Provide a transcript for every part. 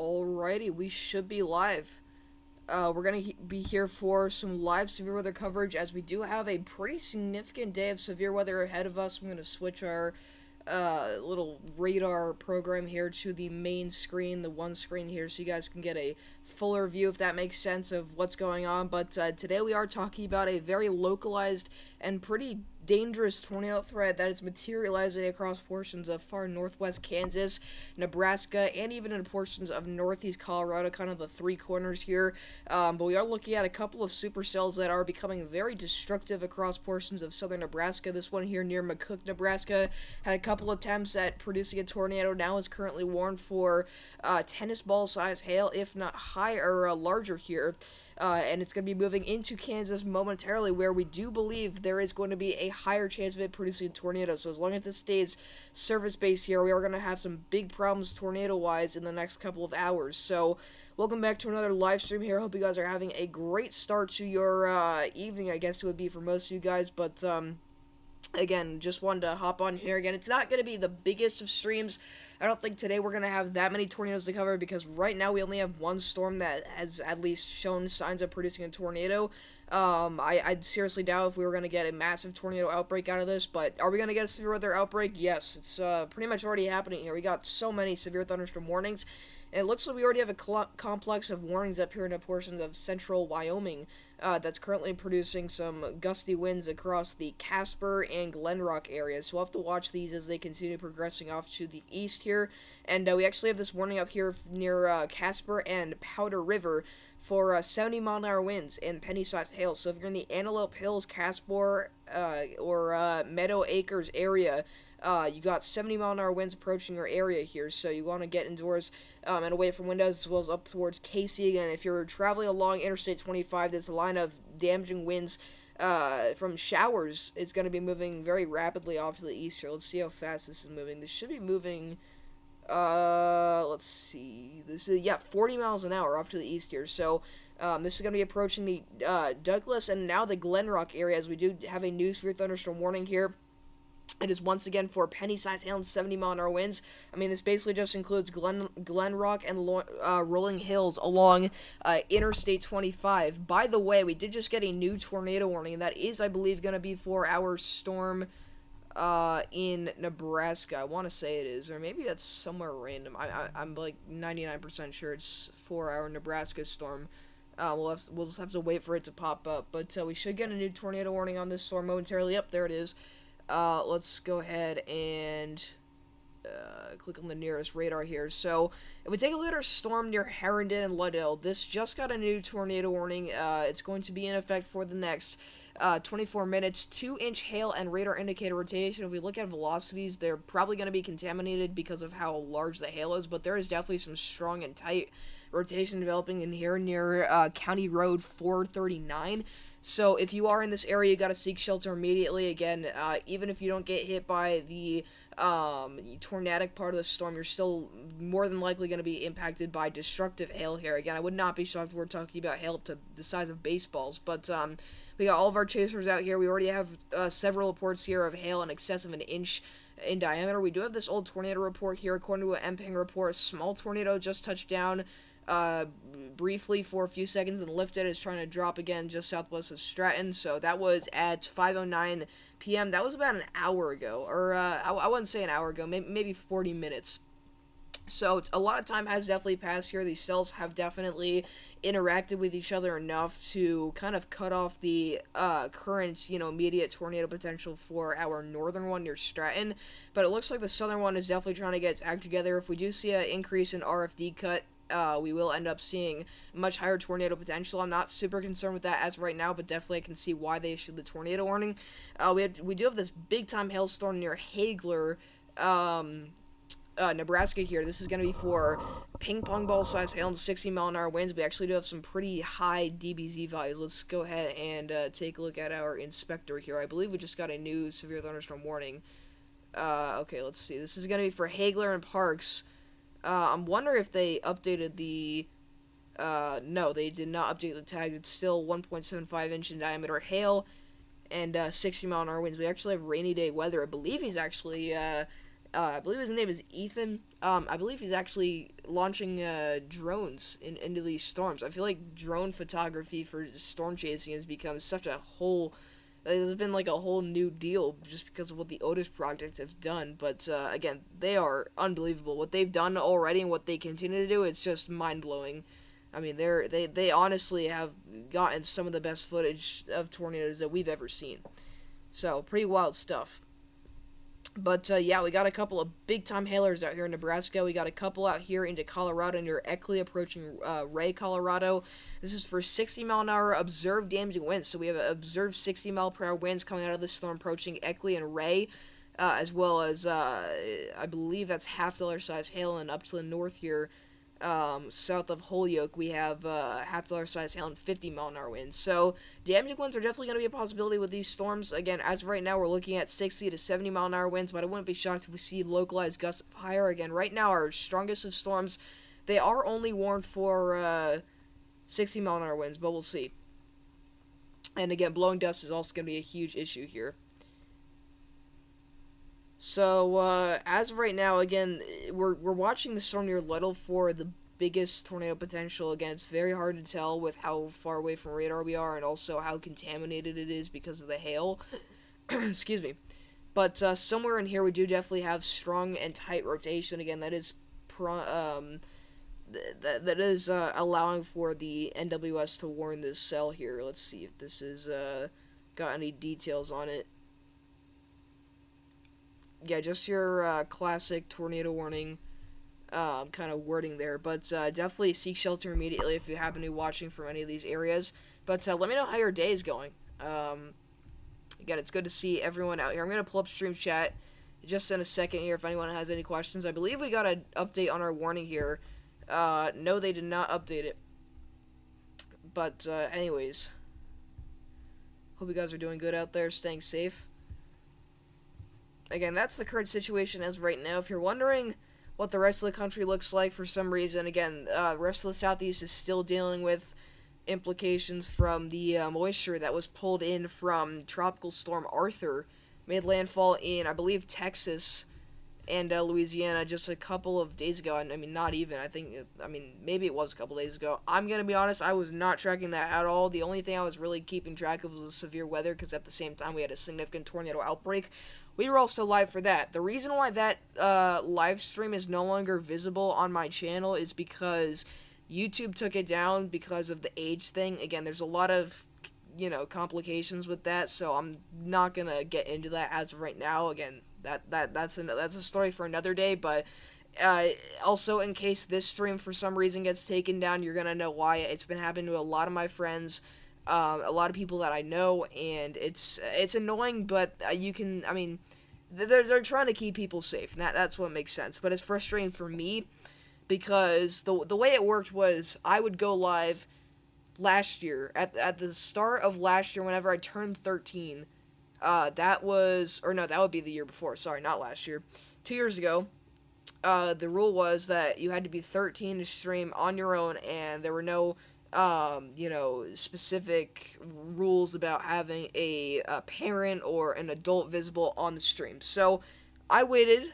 Alrighty, we should be live. We're gonna be here for some live severe weather coverage as we do have a pretty significant day of severe weather ahead of us. I'm gonna switch our little radar program here to the main screen, the one screen here, so you guys can get a fuller view, if that makes sense, of what's going on. But today we are talking about a very localized and pretty dangerous tornado threat that is materializing across portions of far northwest Kansas, Nebraska, and even in portions of northeast Colorado, kind of the three corners here. But we are looking at a couple of supercells that are becoming very destructive across portions of southern Nebraska. This one here near McCook, Nebraska, had a couple attempts at producing a tornado. Now is currently warned for tennis ball size hail, if not higher or larger here. And it's going to be moving into Kansas momentarily, where we do believe there is going to be a higher chance of it producing a tornado. So as long as it stays surface-based here, we are going to have some big problems tornado-wise in the next couple of hours. So welcome back to another live stream here. Hope you guys are having a great start to your evening, I guess it would be for most of you guys. But again, just wanted to hop on here again. It's not going to be the biggest of streams. I don't think today we're going to have that many tornadoes to cover, because right now we only have one storm that has at least shown signs of producing a tornado. I'd seriously doubt if we were going to get a massive tornado outbreak out of this, but are we going to get a severe weather outbreak? Yes, it's pretty much already happening here. We got so many severe thunderstorm warnings. And it looks like we already have a complex of warnings up here in the portions of central Wyoming that's currently producing some gusty winds across the Casper and Glen Rock areas. So we'll have to watch these as they continue progressing off to the east here. And we actually have this warning up here near Casper and Powder River for 70-mile-an-hour winds and penny-sized hail. So if you're in the Antelope Hills, Casper, or Meadow Acres area, you got 70-mile-an-hour winds approaching your area here, so you want to get indoors and away from windows, as well as up towards Casey. And if you're traveling along Interstate 25, there's a line of damaging winds from showers. It's going to be moving very rapidly off to the east here. Let's see how fast this is moving. This should be moving, let's see. This is, 40 miles an hour off to the east here. So this is going to be approaching the Douglas and now the Glen Rock area, as we do have a new severe thunderstorm warning here. It is once again for penny-sized hail and 70-mile-an-hour winds. I mean, this basically just includes Glen Rock and rolling hills along Interstate 25. By the way, we did just get a new tornado warning, and that is, I believe, going to be for our storm in Nebraska. I want to say it is, or maybe that's somewhere random. I'm like 99% sure it's for our Nebraska storm. We'll just have to wait for it to pop up. But we should get a new tornado warning on this storm momentarily. Yep, there it is. Let's go ahead and click on the nearest radar here. So, if we take a look at our storm near Herndon and Luddale, this just got a new tornado warning. It's going to be in effect for the next 24 minutes. 2-inch hail and radar indicator rotation. If we look at velocities, they're probably going to be contaminated because of how large the hail is, but there is definitely some strong and tight rotation developing in here near County Road 439. So if you are in this area, you got to seek shelter immediately. Again, even if you don't get hit by the tornadic part of the storm, you're still more than likely going to be impacted by destructive hail here. Again, I would not be shocked if we're talking about hail up to the size of baseballs. But we got all of our chasers out here. We already have several reports here of hail in excess of an inch in diameter. We do have this old tornado report here. According to an MPing report, a small tornado just touched down briefly for a few seconds and lifted. It's trying to drop again just southwest of Stratton. So that was at 5:09 p.m. That was about an hour ago, or I wouldn't say an hour ago, maybe 40 minutes. So a lot of time has definitely passed here. These cells have definitely interacted with each other enough to kind of cut off the current, immediate tornado potential for our northern one near Stratton. But it looks like the southern one is definitely trying to get its act together. If we do see an increase in RFD cut, we will end up seeing much higher tornado potential. I'm not super concerned with that as of right now, but definitely I can see why they issued the tornado warning. We do have this big-time hailstorm near Hagler, Nebraska here. This is going to be for ping-pong ball-sized hail and 60-mile-an-hour winds. We actually do have some pretty high DBZ values. Let's go ahead and take a look at our inspector here. I believe we just got a new severe thunderstorm warning. Okay, let's see. This is going to be for Hagler and Parks. I'm wondering if they updated the, no, they did not update the tag. It's still 1.75 inch in diameter hail and 60-mile-an-hour winds. We actually have rainy day weather. I believe he's actually I believe his name is Ethan. I believe he's actually launching drones into these storms. I feel like drone photography for storm chasing has become such a whole. There's been like a whole new deal just because of what the Otis project has done. But again, they are unbelievable. What they've done already and what they continue to do, it's just mind blowing. I mean, they honestly have gotten some of the best footage of tornadoes that we've ever seen. So pretty wild stuff. But yeah, we got a couple of big time hailers out here in Nebraska. We got a couple out here into Colorado near Eckley, approaching Ray, Colorado. This is for 60 mile an hour observed damaging winds. So we have observed 60 mile per hour winds coming out of this storm approaching Eckley and Ray, as well as I believe that's half-dollar size hail, and up to the north here, south of Holyoke, we have half-dollar size hail and 50 mile an hour winds. So damaging winds are definitely going to be a possibility with these storms. Again, as of right now, we're looking at 60 to 70 mile an hour winds, but I wouldn't be shocked if we see localized gusts higher. Again, right now, our strongest of storms, they are only warned for 60 mile an hour winds, but we'll see. And again, blowing dust is also going to be a huge issue here. So, as of right now, again, we're watching the storm near Little for the biggest tornado potential. Again, it's very hard to tell with how far away from radar we are and also how contaminated it is because of the hail. Excuse me. But somewhere in here, we do definitely have strong and tight rotation. Again, that is allowing for the NWS to warn this cell here. Let's see if this is got any details on it. Yeah, just your classic tornado warning kind of wording there. But definitely seek shelter immediately if you happen to be watching from any of these areas. But let me know how your day is going. Again, it's good to see everyone out here. I'm going to pull up stream chat just in a second here if anyone has any questions. I believe we got an update on our warning here. No, they did not update it. But anyways, hope you guys are doing good out there, staying safe. Again, that's the current situation as right now. If you're wondering what the rest of the country looks like for some reason, again, the rest of the Southeast is still dealing with implications from the moisture that was pulled in from Tropical Storm Arthur. Made landfall in, I believe, Texas and Louisiana just a couple of days ago. I mean, not even. Maybe it was a couple days ago. I'm going to be honest, I was not tracking that at all. The only thing I was really keeping track of was the severe weather, because at the same time we had a significant tornado outbreak. We were also live for that. The reason why that live stream is no longer visible on my channel is because YouTube took it down because of the age thing. Again, there's a lot of, complications with that, so I'm not going to get into that as of right now. Again, that's a story for another day, but also, in case this stream for some reason gets taken down, you're going to know why. It's been happening to a lot of my friends, a lot of people that I know, and it's annoying, but they're trying to keep people safe, and that's what makes sense. But it's frustrating for me because the way it worked was I would go live last year at the start of last year whenever I turned 13. That would be the year before. Sorry, not last year. 2 years ago. The rule was that you had to be 13 to stream on your own, and there were no specific rules about having a parent or an adult visible on the stream. So I waited,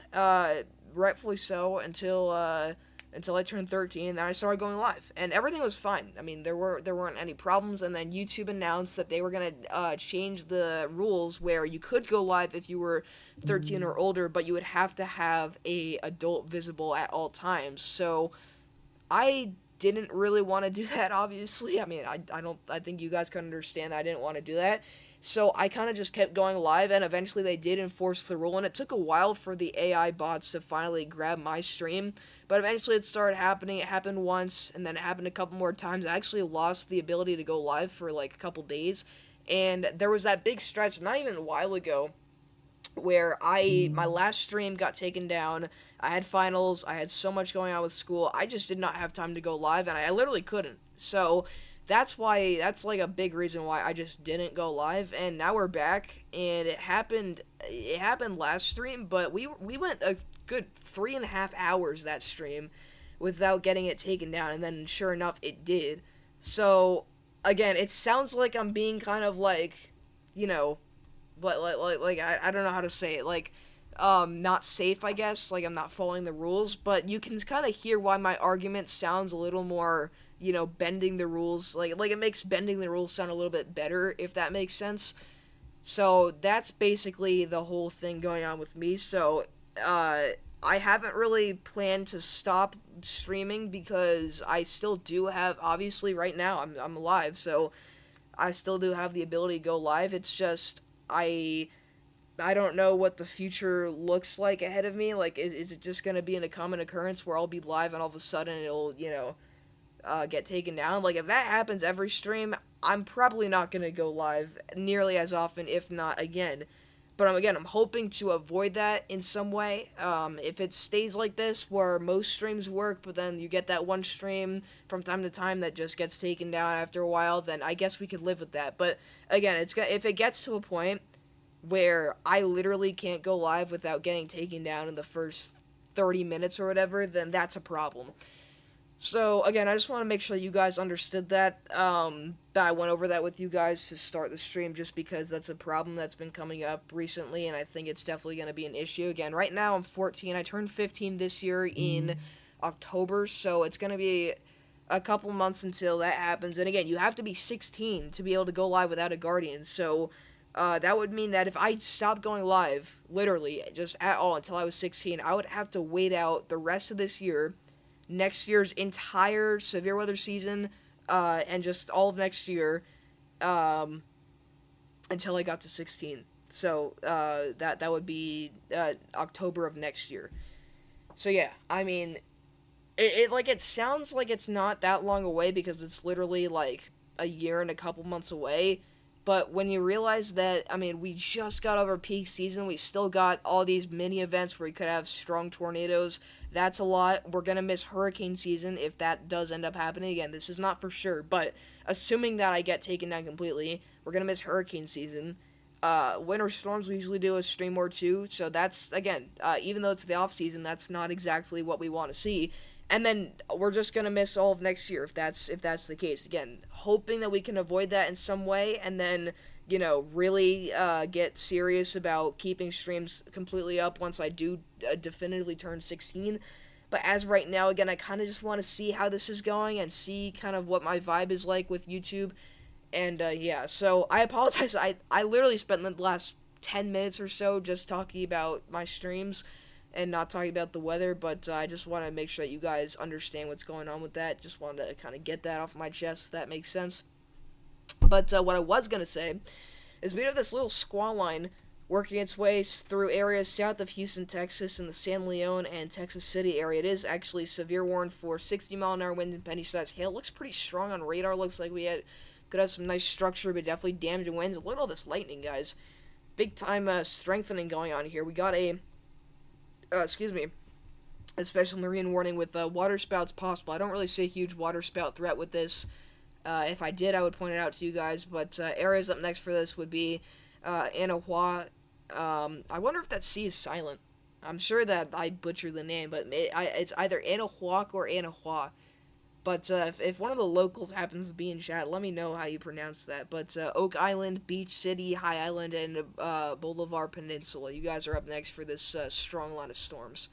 rightfully so, until I turned 13, and then I started going live, and everything was fine. I mean, there weren't any problems, and then YouTube announced that they were gonna change the rules where you could go live if you were 13 or older, but you would have to have a adult visible at all times. So I didn't really want to do that, obviously. I mean, I think you guys can understand that I didn't want to do that. So I kind of just kept going live, and eventually they did enforce the rule, and it took a while for the AI bots to finally grab my stream, but eventually it started happening. It happened once, and then it happened a couple more times. I actually lost the ability to go live for like a couple days, and there was that big stretch, not even a while ago, where my last stream got taken down. I had finals, I had so much going on with school, I just did not have time to go live, and I literally couldn't. So that's like a big reason why I just didn't go live, and now we're back, and it happened last stream, but we went a good 3.5 hours that stream without getting it taken down, and then sure enough it did. So again, it sounds like I'm being kind of like, but like I don't know how to say it, like not safe, I guess. Like, I'm not following the rules, but you can kind of hear why my argument sounds a little more, bending the rules. Like it makes bending the rules sound a little bit better, if that makes sense. So that's basically the whole thing going on with me. So, I haven't really planned to stop streaming because I still do have, obviously, right now, I'm alive, so I still do have the ability to go live. It's just, I don't know what the future looks like ahead of me. Like, is it just gonna be in a common occurrence where I'll be live and all of a sudden it'll, get taken down? Like, if that happens every stream, I'm probably not gonna go live nearly as often, if not again. But I'm hoping to avoid that in some way. If it stays like this, where most streams work, but then you get that one stream from time to time that just gets taken down after a while, then I guess we could live with that. But again, if it gets to a point where I literally can't go live without getting taken down in the first 30 minutes or whatever, then that's a problem. So, again, I just want to make sure you guys understood that I went over that with you guys to start the stream, just because that's a problem that's been coming up recently, and I think it's definitely going to be an issue. Again, right now I'm 14. I turned 15 this year in October, so it's going to be a couple months until that happens. And again, you have to be 16 to be able to go live without a guardian, so that would mean that if I stopped going live, literally, just at all, until I was 16, I would have to wait out the rest of this year, next year's entire severe weather season, and just all of next year, until I got to 16. So, that would be, October of next year. So yeah, I mean, it sounds like it's not that long away, because it's literally, like, a year and a couple months away. But when you realize that, I mean, we just got over peak season, we still got all these mini events where you could have strong tornadoes, that's a lot. We're going to miss hurricane season if that does end up happening. Again, this is not for sure, but assuming that I get taken down completely, we're going to miss hurricane season. Winter storms, we usually do a stream or two, so that's, again, even though it's the off season, that's not exactly what we want to see. And then we're just gonna miss all of next year if that's the case. Again, hoping that we can avoid that in some way, and then really get serious about keeping streams completely up once I do definitively turn 16. But as right now, again, I kind of just want to see how this is going and see kind of what my vibe is like with YouTube. And yeah, so I apologize. I literally spent the last 10 minutes or so just talking about my streams and not talking about the weather, but I just want to make sure that you guys understand what's going on with that. Just wanted to kind of get that off my chest, if that makes sense. But what I was going to say is we have this little squall line working its way through areas south of Houston, Texas, in the San Leon and Texas City area. It is actually severe warned for 60-mile-an-hour wind and penny-sized hail. Looks pretty strong on radar. Looks like could have some nice structure, but definitely damaging winds. Look at all this lightning, guys. Big time strengthening going on here. We got a a special marine warning with water spouts possible. I don't really see a huge water spout threat with this. If I did, I would point it out to you guys. But areas up next for this would be Anahua. I wonder if that C is silent. I'm sure that I butchered the name, but it's either Anahuac or Anahua. But if one of the locals happens to be in chat, let me know how you pronounce that. But Oak Island, Beach City, High Island, and Bolivar Peninsula. You guys are up next for this strong line of storms.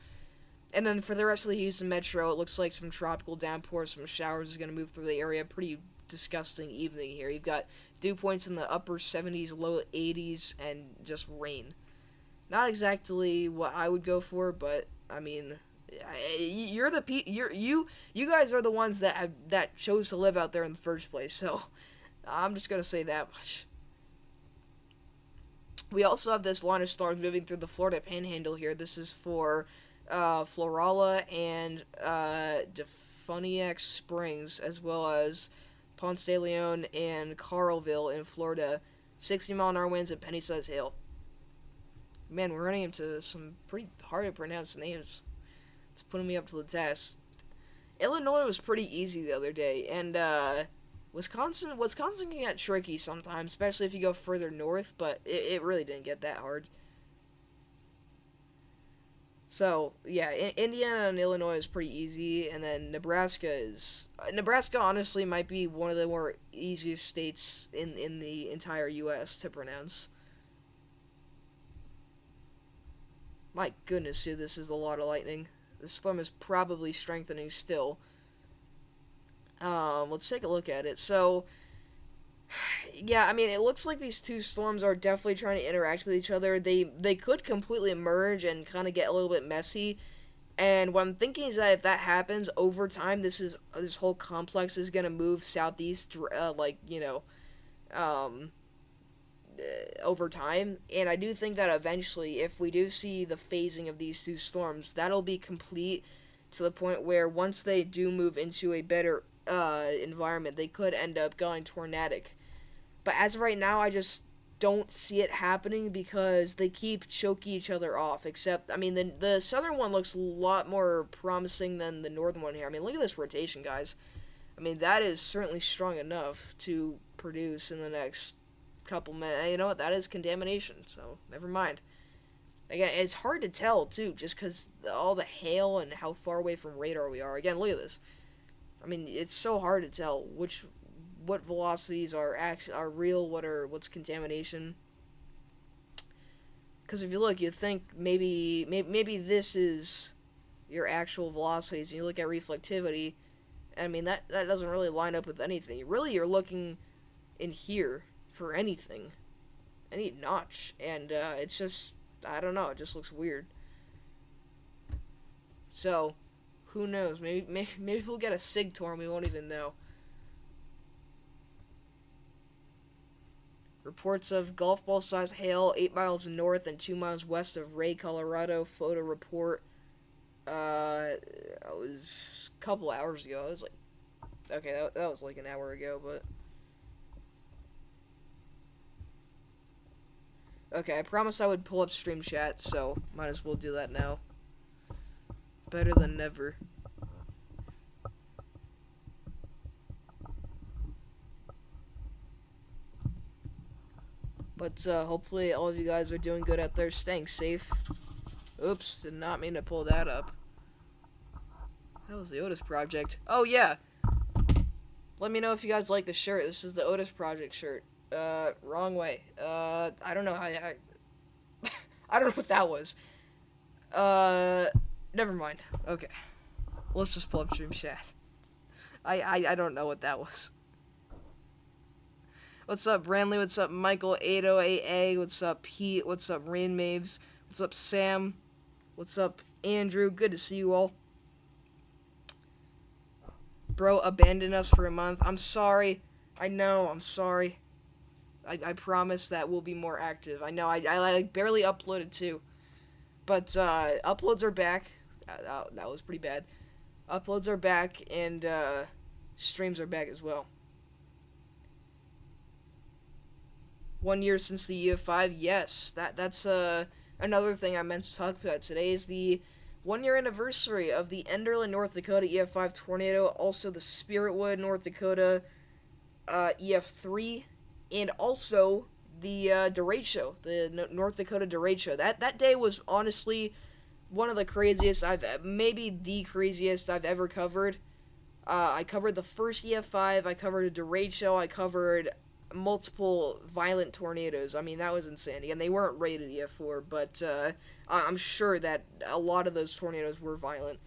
And then for the rest of the Houston Metro, it looks like some tropical downpours, some showers is going to move through the area. Pretty disgusting evening here. You've got dew points in the upper 70s, low 80s, and just rain. Not exactly what I would go for, but I mean, you guys are the ones that chose to live out there in the first place. So I'm just gonna say that much. We also have this line of storms moving through the Florida Panhandle here. This is for Florala and Defuniak Springs, as well as Ponce de Leon and Carlville in Florida. 60-mile-an-hour winds and penny-sized hail. Man, we're running into some pretty hard-to-pronounce names. It's putting me up to the test. Illinois was pretty easy the other day, and Wisconsin can get tricky sometimes, especially if you go further north, but it really didn't get that hard. So, yeah, Indiana and Illinois is pretty easy, and then Nebraska honestly might be one of the more easiest states in the entire U.S. to pronounce. My goodness, dude, this is a lot of lightning. The storm is probably strengthening still. Let's take a look at it. So, yeah, I mean, it looks like these two storms are definitely trying to interact with each other. They could completely merge and kind of get a little bit messy. And what I'm thinking is that if that happens over time, this whole complex is gonna move southeast, um, over time. And I do think that eventually, if we do see the phasing of these two storms, that'll be complete to the point where once they do move into a better environment, they could end up going tornadic. But as of right now, I just don't see it happening because they keep choking each other off. Except, I mean, the southern one looks a lot more promising than the northern one here. I mean, look at this rotation, guys. I mean, that is certainly strong enough to produce in the next couple minutes. You know what? That is contamination, so never mind. Again, it's hard to tell, too, just because all the hail and how far away from radar we are. Again, look at this. I mean, it's so hard to tell what velocities are real, what's contamination. Because if you look, you think maybe this is your actual velocities, and you look at reflectivity. I mean, that doesn't really line up with anything. Really, you're looking in here for anything, any notch, and it's just, I don't know, it just looks weird. So, who knows? Maybe we'll get a sig torn. We won't even know. Reports of golf ball size hail 8 miles north and 2 miles west of Ray, Colorado. Photo report. It was a couple hours ago. It was like, okay, that was like an hour ago, but. Okay, I promised I would pull up stream chat, so might as well do that now. Better than never. But hopefully all of you guys are doing good out there, staying safe. Oops, did not mean to pull that up. That was the Otis Project. Oh yeah. Let me know if you guys like the shirt. This is the Otis Project shirt. Wrong way. I don't know how I I don't know what that was. Never mind. Okay. Let's just pull up stream chat. I don't know what that was. What's up, Brandley? What's up, Michael 808A? What's up, Pete? What's up, Rain Maves? What's up, Sam? What's up, Andrew? Good to see you all. Bro abandoned us for a month. I'm sorry. I know, I'm sorry. I promise that we'll be more active. I know, I like barely uploaded too. But uploads are back. That was pretty bad. Uploads are back, and streams are back as well. 1 year since the EF5, yes. That's another thing I meant to talk about. Today is the 1 year anniversary of the Enderlin, North Dakota EF5 tornado, also the Spiritwood, North Dakota EF3, and also the derecho, the North Dakota derecho. That day was honestly one of the craziest maybe the craziest I've ever covered. I covered the first EF5, I covered a derecho, I covered multiple violent tornadoes. I mean, that was insane. Again, they weren't rated EF4, but I'm sure that a lot of those tornadoes were violent.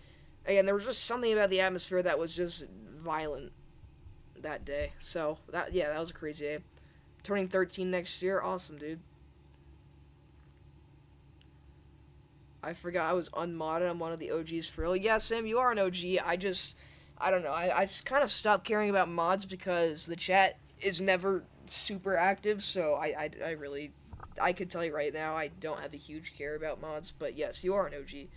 Again, there was just something about the atmosphere that was just violent that day. So, that was a crazy day. Turning 13 next year. Awesome, dude. I forgot I was unmodded. I'm one of the OGs for real. Yeah, Sam, you are an OG. I don't know. I just kind of stopped caring about mods because the chat is never super active, so I could tell you right now I don't have a huge care about mods, but yes, you are an OG.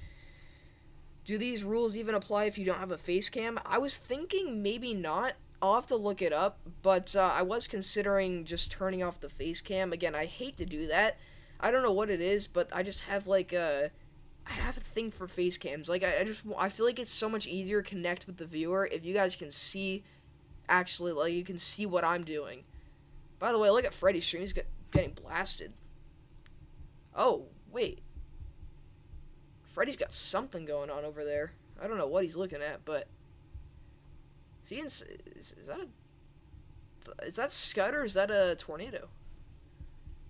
Do these rules even apply if you don't have a face cam? I was thinking maybe not. I'll have to look it up, but I was considering just turning off the face cam. Again, I hate to do that. I don't know what it is, but I just have I have a thing for face cams. Like, I feel like it's so much easier to connect with the viewer if you guys can see, actually, like, you can see what I'm doing. By the way, look at Freddy's stream. He's getting blasted. Oh, wait. Freddy's got something going on over there. I don't know what he's looking at, but... Is that Scud or is that a tornado?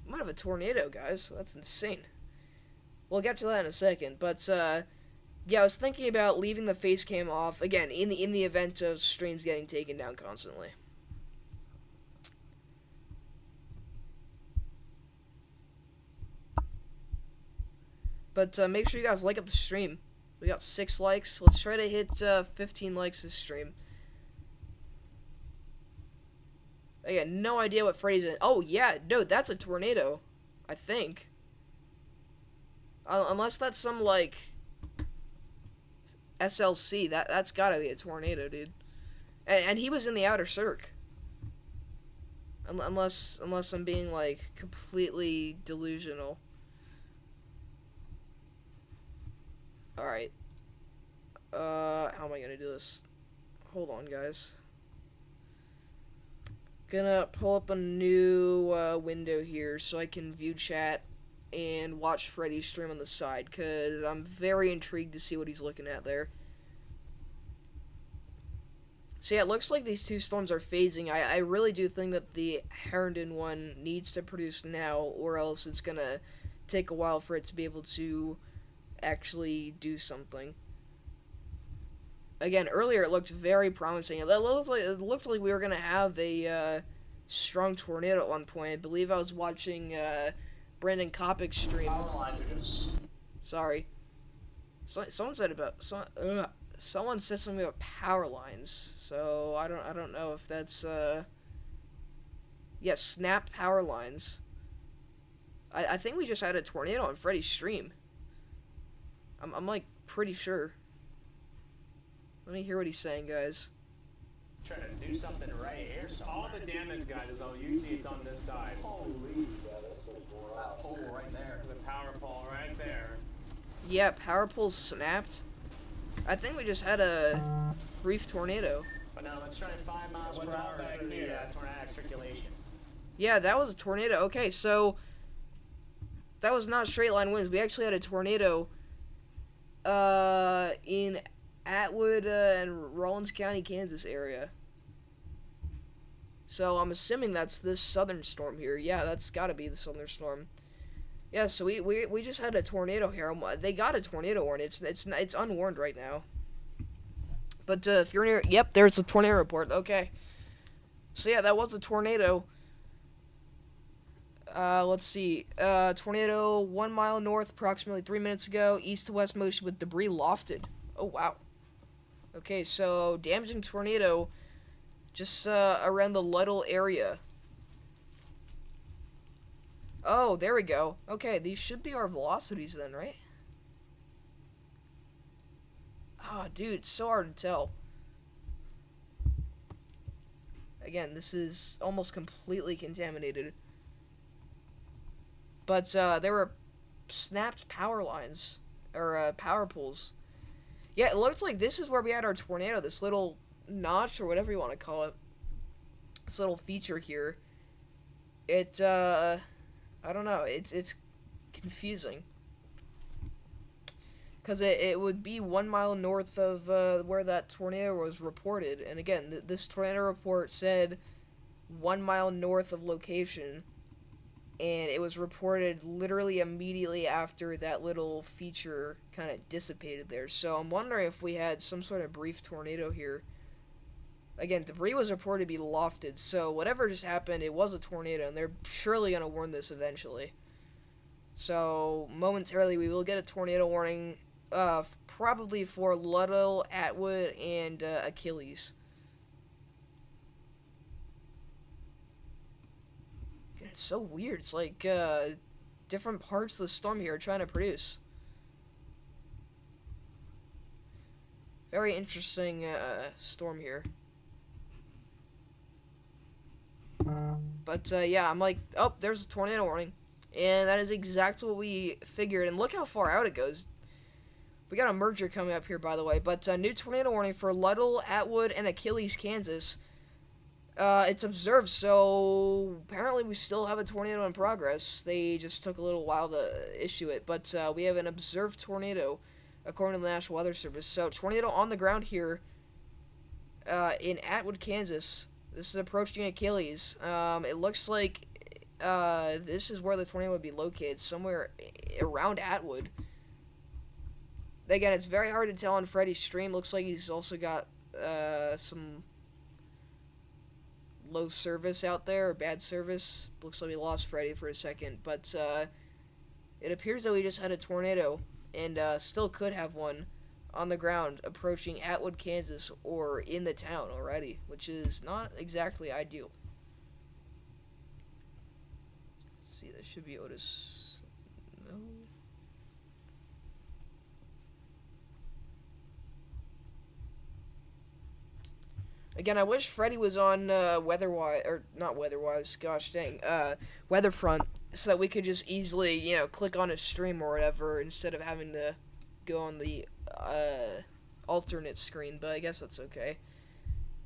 We might have a tornado, guys. That's insane. We'll get to that in a second, but yeah, I was thinking about leaving the face cam off again in the event of streams getting taken down constantly. But make sure you guys like up the stream. We got 6 likes. Let's try to hit 15 likes this stream. I got no idea what phrase it is. Oh, yeah, no, that's a tornado. I think. Unless that's some, like, SLC. That's gotta be a tornado, dude. And he was in the outer cirque. Unless I'm being, like, completely delusional. Alright. How am I gonna do this? Hold on, guys. Gonna pull up a new window here so I can view chat and watch Freddy's stream on the side, because I'm very intrigued to see what he's looking at there. So yeah, it looks like these two storms are phasing. I really do think that the Herndon one needs to produce now, or else it's gonna take a while for it to be able to actually do something. Again, earlier it looked very promising. It looked like we were gonna have a strong tornado at one point. I believe I was watching Brandon Kopic's stream. Sorry. Someone said someone said something about power lines. So I don't know if that's yeah, snap power lines. I think we just had a tornado on Freddy's stream. I'm like pretty sure. Let me hear what he's saying, guys. Trying to do something right here. So all the damage, guys, is usually it's on this side. Holy, yeah, this is that pole right there. The power pole right there. Yeah, power poles snapped. I think we just had a brief tornado. But now let's try 5 miles per hour for the tornadic circulation. Yeah, that was a tornado. Okay, so that was not straight line winds. We actually had a tornado in Atwood and Rollins County, Kansas area. So I'm assuming that's this southern storm here. Yeah, that's got to be the southern storm. Yeah, so we just had a tornado here. They got a tornado warning. It's unwarned right now. But if you're near, yep, there's a tornado report. Okay. So yeah, that was a tornado. Let's see. Tornado 1 mile north, approximately 3 minutes ago. East to west motion with debris lofted. Oh wow. Okay, so damaging tornado just around the Luddle area. Oh, there we go. Okay, these should be our velocities then, right? Ah, oh, dude, it's so hard to tell. Again, this is almost completely contaminated. But there were snapped power lines, or power poles. Yeah, it looks like this is where we had our tornado, this little notch, or whatever you want to call it. This little feature here. It, I don't know, it's confusing. Because it would be 1 mile north of where that tornado was reported. And again, this tornado report said 1 mile north of location. And it was reported literally immediately after that little feature kind of dissipated there. So I'm wondering if we had some sort of brief tornado here. Again, debris was reported to be lofted, so whatever just happened, it was a tornado, and they're surely going to warn this eventually. So momentarily we will get a tornado warning, probably for Luddle, Atwood, and Achilles. It's so weird. It's like different parts of the storm here are trying to produce. Very interesting storm here. But yeah, I'm like, oh, there's a tornado warning. And that is exactly what we figured. And look how far out it goes. We got a merger coming up here, by the way. But new tornado warning for Luddle, Atwood, and Achilles, Kansas. It's observed, so apparently we still have a tornado in progress. They just took a little while to issue it, but we have an observed tornado, according to the National Weather Service. So, tornado on the ground here in Atwood, Kansas. This is approaching Achilles. It looks like this is where the tornado would be located, somewhere around Atwood. Again, it's very hard to tell on Freddy's stream. Looks like he's also got some low service out there, or bad service. Looks like we lost Freddy for a second, but it appears that we just had a tornado, and still could have one on the ground approaching Atwood, Kansas, or in the town already, which is not exactly ideal. Let's see, that should be Otis. No. Again, I wish Freddy was on Weatherwise, or not Weatherwise, gosh dang, Weatherfront, so that we could just easily, click on his stream or whatever, instead of having to go on the alternate screen, but I guess that's okay.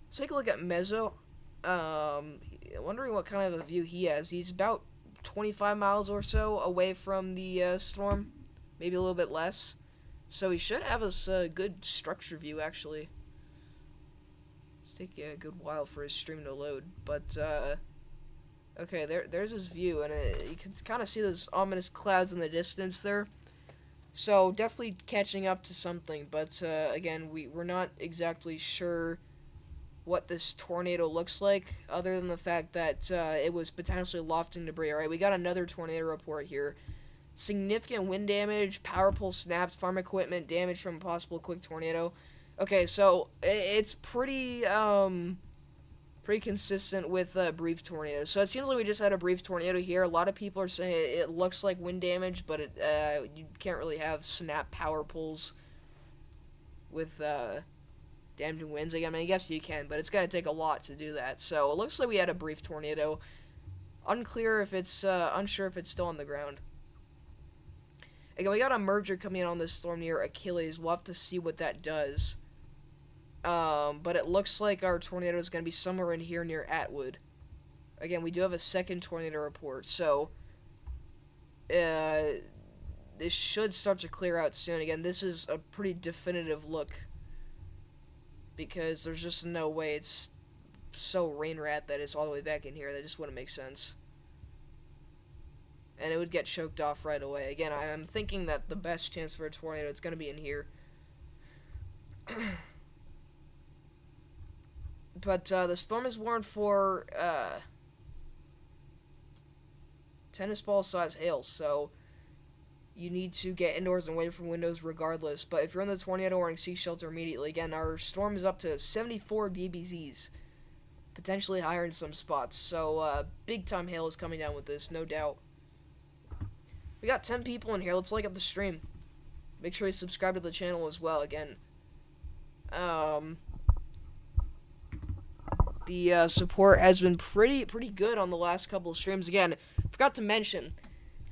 Let's take a look at Mezzo. Wondering what kind of a view he has. He's about 25 miles or so away from the storm, maybe a little bit less, so he should have us a good structure view, actually. Take a good while for his stream to load, but okay, there's his view, and you can kind of see those ominous clouds in the distance there, so definitely catching up to something, but again, we're not exactly sure what this tornado looks like, other than the fact that it was potentially lofting debris. Alright, we got another tornado report here. Significant wind damage, power pole snaps, farm equipment damage from a possible quick tornado. Okay, so it's pretty consistent with brief tornadoes. So it seems like we just had a brief tornado here. A lot of people are saying it looks like wind damage, but you can't really have snap power poles with damaging winds. Again, I mean, I guess you can, but it's going to take a lot to do that. So it looks like we had a brief tornado. Unsure if it's still on the ground. Again, we got a merger coming in on this storm near Achilles. We'll have to see what that does. But it looks like our tornado is going to be somewhere in here near Atwood. Again, we do have a second tornado report, so this should start to clear out soon. Again, this is a pretty definitive look, because there's just no way it's so rain rat that it's all the way back in here. That just wouldn't make sense. And it would get choked off right away. Again, I'm thinking that the best chance for a tornado is going to be in here. But the storm is warned for tennis ball size hail, so you need to get indoors and away from windows regardless. But if you're in the tornado warning, seek shelter immediately. Again, our storm is up to 74 dBZs, potentially higher in some spots. So big time hail is coming down with this, no doubt. We got 10 people in here. Let's like up the stream. Make sure you subscribe to the channel as well. Again, the support has been pretty good on the last couple of streams. Again, forgot to mention,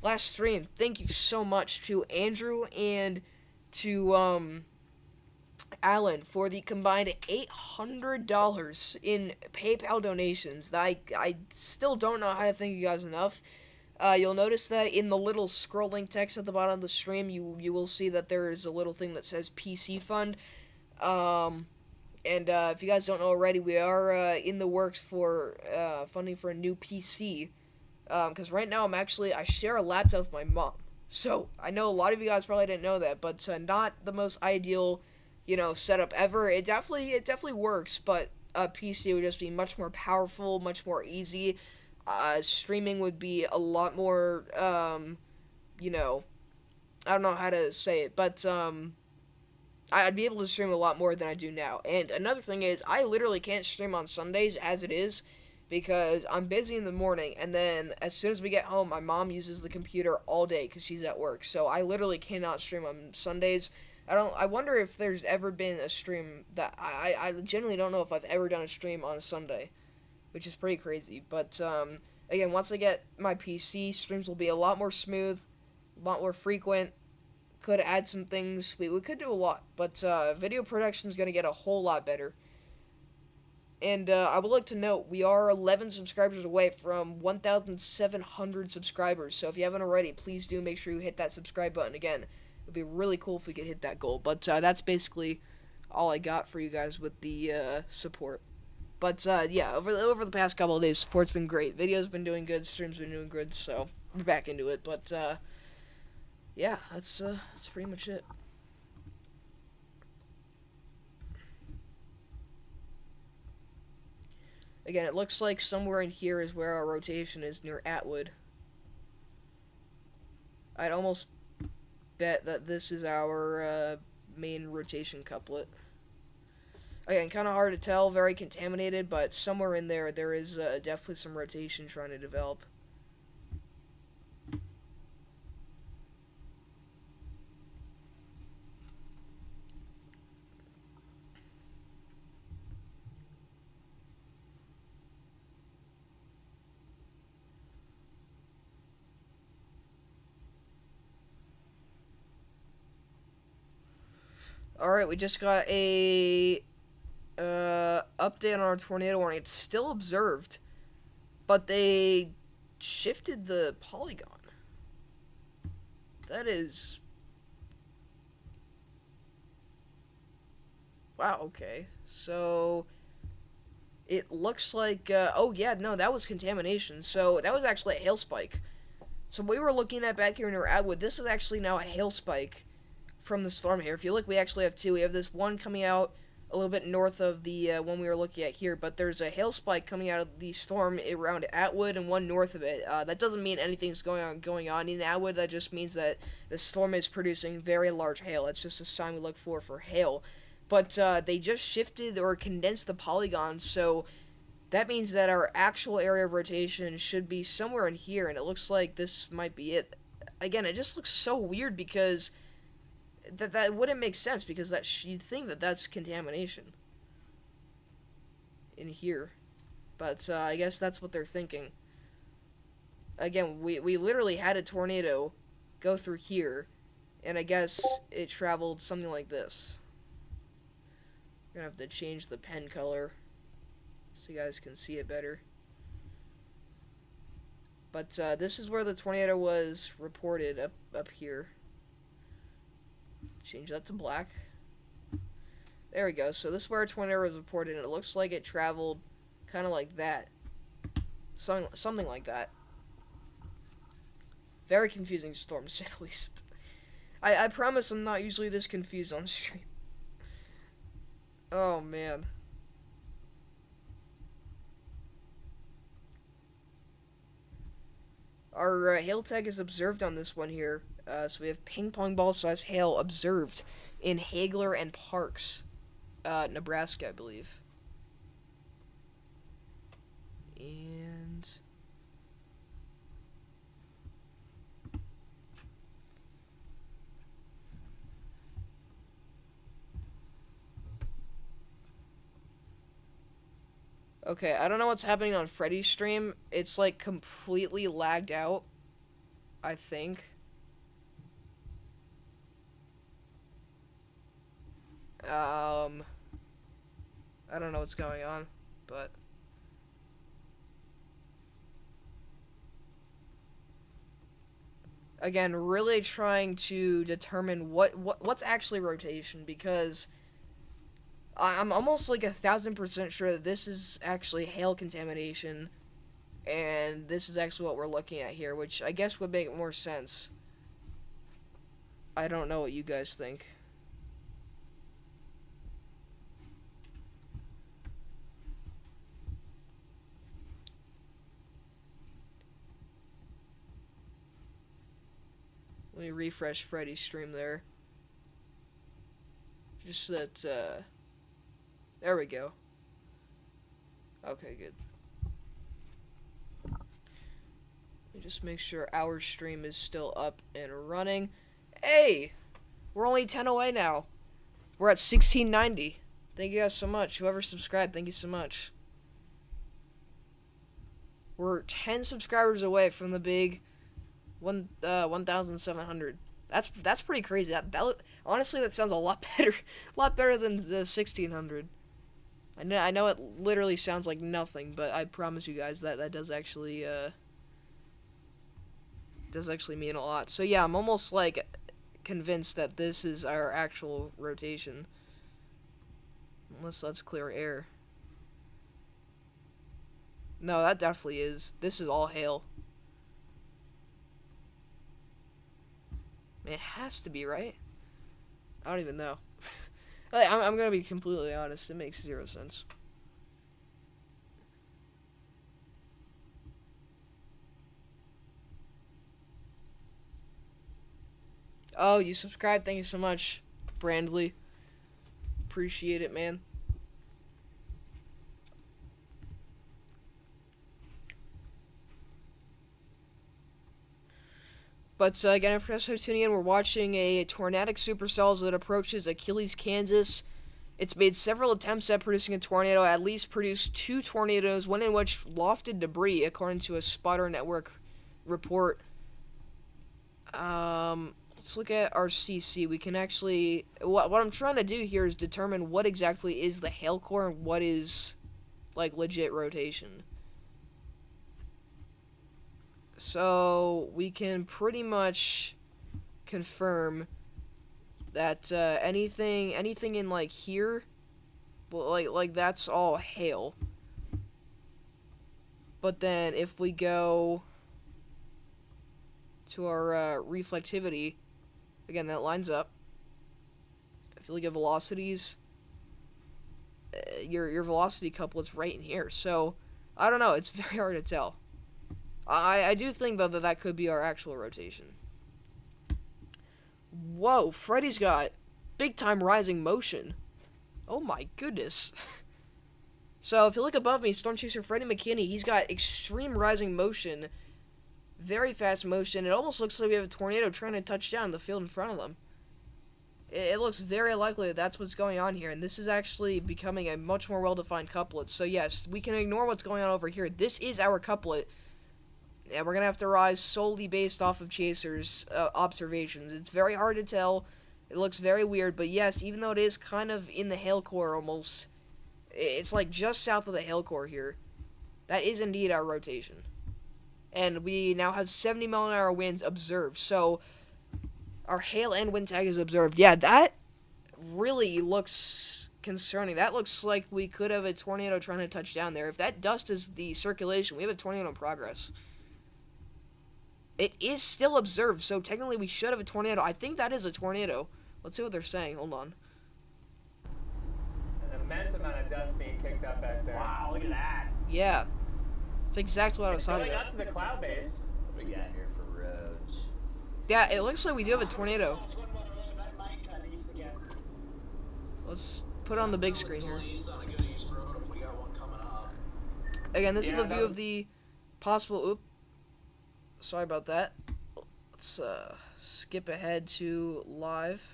last stream, thank you so much to Andrew and to Alan for the combined $800 in PayPal donations. I still don't know how to thank you guys enough. You'll notice that in the little scrolling text at the bottom of the stream, you will see that there is a little thing that says PC Fund. And if you guys don't know already, we are in the works for funding for a new PC. Because right now I share a laptop with my mom. So I know a lot of you guys probably didn't know that, but not the most ideal, setup ever. It definitely works, but a PC would just be much more powerful, much more easy. Streaming would be a lot more, I don't know how to say it, but I'd be able to stream a lot more than I do now. And another thing is, I literally can't stream on Sundays as it is, because I'm busy in the morning, and then as soon as we get home, my mom uses the computer all day because she's at work. So I literally cannot stream on Sundays. I wonder if there's ever been a stream that I genuinely don't know if I've ever done a stream on a Sunday, which is pretty crazy. But again, once I get my PC, streams will be a lot more smooth, a lot more frequent. Could add some things. We could do a lot, but video production is going to get a whole lot better. And I would like to note, we are 11 subscribers away from 1,700 subscribers. So if you haven't already, please do make sure you hit that subscribe button. Again, it would be really cool if we could hit that goal. But that's basically all I got for you guys with the support. But yeah, over the past couple of days, support's been great. Video's been doing good, streams been doing good, so we're back into it. But yeah, that's pretty much it. Again, it looks like somewhere in here is where our rotation is, near Atwood. I'd almost bet that this is our main rotation couplet. Again, kind of hard to tell, very contaminated, but somewhere in there is definitely some rotation trying to develop. Alright, we just got a update on our tornado warning. It's still observed, but they shifted the polygon. That is... Wow, okay. So, it looks like, oh yeah, no, that was contamination. So, that was actually a hail spike. So, we were looking at back here near Atwood. This is actually now a hail spike from the storm here. If you look, we actually have two. We have this one coming out a little bit north of the one we were looking at here, but there's a hail spike coming out of the storm around Atwood and one north of it. That doesn't mean anything's going on in Atwood. That just means that the storm is producing very large hail. It's just a sign we look for hail. But they just shifted or condensed the polygon, so that means that our actual area of rotation should be somewhere in here, and it looks like this might be it. Again, it just looks so weird because that wouldn't make sense, because you'd think that that's contamination in here. But I guess that's what they're thinking. Again, we literally had a tornado go through here, and I guess it traveled something like this. I'm gonna have to change the pen color so you guys can see it better. But this is where the tornado was reported, up here. Change that to black. There we go. So this is where a tornado was reported, and it looks like it traveled kind of like that. Something like that. Very confusing storm, to say the least. I promise I'm not usually this confused on stream. Oh, man. Our hail tag is observed on this one here. So we have ping pong ball size hail observed in Hagler and Parks, Nebraska, I believe. And... okay, I don't know what's happening on Freddy's stream. It's, like, completely lagged out, I think. I don't know what's going on, but... again, really trying to determine what's actually rotation, because I'm almost like 1,000% sure that this is actually hail contamination, and this is actually what we're looking at here, which I guess would make more sense. I don't know what you guys think. Let me refresh Freddy's stream there. Just that, there we go. Okay, good. Let me just make sure our stream is still up and running. Hey! We're only 10 away now. We're at 1690. Thank you guys so much. Whoever subscribed, thank you so much. We're 10 subscribers away from the big 1,700. That's pretty crazy. That honestly, that sounds a lot better than the 1,600. I know it literally sounds like nothing, but I promise you guys that does actually mean a lot. So yeah, I'm almost like convinced that this is our actual rotation. Unless that's clear air. No, that definitely is. This is all hail. It has to be, right? I don't even know. Like, I'm gonna be completely honest. It makes zero sense. Oh, you subscribed. Thank you so much, Brandley. Appreciate it, man. But again, if you're just tuning in, we're watching a tornadic supercells that approaches Achilles, Kansas. It's made several attempts at producing a tornado, at least produced 2 tornadoes, one in which lofted debris, according to a spotter network report. Let's look at our CC. We can actually... What I'm trying to do here is determine what exactly is the hail core and what is, like, legit rotation. So, we can pretty much confirm that anything in, like, here, like that's all hail. But then, if we go to our reflectivity... Again, that lines up. If you look at velocities, your velocity couplet's right in here. So, I don't know. It's very hard to tell. I do think, though, that could be our actual rotation. Whoa, Freddy's got big-time rising motion. Oh my goodness. So, if you look above me, Storm Chaser Freddy McKinney, he's got extreme rising motion. Very fast motion. It almost looks like we have a tornado trying to touch down the field in front of them. It looks very likely that that's what's going on here, and this is actually becoming a much more well-defined couplet. So yes, we can ignore what's going on over here. This is our couplet, and we're going to have to rise solely based off of Chaser's observations. It's very hard to tell. It looks very weird, but yes, even though it is kind of in the hail core almost, it's like just south of the hail core here. That is indeed our rotation. And we now have 70 mile-an-hour winds observed. So, our hail and wind tag is observed. Yeah, that really looks concerning. That looks like we could have a tornado trying to touch down there. If that dust is the circulation, we have a tornado in progress. It is still observed, so technically we should have a tornado. I think that is a tornado. Let's see what they're saying. Hold on. An immense amount of dust being kicked up back there. Wow, look at that. Yeah. It's exactly what I was talking Going about. up to the cloud base. What do we got here for roads? Yeah, it looks like we do have a tornado. Let's put it on the big screen here. Again, this is the view of the possible... Oop. Sorry about that. Let's skip ahead to live.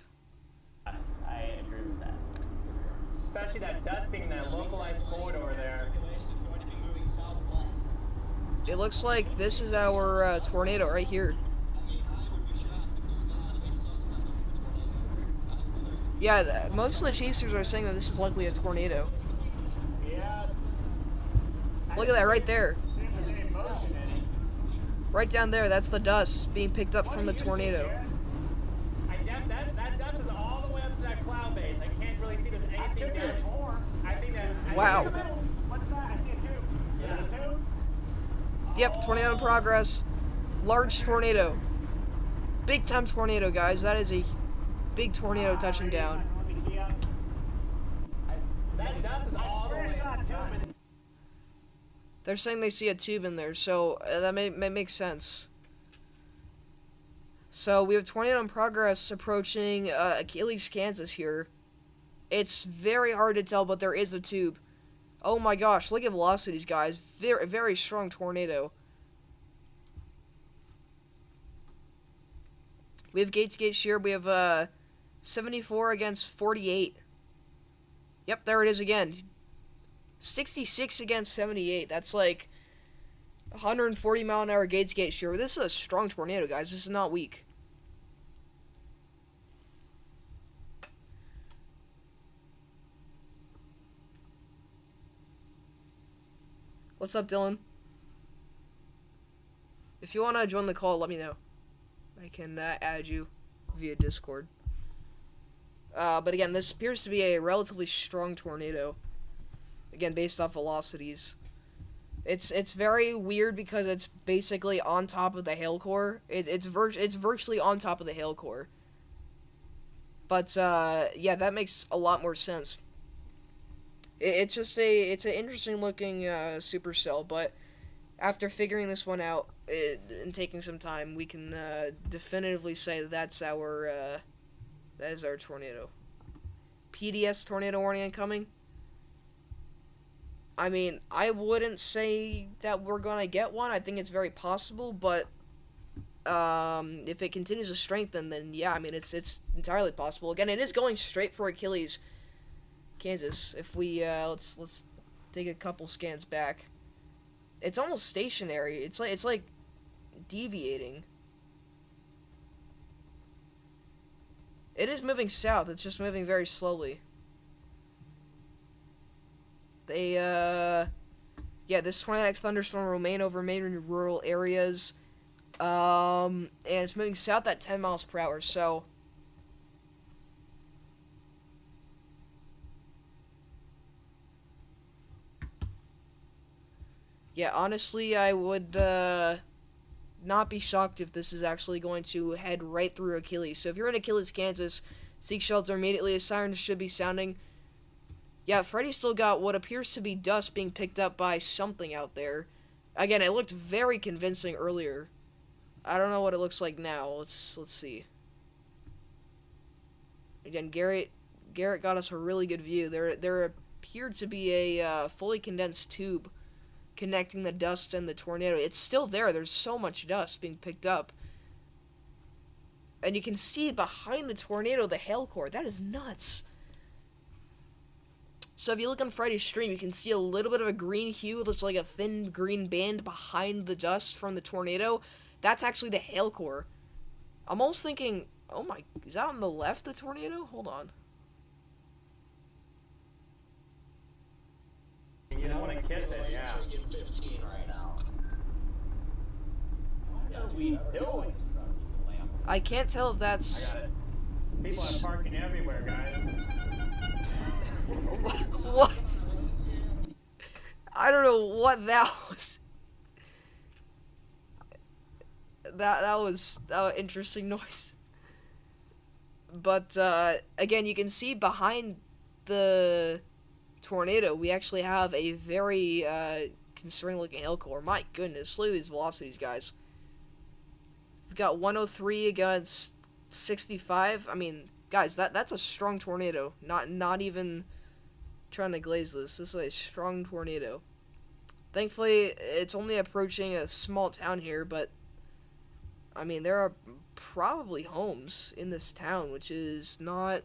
I agree with that. Especially that dusting, that localized corridor there. It looks like this is our tornado right here. Yeah, most of the chasers are saying that this is likely a tornado. Yeah. Look at that right there. See if there's any motion in it. Right down there, that's the dust being picked up from the What do you see, tornado. Garrett? That dust is all the way up to that cloud base. I can't really see there's anything down. I think that... Wow. What's that? I see a tube. Is it a tube? Yep, tornado in progress. Large tornado. Big time tornado, guys. That is a big tornado touching down. That dust is all the way up. They're saying they see a tube in there, so that may make sense. So we have tornado in progress approaching Achilles, Kansas here. It's very hard to tell, but there is a tube. Oh my gosh, look at velocities, guys. Very, very strong tornado. We have gate-to-gate shear. We have 74 against 48. Yep, there it is again. 66 against 78. That's like 140 mile an hour gate-to-gate shear. This is a strong tornado, guys. This is not weak. What's up, Dylan? If you want to join the call, let me know. I can add you via Discord. But again, this appears to be a relatively strong tornado. Again, based off velocities. It's very weird because it's basically on top of the hail core. It's virtually on top of the hail core. But yeah, that makes a lot more sense. It's just it's an interesting looking supercell, but after figuring this one out and taking some time, we can definitively say that is our tornado. PDS tornado warning incoming. I mean, I wouldn't say that we're gonna get one. I think it's very possible, but if it continues to strengthen, then yeah, I mean it's entirely possible. Again, it is going straight for Achilles, Kansas. If we let's take a couple scans back, it's almost stationary. It's like deviating. It is moving south. It's just moving very slowly. They yeah, this tornadic thunderstorm will remain over major rural areas. And it's moving south at 10 miles per hour, so yeah, honestly, I would not be shocked if this is actually going to head right through Achilles. So if you're in Achilles, Kansas, seek shelter immediately. A siren should be sounding. Yeah, Freddy still got what appears to be dust being picked up by something out there. Again, it looked very convincing earlier. I don't know what it looks like now. Let's see. Again, Garrett got us a really good view. There appeared to be a fully condensed tube connecting the dust and the tornado. It's still there. There's so much dust being picked up. And you can see behind the tornado the hail core. That is nuts. So if you look on Friday's stream, you can see a little bit of a green hue. It looks like a thin green band behind the dust from the tornado. That's actually the hail core. I'm almost thinking, oh my, is that on the left, the tornado? Hold on. You just want to kiss it, yeah. Freaking 15 right now. What are we doing? I can't tell if I that's... got it. People are parking everywhere, guys. What? I don't know what that was. That was an interesting noise. But again, you can see behind the tornado, we actually have a very concerning looking hail core. My goodness, look at these velocities, guys. We've got 103 against 65. I mean, guys, that's a strong tornado. Not even trying to glaze this. This is a strong tornado. Thankfully, it's only approaching a small town here, but I mean, there are probably homes in this town, which is not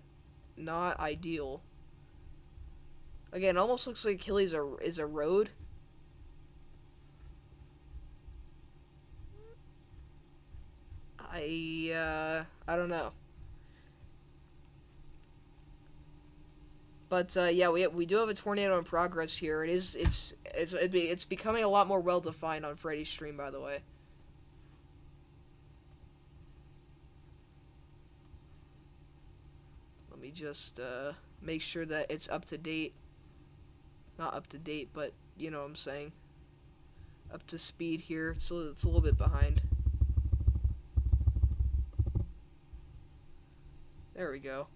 ideal. Again, it almost looks like Achilles is a road. I don't know. But yeah, we do have a tornado in progress here. It's becoming a lot more well defined on Freddy's stream, by the way. Let me just make sure that it's up to date. Not up to date, but you know what I'm saying. Up to speed here. It's a little bit behind. There we go.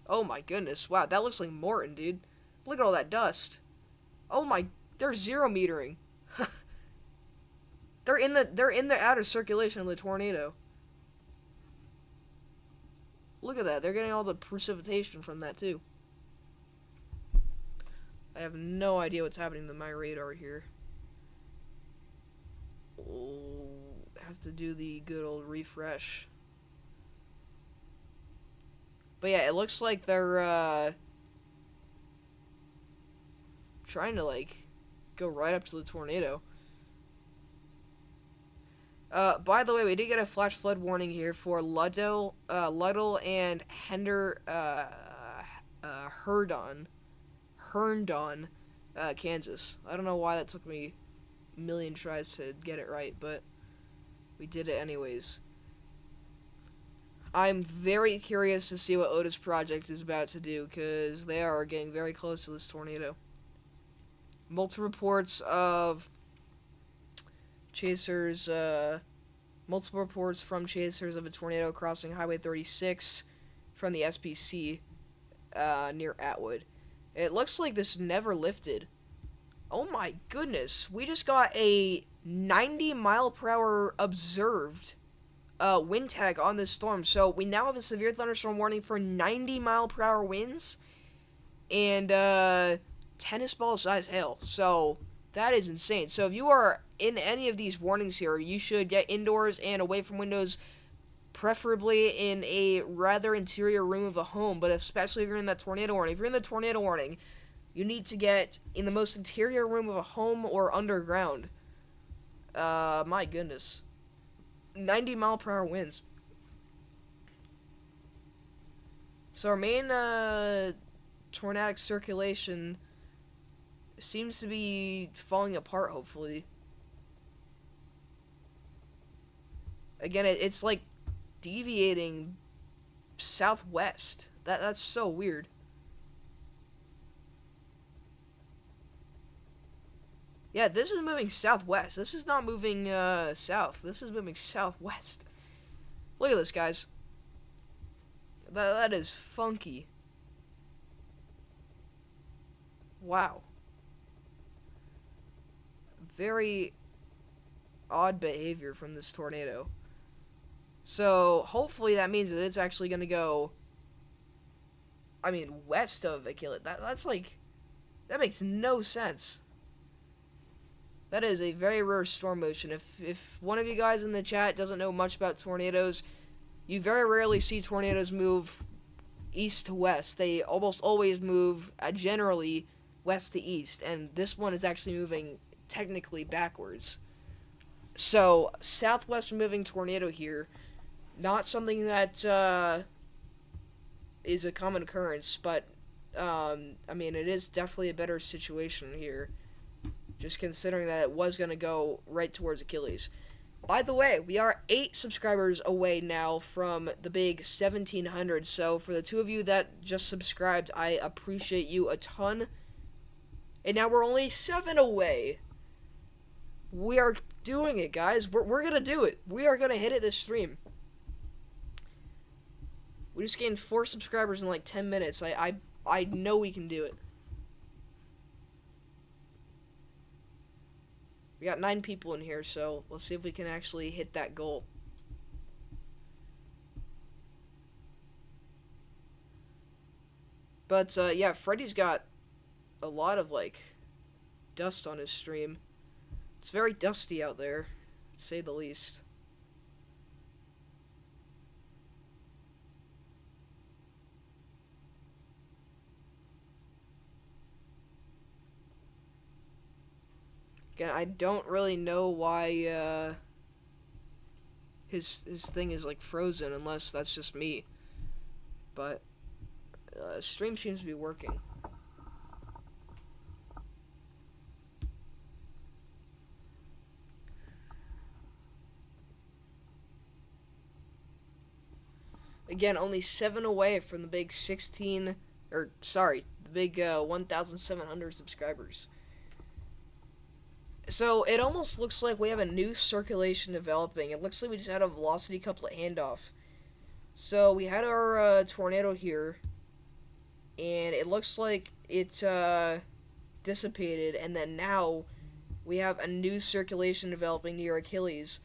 Oh my goodness. Wow, that looks like Morton, dude. Look at all that dust. Oh my, they're 0 metering. they're in the outer circulation of the tornado. Look at that. They're getting all the precipitation from that too. I have no idea what's happening to my radar here. Oh, have to do the good old refresh. But yeah, it looks like they're trying to like go right up to the tornado. By the way, we did get a flash flood warning here for Ludlow and Herndon, Kansas. I don't know why that took me a million tries to get it right, but we did it anyways. I'm very curious to see what Otis Project is about to do, because they are getting very close to this tornado. multiple reports of chasers, multiple reports from chasers of a tornado crossing Highway 36 from the SPC near Atwood. It looks like this never lifted. Oh my goodness, we just got a 90 mile per hour observed wind tag on this storm. So we now have a severe thunderstorm warning for 90 mile per hour winds and tennis ball size hail. So that is insane. So if you are in any of these warnings here, you should get indoors and away from windows, preferably in a rather interior room of a home, but especially if you're in that tornado warning. If you're in the tornado warning, you need to get in the most interior room of a home or underground. My goodness. 90 mile per hour winds. So our main tornadic circulation seems to be falling apart, hopefully. Again, it's like deviating southwest. That's so weird. Yeah, this is moving southwest. This is not moving south. This is moving southwest. Look at this, guys. That is funky. Wow. Very odd behavior from this tornado. So, hopefully that means that it's actually going to go, west of Achilles. That's like, that makes no sense. That is a very rare storm motion. If one of you guys in the chat doesn't know much about tornadoes, you very rarely see tornadoes move east to west. They almost always move, generally, west to east. And this one is actually moving technically backwards. So, southwest moving tornado here. Not something that is a common occurrence, but, it is definitely a better situation here. Just considering that it was going to go right towards Achilles. By the way, we are 8 subscribers away now from the big 1,700. So for the two of you that just subscribed, I appreciate you a ton. And now we're only 7 away. We are doing it, guys. We're going to do it. We are going to hit it this stream. We just gained 4 subscribers in like 10 minutes. I know we can do it. We got 9 people in here, so let's see if we can actually hit that goal. But, yeah, Freddy's got a lot of, dust on his stream. It's very dusty out there, to say the least. Again, I don't really know why his thing is frozen, unless that's just me. But stream seems to be working. Again, only 7 away from the big 1,700 subscribers. So, it almost looks like we have a new circulation developing. It looks like we just had a velocity couplet handoff. So, we had our tornado here, and it looks like it dissipated, and then now we have a new circulation developing near Achilles.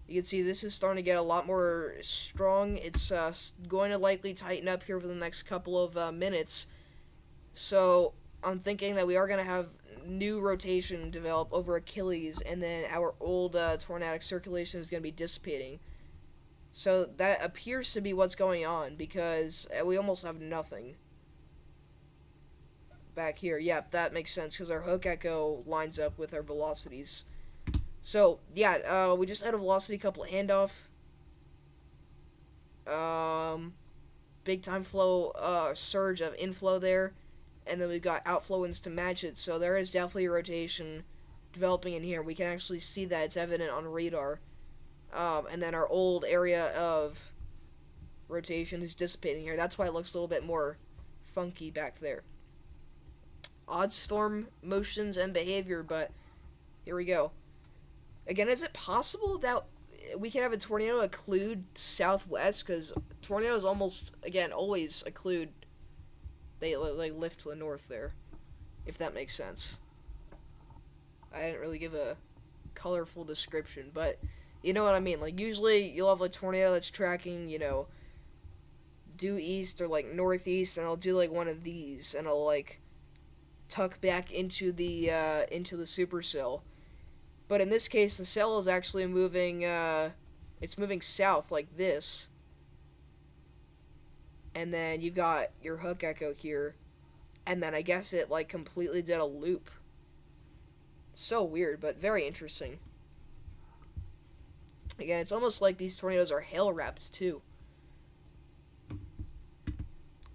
You can see this is starting to get a lot more strong. It's going to likely tighten up here for the next couple of minutes. So, I'm thinking that we are going to have new rotation develop over Achilles, and then our old tornadic circulation is going to be dissipating. So that appears to be what's going on, because we almost have nothing back here. Yep, that makes sense, because our hook echo lines up with our velocities. So, yeah, we just had a velocity couplet handoff. Big time flow, surge of inflow there. And then we've got outflow winds to match it, so there is definitely a rotation developing in here. We can actually see that it's evident on radar. And then our old area of rotation is dissipating here. That's why it looks a little bit more funky back there. odd storm motions and behavior, but here we go. Again, is it possible that we can have a tornado occlude southwest? Because tornadoes almost, again, always occlude. They lift to the north there, if that makes sense. I didn't really give a colorful description, but you know what I mean. Like, usually you'll have a tornado that's tracking, due east or like northeast, and I'll do like one of these, and I'll like tuck back into the supercell. But in this case, the cell is actually moving. It's moving south like this, and then you've got your hook echo here, and then I guess it like completely did a loop. So weird, but very interesting. Again, it's almost like these tornadoes are hail wrapped too.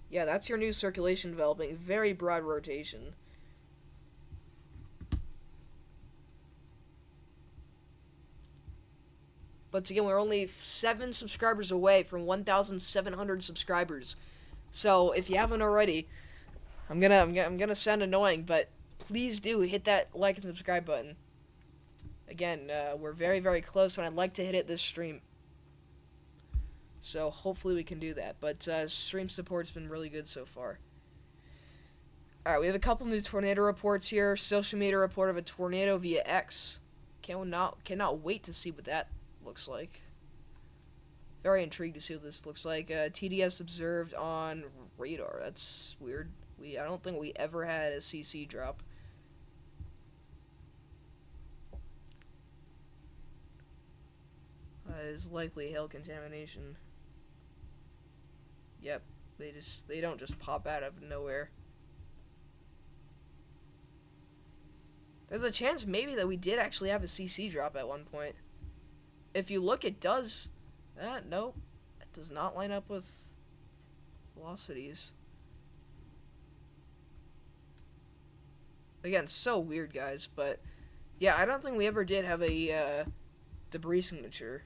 Yeah, that's your new circulation developing. Very broad rotation. But again, we're only 7 subscribers away from 1,700 subscribers. So if you haven't already, I'm gonna sound annoying, but please do hit that like and subscribe button. Again, we're very, very close, and I'd like to hit it this stream. So hopefully we can do that. But stream support's been really good so far. Alright, we have a couple new tornado reports here. Social media report of a tornado via X. Cannot wait to see what that looks like. Very intrigued to see what this looks like. TDS observed on radar. That's weird. I don't think we ever had a CC drop. Is likely hail contamination. Yep, they don't just pop out of nowhere. There's a chance maybe that we did actually have a CC drop at one point. If you look, it does. Nope, it does not line up with velocities. Again, so weird, guys, but yeah, I don't think we ever did have a debris signature.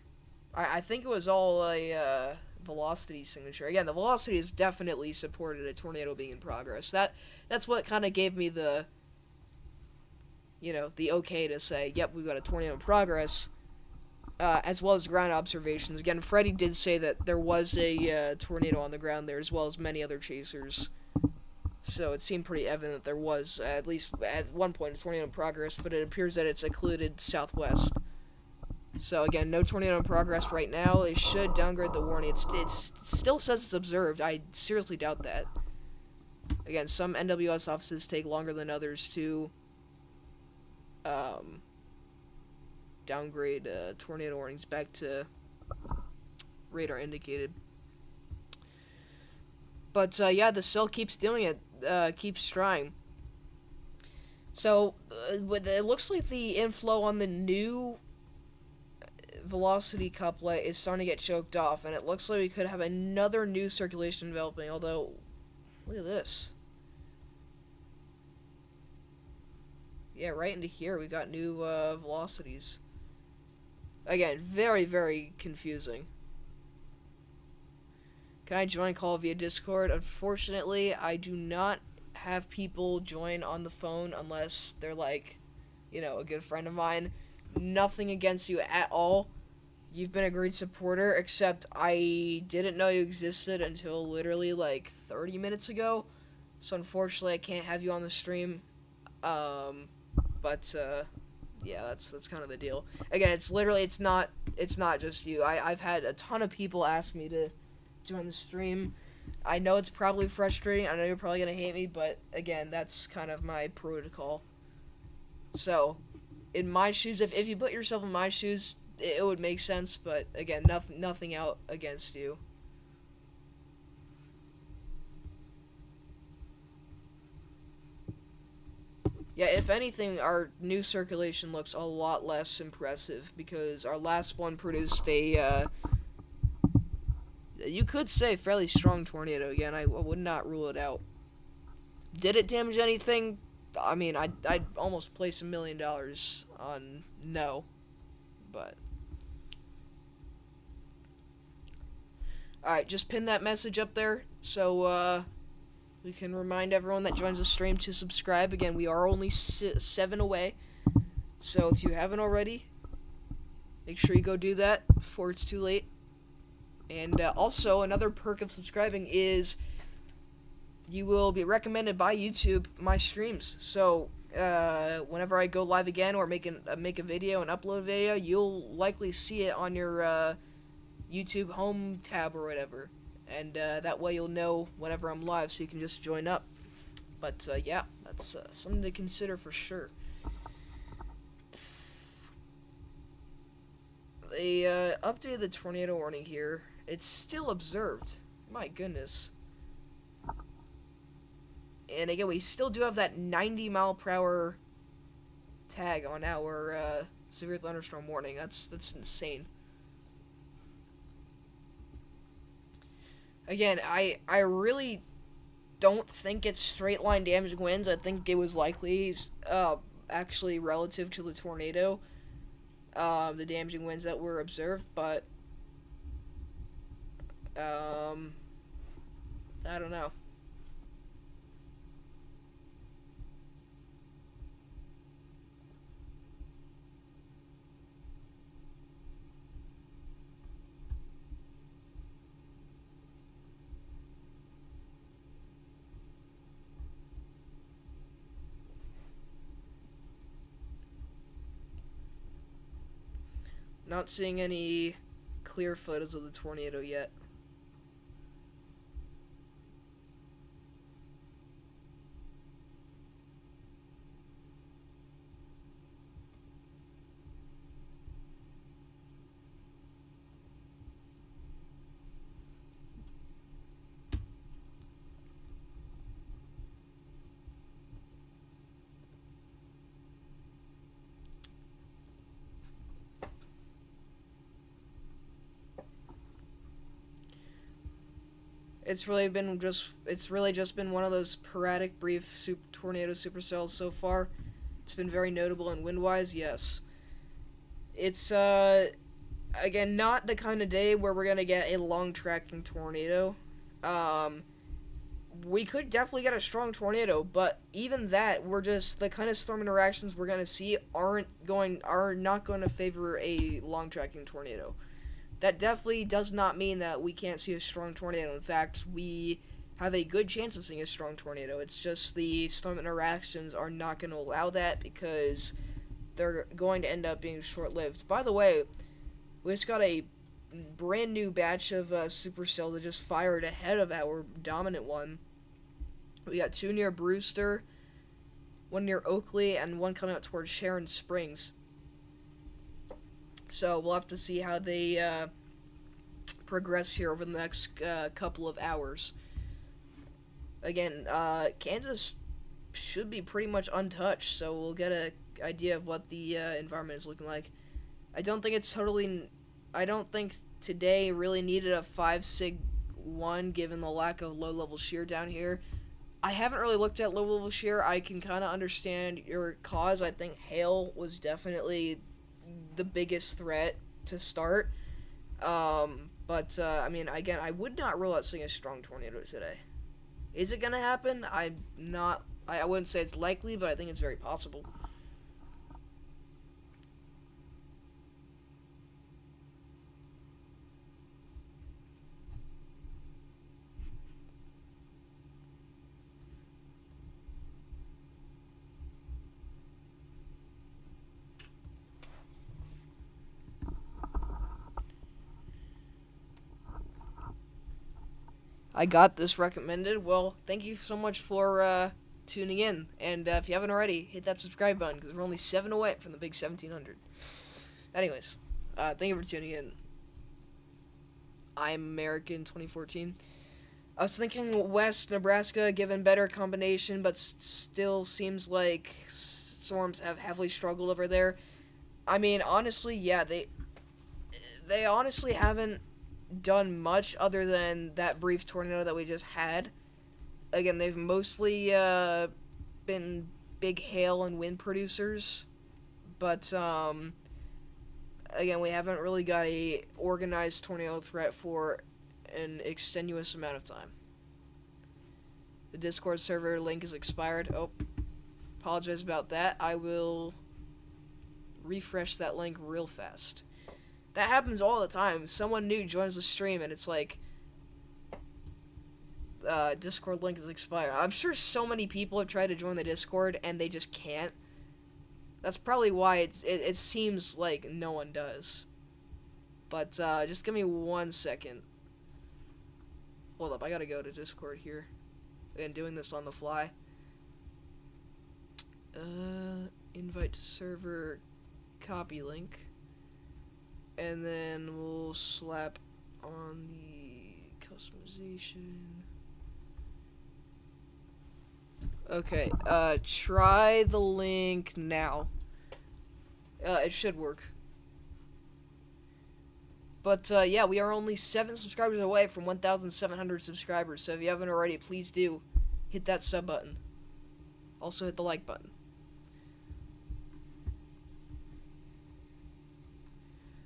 I think it was all a velocity signature. Again, the velocity has definitely supported a tornado being in progress. That's what kind of gave me the the okay to say, yep, we've got a tornado in progress, as well as ground observations. Again, Freddy did say that there was a tornado on the ground there, as well as many other chasers. So it seemed pretty evident that there was, at least at one point, a tornado in progress, but it appears that it's occluded southwest. So again, no tornado in progress right now. They should downgrade the warning. It still says it's observed. I seriously doubt that. Again, some NWS offices take longer than others to downgrade tornado warnings back to radar indicated. But yeah, the cell keeps doing it. Keeps trying. So it looks like the inflow on the new velocity couplet is starting to get choked off, and it looks like we could have another new circulation developing, although look at this. Yeah, right into here we got new velocities. Again, very, very confusing. Can I join call via Discord? Unfortunately, I do not have people join on the phone unless they're like, a good friend of mine. Nothing against you at all. You've been a great supporter, except I didn't know you existed until literally like 30 minutes ago. So unfortunately, I can't have you on the stream. But yeah, that's kind of the deal. Again, it's not just you. I've had a ton of people ask me to join the stream. I know it's probably frustrating. I know you're probably gonna hate me, but again, that's kind of my protocol. So, in my shoes, if you put yourself in my shoes, it would make sense. But again, nothing out against you. Yeah, if anything, our new circulation looks a lot less impressive because our last one produced a, you could say, fairly strong tornado. Again, I would not rule it out. Did it damage anything? I mean, I'd almost place $1 million on no, but. Alright, just pin that message up there, so, We can remind everyone that joins the stream to subscribe. Again, we are only 7 away. So if you haven't already, make sure you go do that before it's too late. And also, another perk of subscribing is you will be recommended by YouTube my streams. So whenever I go live again or make a video and upload a video, you'll likely see it on your YouTube home tab or whatever. And that way you'll know whenever I'm live, so you can just join up. But yeah, that's something to consider for sure. They updated the tornado warning here. It's still observed. My goodness. And again, we still do have that 90-mile-per-hour tag on our severe thunderstorm warning. That's insane. Again, I really don't think it's straight line damaging winds. I think it was likely actually relative to the tornado, the damaging winds that were observed, but I don't know. Not seeing any clear photos of the tornado yet. It's really just been one of those sporadic, brief tornado supercells so far. It's been very notable and wind-wise, yes. It's again not the kind of day where we're gonna get a long-tracking tornado. We could definitely get a strong tornado, but even that, the kind of storm interactions we're gonna see are not going to favor a long-tracking tornado. That definitely does not mean that we can't see a strong tornado. In fact, we have a good chance of seeing a strong tornado. It's just the storm interactions are not going to allow that because they're going to end up being short-lived. By the way, we just got a brand new batch of Supercell that just fired ahead of our dominant one. We got 2 near Brewster, 1 near Oakley, and 1 coming out towards Sharon Springs. So we'll have to see how they progress here over the next couple of hours. Again, Kansas should be pretty much untouched, so we'll get an idea of what the environment is looking like. I don't think today really needed a 5 sig 1 given the lack of low-level shear down here. I haven't really looked at low-level shear. I can kind of understand your cause. I think hail was definitely the biggest threat to start. But I mean, again, I would not rule out seeing a strong tornado today. Is it gonna happen? I wouldn't say it's likely, but I think it's very possible. I got this recommended. Well, thank you so much for tuning in. And if you haven't already, hit that subscribe button because we're only 7 away from the big 1700. Anyways, thank you for tuning in. I'm American 2014. I was thinking West Nebraska, given better combination, but still seems like storms have heavily struggled over there. I mean, honestly, yeah, they honestly haven't done much other than that brief tornado that we just had. Again, they've mostly been big hail and wind producers, but again, we haven't really got a organized tornado threat for an extenuous amount of time. The Discord server link is expired. Oh, apologize about that. I will refresh that link real fast. That happens all the time. Someone new joins the stream and it's like, Discord link is expired. I'm sure so many people have tried to join the Discord and they just can't. That's probably why it seems like no one does. But, just give me 1 second. Hold up, I gotta go to Discord here. Again, doing this on the fly. Invite to server, copy link. And then we'll slap on the customization. Okay, try the link now. It should work. But, yeah, we are only 7 subscribers away from 1,700 subscribers, so if you haven't already, please do hit that sub button. Also hit the like button.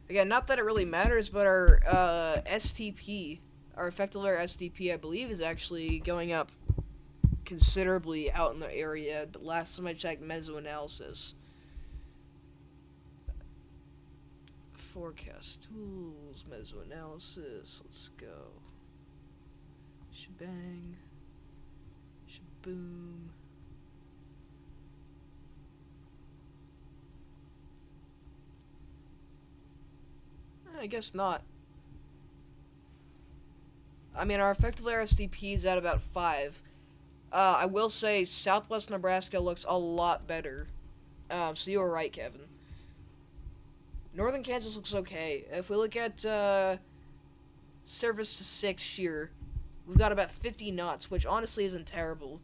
Again, not that it really matters, but our, STP, our effective layer STP, I believe, is actually going up considerably out in the area, but last time I checked mesoanalysis. Forecast tools, mesoanalysis, let's go. Shebang. Shaboom. I guess not. I mean, our effective layer STP is at about 5. I will say Southwest Nebraska looks a lot better. So you were right, Kevin. Northern Kansas looks okay. If we look at service to 6 shear, we've got about 50 knots, which honestly isn't terrible.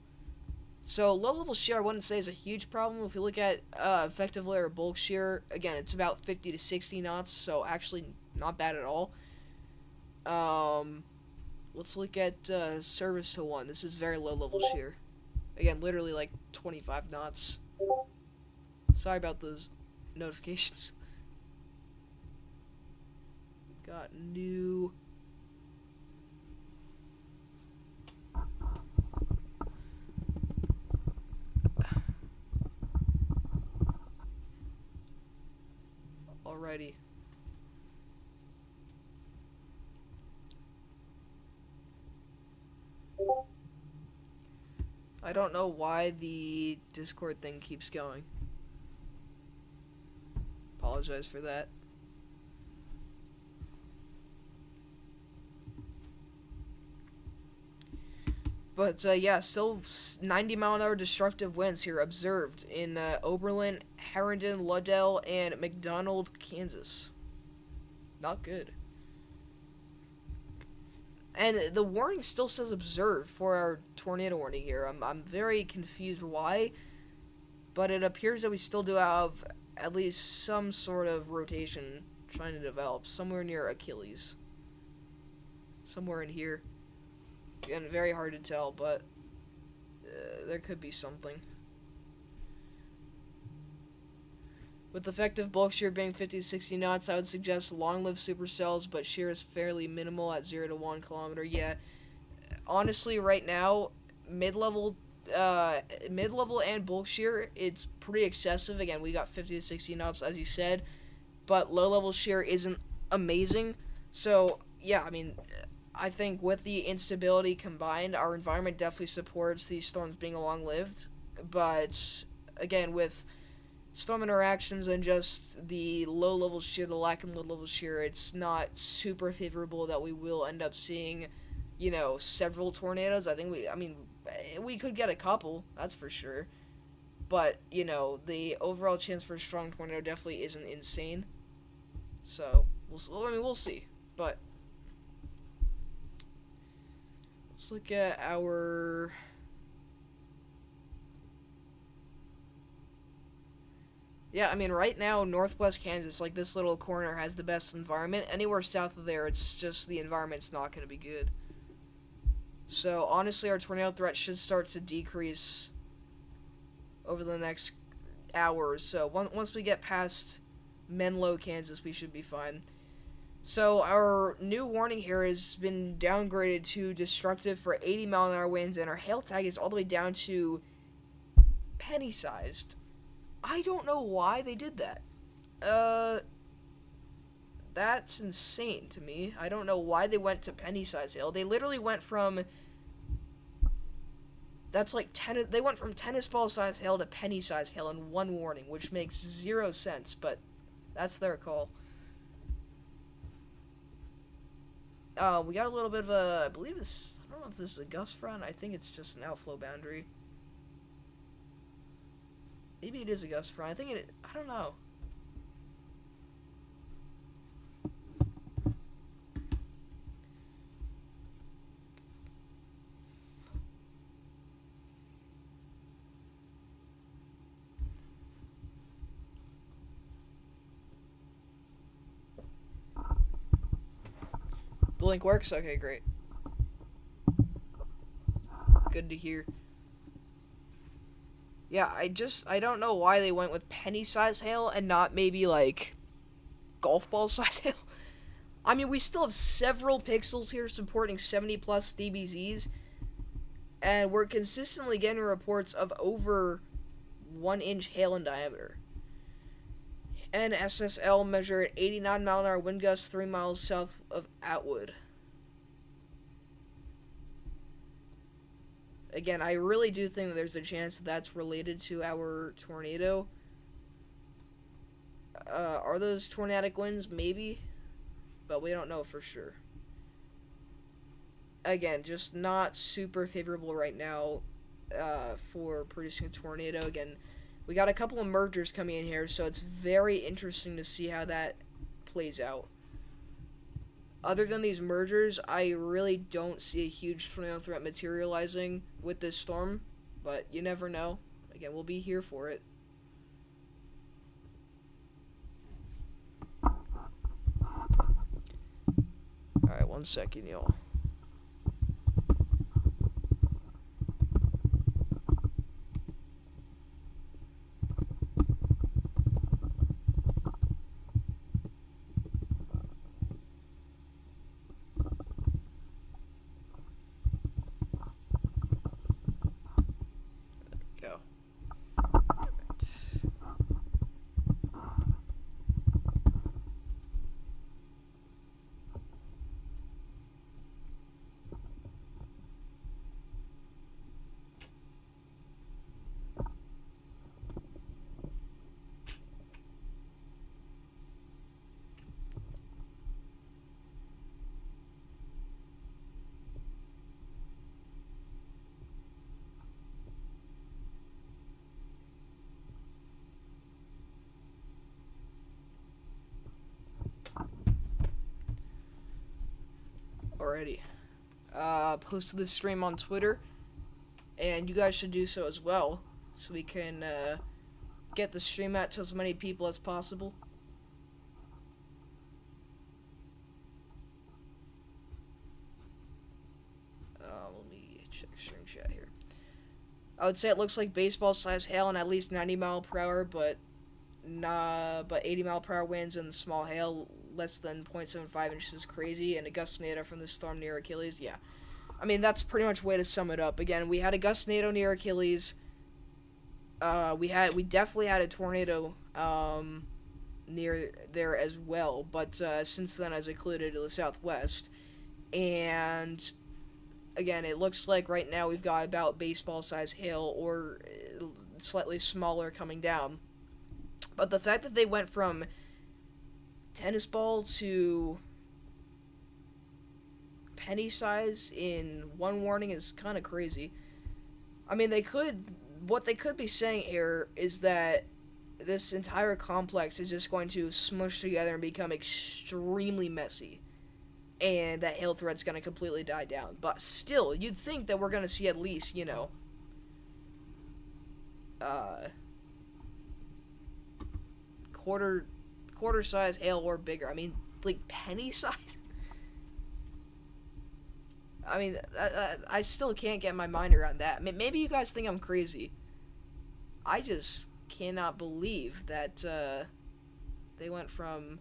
So low-level shear I wouldn't say is a huge problem. If you look at effective layer bulk shear, again, it's about 50 to 60 knots, so actually not bad at all. Let's look at service to 1. This is very low-level shear. Again, literally like 25 knots. Sorry about those notifications. Got new... Alrighty. I don't know why the Discord thing keeps going. Apologize for that. But, yeah, still 90-mile-an-hour destructive winds here observed in Oberlin, Herndon, Luddell, and McDonald, Kansas. Not good. And the warning still says observed for our tornado warning here. I'm very confused why, but it appears that we still do have at least some sort of rotation trying to develop somewhere near Achilles. Somewhere in here. Again, very hard to tell, but there could be something. With effective bulk shear being 50 to 60 knots, I would suggest long-lived supercells, but shear is fairly minimal at 0 to 1 kilometer. Yeah, honestly, right now, mid-level and bulk shear, it's pretty excessive. Again, we got 50 to 60 knots, as you said, but low-level shear isn't amazing. So, yeah, I mean, I think with the instability combined, our environment definitely supports these storms being long-lived. But, again, with storm interactions and just the low-level shear, the lack of low-level shear, it's not super favorable that we will end up seeing, you know, several tornadoes. I mean, we could get a couple, that's for sure. But, you know, the overall chance for a strong tornado definitely isn't insane. So, we'll see. But let's look at our... Yeah, I mean, right now, northwest Kansas, like this little corner, has the best environment. Anywhere south of there, it's just the environment's not going to be good. So, honestly, our tornado threat should start to decrease over the next hour or so. Once we get past Menlo, Kansas, we should be fine. So our new warning here has been downgraded to destructive for 80-mile-an-hour winds, and our hail tag is all the way down to penny-sized. I don't know why they did that. That's insane to me. I don't know why they went to penny-sized hail. They literally went from... That's like they went from tennis ball-sized hail to penny-sized hail in one warning, which makes 0 sense, but that's their call. We got a little bit of a, I believe this, I don't know if this is a gust front, I think it's just an outflow boundary. Maybe it is a gust front, I don't know. Blink works? Okay, great. Good to hear. Yeah, I don't know why they went with penny-sized hail and not maybe, like, golf ball-sized hail. I mean, we still have several pixels here supporting 70-plus dBZs, and we're consistently getting reports of over 1-inch hail in diameter. NSSL measured 89-mile-an-hour wind gusts 3 miles south of Atwood. Again, I really do think that there's a chance that that's related to our tornado. Are those tornadic winds? Maybe. But we don't know for sure. Again, just not super favorable right now for producing a tornado. Again, we got a couple of mergers coming in here, so it's very interesting to see how that plays out. Other than these mergers, I really don't see a huge tornado threat materializing with this storm, but you never know. Again, we'll be here for it. Alright, 1 second, y'all. Alrighty. Posted this stream on Twitter, and you guys should do so as well, so we can get the stream out to as many people as possible. Let me check stream chat here. I would say it looks like baseball-sized hail and at least 90 mile per hour, but 80 mile per hour winds and small hail less than 0.75 inches is crazy, and a gust tornado from the storm near Achilles. Yeah, I mean, that's pretty much a way to sum it up. Again, we had a gust tornado near Achilles. We definitely had a tornado near there as well, but since then has occluded to the southwest. And again, it looks like right now we've got about baseball-sized hail or slightly smaller coming down. But the fact that they went from tennis ball to penny size in one warning is kind of crazy. I mean, what they could be saying here is that this entire complex is just going to smush together and become extremely messy, and that hail threat's going to completely die down. But still, you'd think that we're going to see at least, quarter size hail or bigger. I mean, like penny size. I mean, I still can't get my mind around that. Maybe you guys think I'm crazy. I just cannot believe that they went from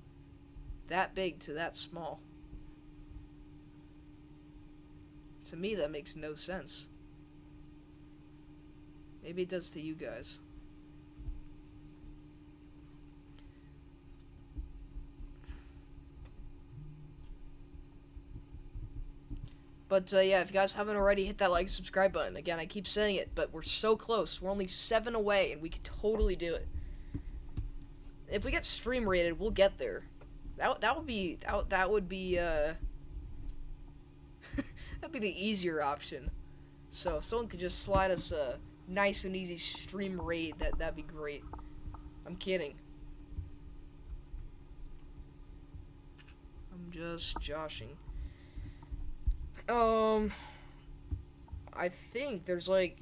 that big to that small. To me, that makes no sense. Maybe it does to you guys. But yeah, if you guys haven't already, hit that like, subscribe button. Again, I keep saying it, but we're so close. We're only 7 away, and we can totally do it. If we get stream rated, we'll get there. That would be that'd be the easier option. So if someone could just slide us a nice and easy stream raid, that'd be great. I'm kidding. I'm just joshing. I think there's like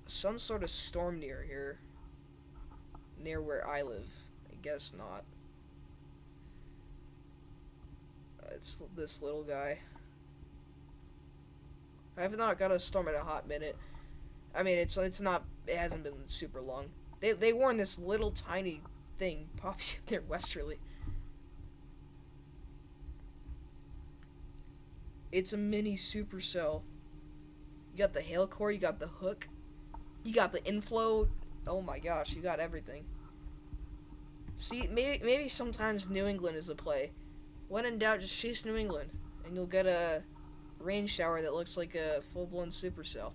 some sort of storm near here. Near where I live. I guess not. It's this little guy. I have not got a storm in a hot minute. I mean, it's not. It hasn't been super long. They warned this little tiny thing pops up there westerly. It's a mini supercell. You got the hail core. You got the hook. You got the inflow. Oh my gosh, you got everything. See, maybe sometimes New England is a play. When in doubt, just chase New England, and you'll get a rain shower that looks like a full-blown supercell.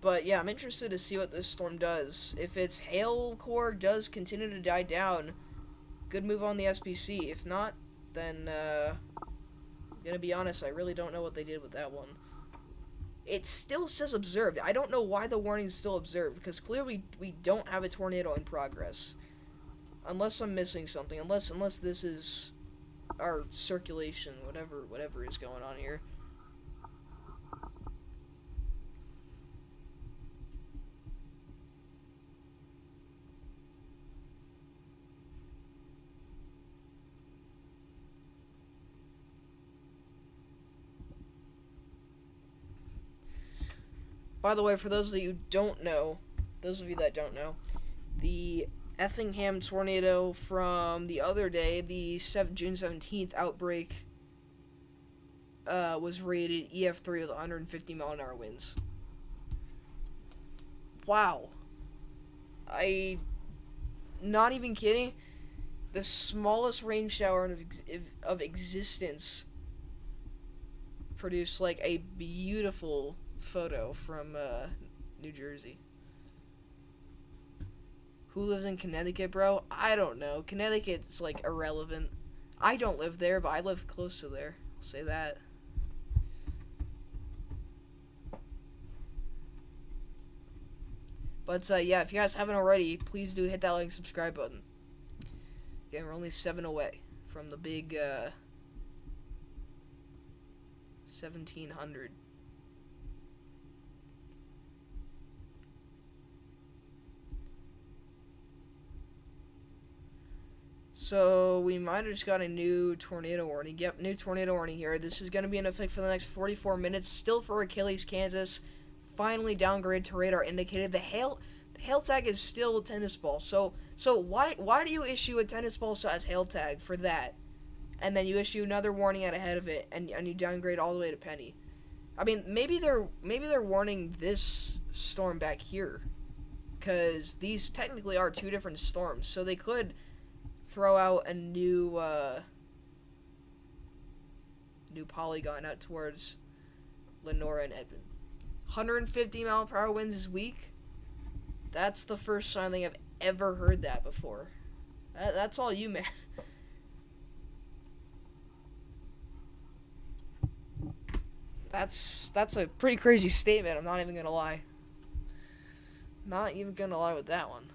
But yeah, I'm interested to see what this storm does. If its hail core does continue to die down, good move on the SPC. If not, then I'm gonna be honest, I really don't know what they did with that one. It still says observed. I don't know why the warning is still observed, because clearly we don't have a tornado in progress. Unless I'm missing something. Unless this is our circulation, whatever is going on here. By the way, for those of you that don't know, the Effingham tornado from the other day, the June 17th outbreak, was rated EF3 with 150 mile an hour winds. Wow. Not even kidding. The smallest rain shower of existence produced like a beautiful photo from New Jersey. Who lives in Connecticut, bro? I don't know. Connecticut's like irrelevant. I don't live there, but I live close to there. I'll say that. But yeah, if you guys haven't already, please do hit that like and subscribe button. Again, we're only 7 away from the big 1700. So we might have just got a new tornado warning. Yep, new tornado warning here. This is going to be in effect for the next 44 minutes. Still for Achilles, Kansas. Finally downgraded to radar indicated. The hail tag is still a tennis ball. So why do you issue a tennis ball size hail tag for that, and then you issue another warning out ahead of it, and you downgrade all the way to penny? I mean, maybe they're warning this storm back here, because these technically are 2 different storms. So they could throw out a new polygon out towards Lenora and Edmond. 150 mile per hour winds this week. That's the first time I think I've ever heard that before. That's all you, man. That's a pretty crazy statement. I'm not even gonna lie. Not even gonna lie with that one.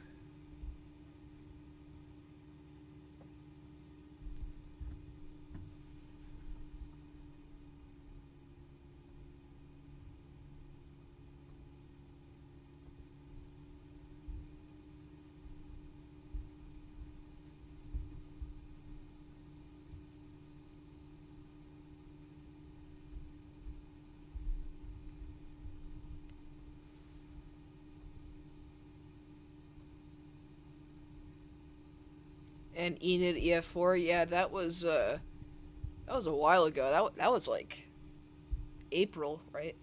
And Enid EF4, yeah, that was a while ago. That was like April, right?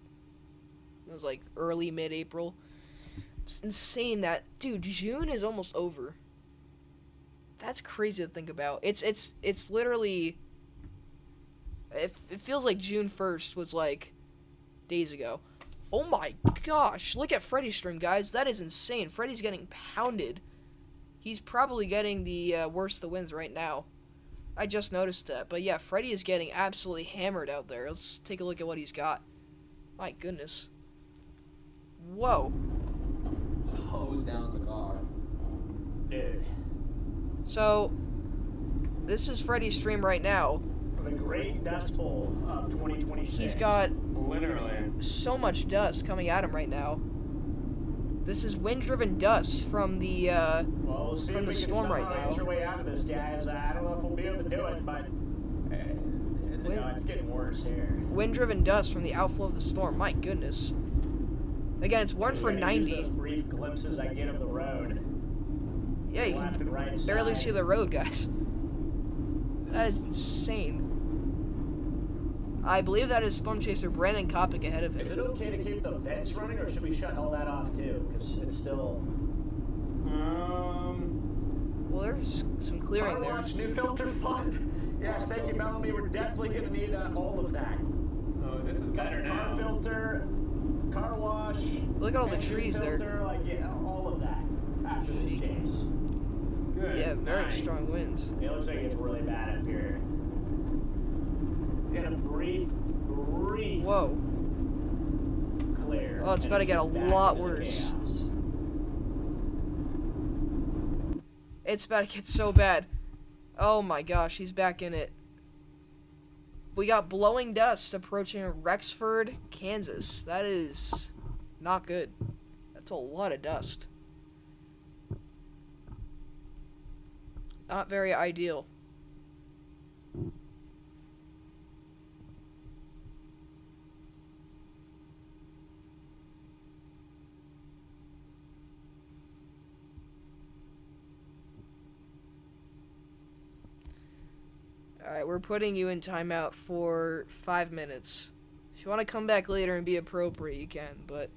It was like early mid-April. It's insane that, dude, June is almost over. That's crazy to think about. It's literally it feels like June 1st was like days ago. Oh my gosh, look at Freddy's stream, guys. That is insane. Freddy's getting pounded. He's probably getting the worst of the wins right now. I just noticed that. But yeah, Freddy is getting absolutely hammered out there. Let's take a look at what he's got. My goodness. Whoa. Hose down the car. Dude. So, this is Freddy's stream right now. The Great Dust Bowl of 2026. He's got Literally. so much dust coming at him right now. This is wind-driven dust from the well, we'll see from if the we storm can right somehow now. get your way out of this, guys. I don't know if we'll be able to do it, but it's getting worse here. Wind-driven dust from the outflow of the storm. My goodness. Again, it's 1 for I'm gonna 90. use those brief glimpses I get of the road. Yeah, you Left and can right barely side. see the road, guys. That is insane. I believe that is Storm Chaser Brandon Kopic ahead of Is it him. okay to keep the vents running, or should we shut all that off too? Because it's still. Well, there's some clearing Car there. wash, new filter fund. Yes, thank you, Bellamy. We're definitely going to need all of that. Oh, this is better Car now. filter, car wash. Look at all the engine trees there. filter, like, yeah, all of that after this chase. Good. Yeah, very Nice. strong winds. It looks like it's really bad up here. In a brief Whoa. clear. Oh, it's and about to get a back lot into the worse. chaos. It's about to get so bad. Oh my gosh, he's back in it. We got blowing dust approaching Rexford, Kansas. That is not good. That's a lot of dust. Not very ideal. Alright, we're putting you in timeout for 5 minutes. If you want to come back later and be appropriate, you can, but...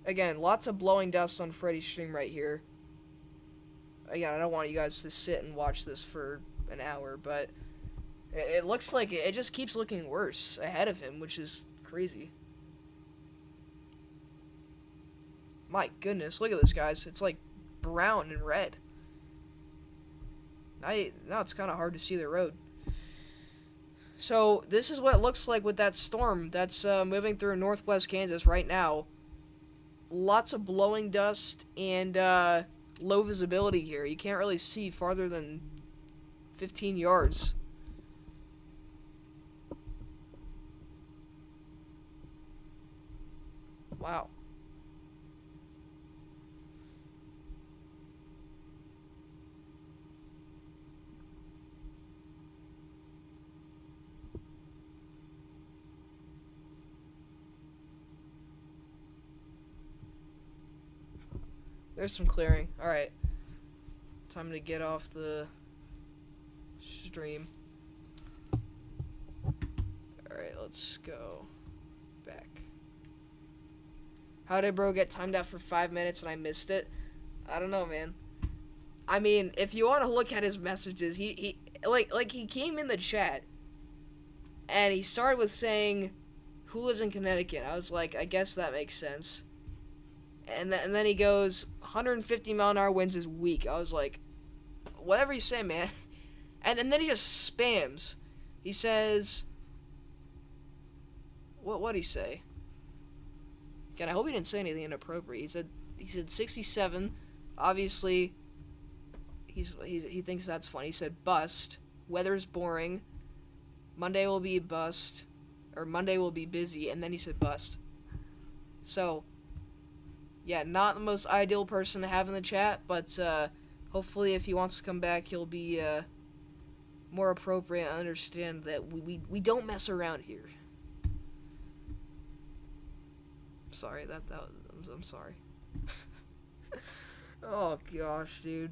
Again, lots of blowing dust on Freddy's stream right here. Again, I don't want you guys to sit and watch this for an hour, but... It looks like it just keeps looking worse ahead of him, which is crazy. My goodness, look at this, guys. It's like brown and red. Now it's kind of hard to see the road. So, this is what it looks like with that storm that's moving through northwest Kansas right now. Lots of blowing dust and low visibility here. You can't really see farther than 15 yards. Wow. There's some clearing. Alright. Time to get off the stream. Alright, let's go back. How did bro get timed out for 5 minutes and I missed it? I don't know, man. I mean, if you want to look at his messages, he he came in the chat and he started with saying, "Who lives in Connecticut?" I was like, I guess that makes sense. And then he goes, 150 mile an hour winds is weak. I was like, whatever you say, man. And then he just spams. He says, what'd he say? God, I hope he didn't say anything inappropriate. He said 67. Obviously, he thinks that's funny. He said bust. Weather's boring. Monday will be bust. Or Monday will be busy. And then he said bust. So, yeah, not the most ideal person to have in the chat, but hopefully if he wants to come back, he'll be more appropriate and understand that we don't mess around here. sorry. I'm sorry. Oh gosh, dude.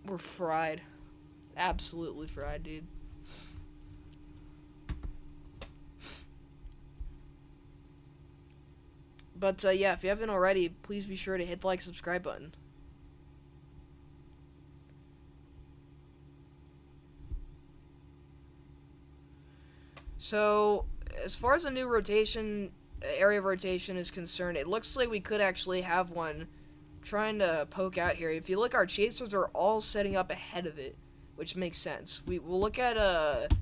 We're fried. Absolutely fried, dude. But yeah, if you haven't already, please be sure to hit the like, subscribe button. So, as far as a new rotation, area of rotation is concerned, it looks like we could actually have one trying to poke out here. If you look, our chasers are all setting up ahead of it, which makes sense. We'll look at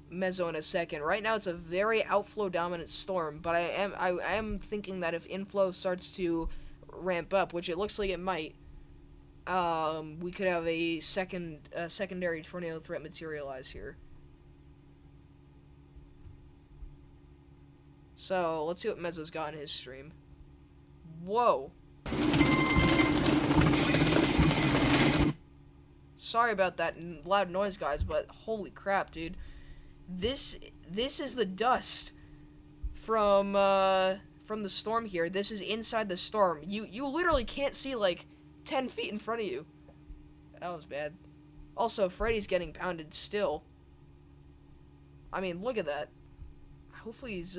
Mezzo in a second. Right now, it's a very outflow dominant storm, but I am thinking that if inflow starts to ramp up, which it looks like it might, we could have a secondary tornado threat materialize here. So, let's see what Mezzo's got in his stream. Whoa. Sorry about that loud noise, guys, but holy crap, dude. This is the dust from the storm here. This is inside the storm. You literally can't see, like, 10 feet in front of you. That was bad. Also, Freddy's getting pounded still. I mean, look at that. Hopefully he's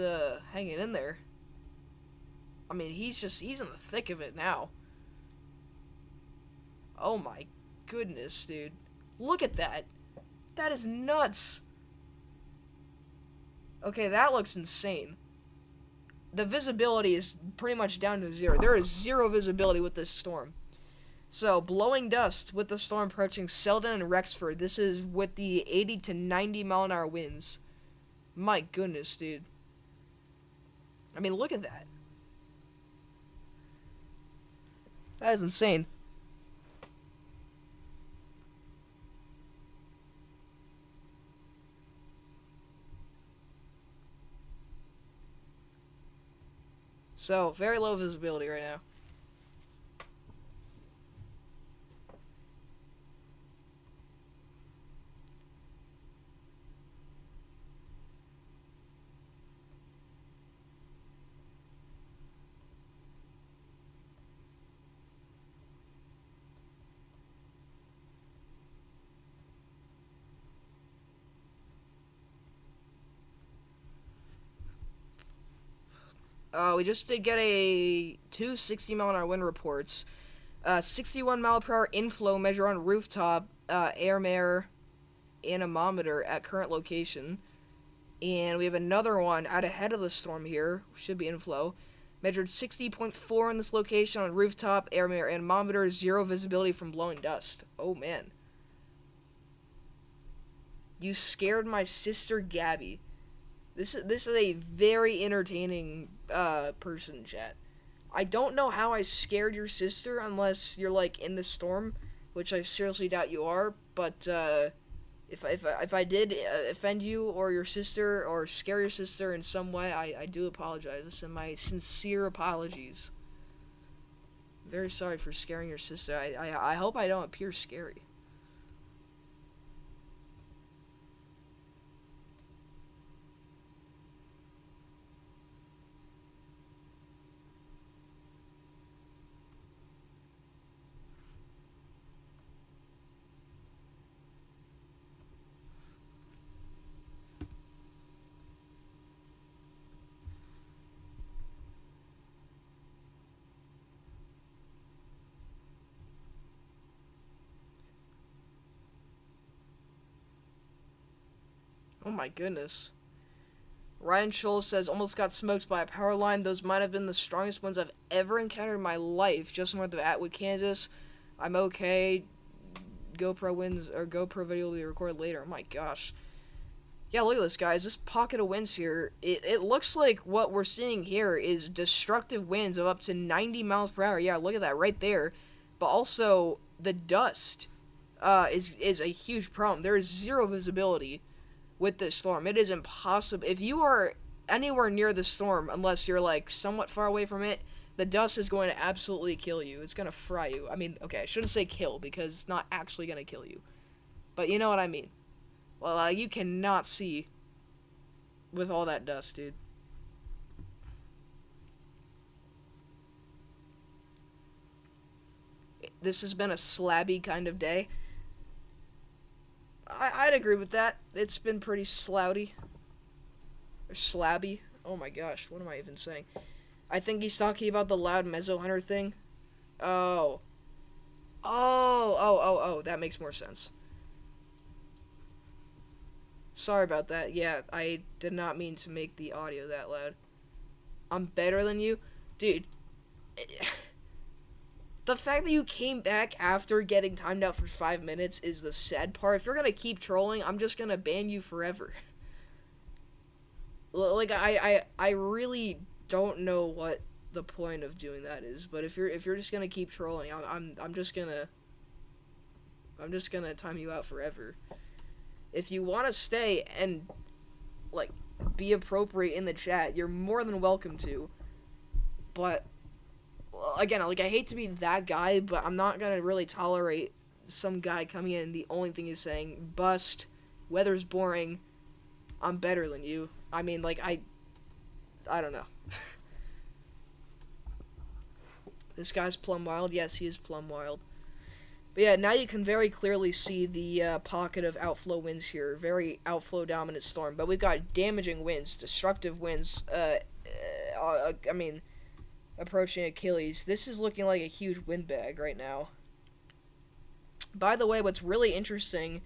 hanging in there. I mean, he's in the thick of it now. Oh my goodness, dude. Look at that. That is nuts. Okay, that looks insane. The visibility is pretty much down to 0. There is 0 visibility with this storm. So, blowing dust with the storm approaching Selden and Rexford. This is with the 80 to 90 mile an hour winds. My goodness, dude. I mean, look at that. That is insane. So, very low visibility right now. We just did get two 60 mile an hour wind reports. 61 mile per hour inflow measure on rooftop, air anemometer at current location. And we have another one out ahead of the storm here, should be inflow. Measured 60.4 in this location on rooftop, air anemometer, 0 visibility from blowing dust. Oh man. You scared my sister Gabby. This is a very entertaining person, chat. I don't know how I scared your sister unless you're like in the storm, which I seriously doubt you are. But if I did offend you or your sister or scare your sister in some way, I do apologize. This is my sincere apologies. Very sorry for scaring your sister. I hope I don't appear scary. Oh my goodness. Ryan Scholl says, almost got smoked by a power line. Those might have been the strongest ones I've ever encountered in my life, just north of Atwood, Kansas. I'm okay. GoPro video will be recorded later. Oh my gosh. Yeah, look at this, guys. This pocket of winds here, it looks like what we're seeing here is destructive winds of up to 90 miles per hour. Yeah, look at that right there. But also, the dust is a huge problem. There is 0 visibility with this storm. It is impossible. If you are anywhere near the storm, unless you're like somewhat far away from it, the dust is going to absolutely kill you. It's going to fry you. I mean, okay, I shouldn't say kill because it's not actually going to kill you. But you know what I mean. Well, you cannot see with all that dust, dude. this has been a slabby kind of day. I'd agree with that. It's been pretty slouty. Or slabby. Oh my gosh, what am I even saying? I think he's talking about the loud Mezzo Hunter thing. Oh. Oh, that makes more sense. Sorry about that. Yeah, I did not mean to make the audio that loud. I'm better than you? Dude. The fact that you came back after getting timed out for 5 minutes is the sad part. If you're gonna keep trolling, I'm just gonna ban you forever. Like, I really don't know what the point of doing that is, but if you're just gonna keep trolling, I'm just gonna time you out forever. If you want to stay and like be appropriate in the chat, you're more than welcome to. But again, like, I hate to be that guy, but I'm not gonna really tolerate some guy coming in and the only thing he's saying, bust, weather's boring, I'm better than you. I mean, like, I don't know. This guy's plumb wild. Yes, he is plumb wild. But yeah, now you can very clearly see the pocket of outflow winds here. Very outflow dominant storm. But we've got damaging winds, destructive winds. I mean, approaching Achilles. This is looking like a huge windbag right now. By the way, what's really interesting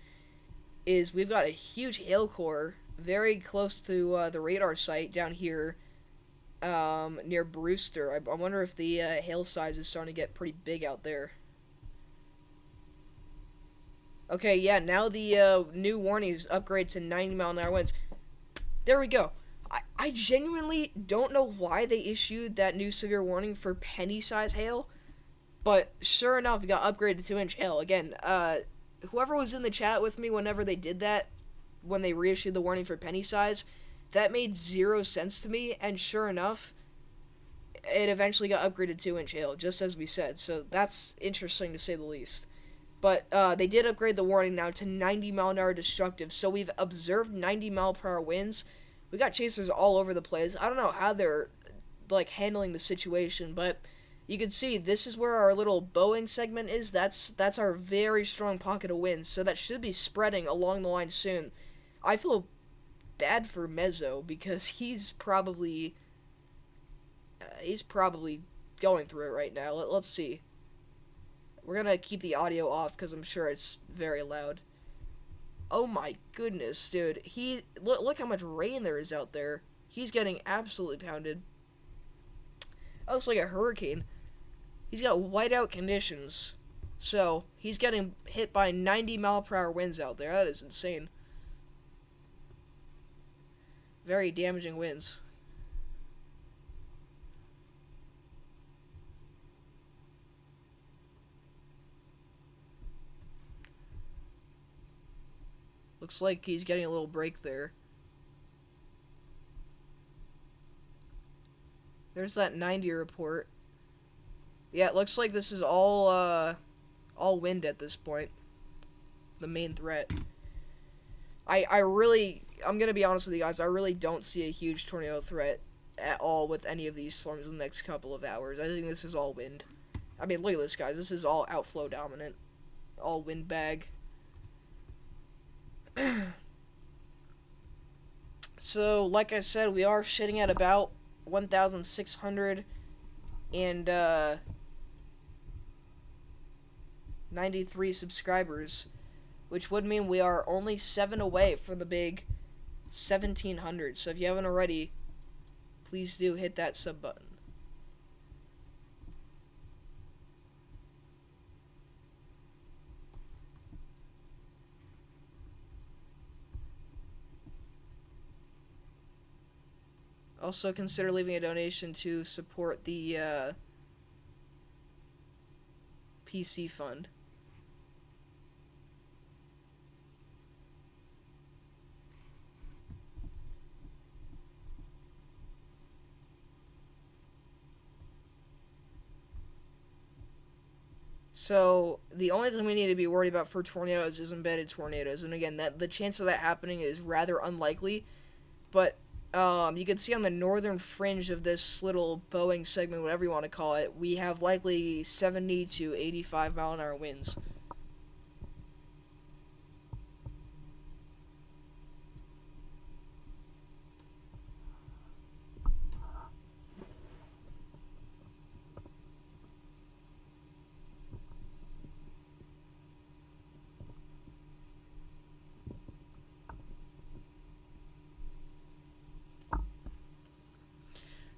is we've got a huge hail core very close to the radar site down here near Brewster. I wonder if the hail size is starting to get pretty big out there. Okay, yeah, now the new warning is upgraded to 90-mile-an-hour winds. There we go. I genuinely don't know why they issued that new severe warning for penny-size hail, but sure enough, it got upgraded to 2-inch hail. Again, whoever was in the chat with me whenever they did that, when they reissued the warning for penny size, that made 0 sense to me, and sure enough, it eventually got upgraded to 2-inch hail, just as we said, so that's interesting to say the least. But they did upgrade the warning now to 90-mile-an-hour destructive, so we've observed 90-mile-per-hour winds. We got chasers all over the place. I don't know how they're, like, handling the situation, but you can see this is where our little Boeing segment is. That's our very strong pocket of winds, so that should be spreading along the line soon. I feel bad for Mezzo because he's probably going through it right now. Let's see. We're gonna keep the audio off because I'm sure it's very loud. Oh my goodness, dude. Look how much rain there is out there. He's getting absolutely pounded. That looks like a hurricane. He's got whiteout conditions. So, he's getting hit by 90-mile-per-hour winds out there. That is insane. Very damaging winds. Looks like he's getting a little break there. There's that 90 report. Yeah, it looks like this is all wind at this point. The main threat. I'm gonna be honest with you guys, I really don't see a huge tornado threat at all with any of these storms in the next couple of hours. I think this is all wind. I mean, look at this, guys. This is all outflow dominant. All wind bag. So, like I said, we are sitting at about 1,693 subscribers, which would mean we are only 7 away from the big 1,700. So if you haven't already, please do hit that sub button. Also consider leaving a donation to support the PC fund. So, the only thing we need to be worried about for tornadoes is embedded tornadoes. And again, the chance of that happening is rather unlikely. But You can see on the northern fringe of this little Boeing segment, whatever you want to call it, we have likely 70 to 85 mile an hour winds.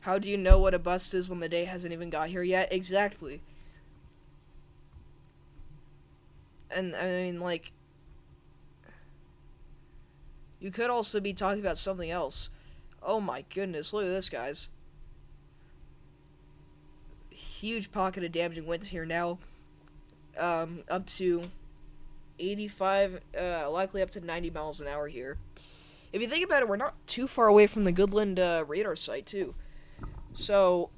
How do you know what a bust is when the day hasn't even got here yet? Exactly. And, I mean, like, you could also be talking about something else. Oh my goodness, look at this, guys. Huge pocket of damaging winds here now. Up to 85, likely up to 90 miles an hour here. If you think about it, we're not too far away from the Goodland radar site, too. So,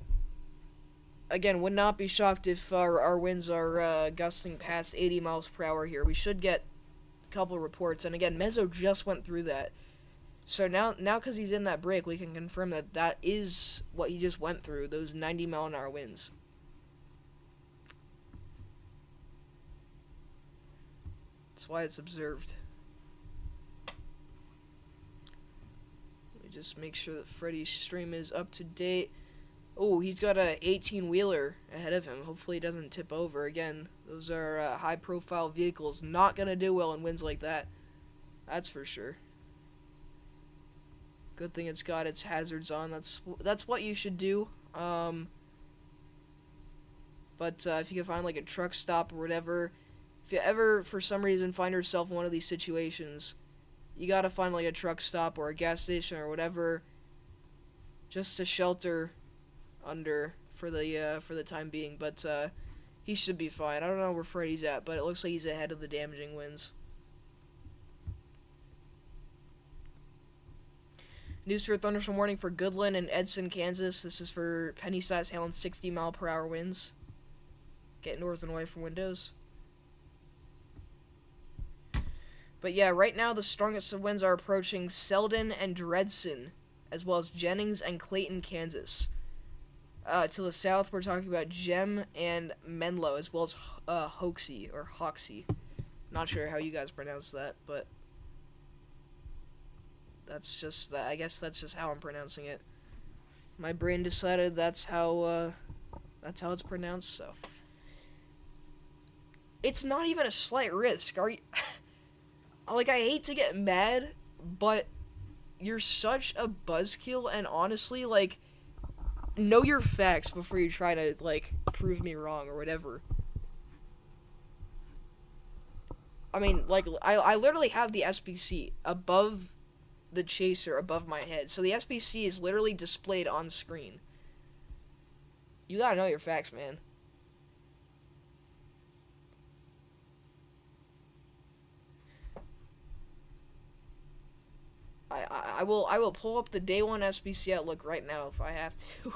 again, would not be shocked if our winds are gusting past 80 miles per hour here. We should get a couple reports, and again, Mezzo just went through that. So now because he's in that break, we can confirm that that is what he just went through, those 90 mile an hour winds. That's why it's observed. Let me just make sure that Freddy's stream is up to date. Oh, he's got a 18-wheeler ahead of him. Hopefully he doesn't tip over. Again, those are high-profile vehicles. Not going to do well in winds like that. That's for sure. Good thing it's got its hazards on. That's what you should do. But if you can find like a truck stop or whatever, if you ever, for some reason, find yourself in one of these situations, you gotta find like a truck stop or a gas station or whatever, just to shelter under for the time being. But he should be fine. I don't know where Freddy's at, but it looks like he's ahead of the damaging winds. News for a thunderstorm warning for Goodland and Edson, Kansas. This is for penny-sized hail and 60 mile per hour winds. Get north and away from windows. But yeah, right now the strongest of winds are approaching Selden and Dredson, as well as Jennings and Clayton, Kansas. To the south, we're talking about Gem and Menlo, as well as Hoxie, or Hoxie. Not sure how you guys pronounce that, but that's just that. I guess that's just how I'm pronouncing it. My brain decided that's how it's pronounced. So it's not even a slight risk. Are you? Like, I hate to get mad, but you're such a buzzkill, and honestly, like, know your facts before you try to, like, prove me wrong or whatever. I mean, like, I literally have the SBC above the chaser, above my head. So the SBC is literally displayed on screen. You gotta know your facts, man. I will pull up the day one SBC outlook right now if I have to.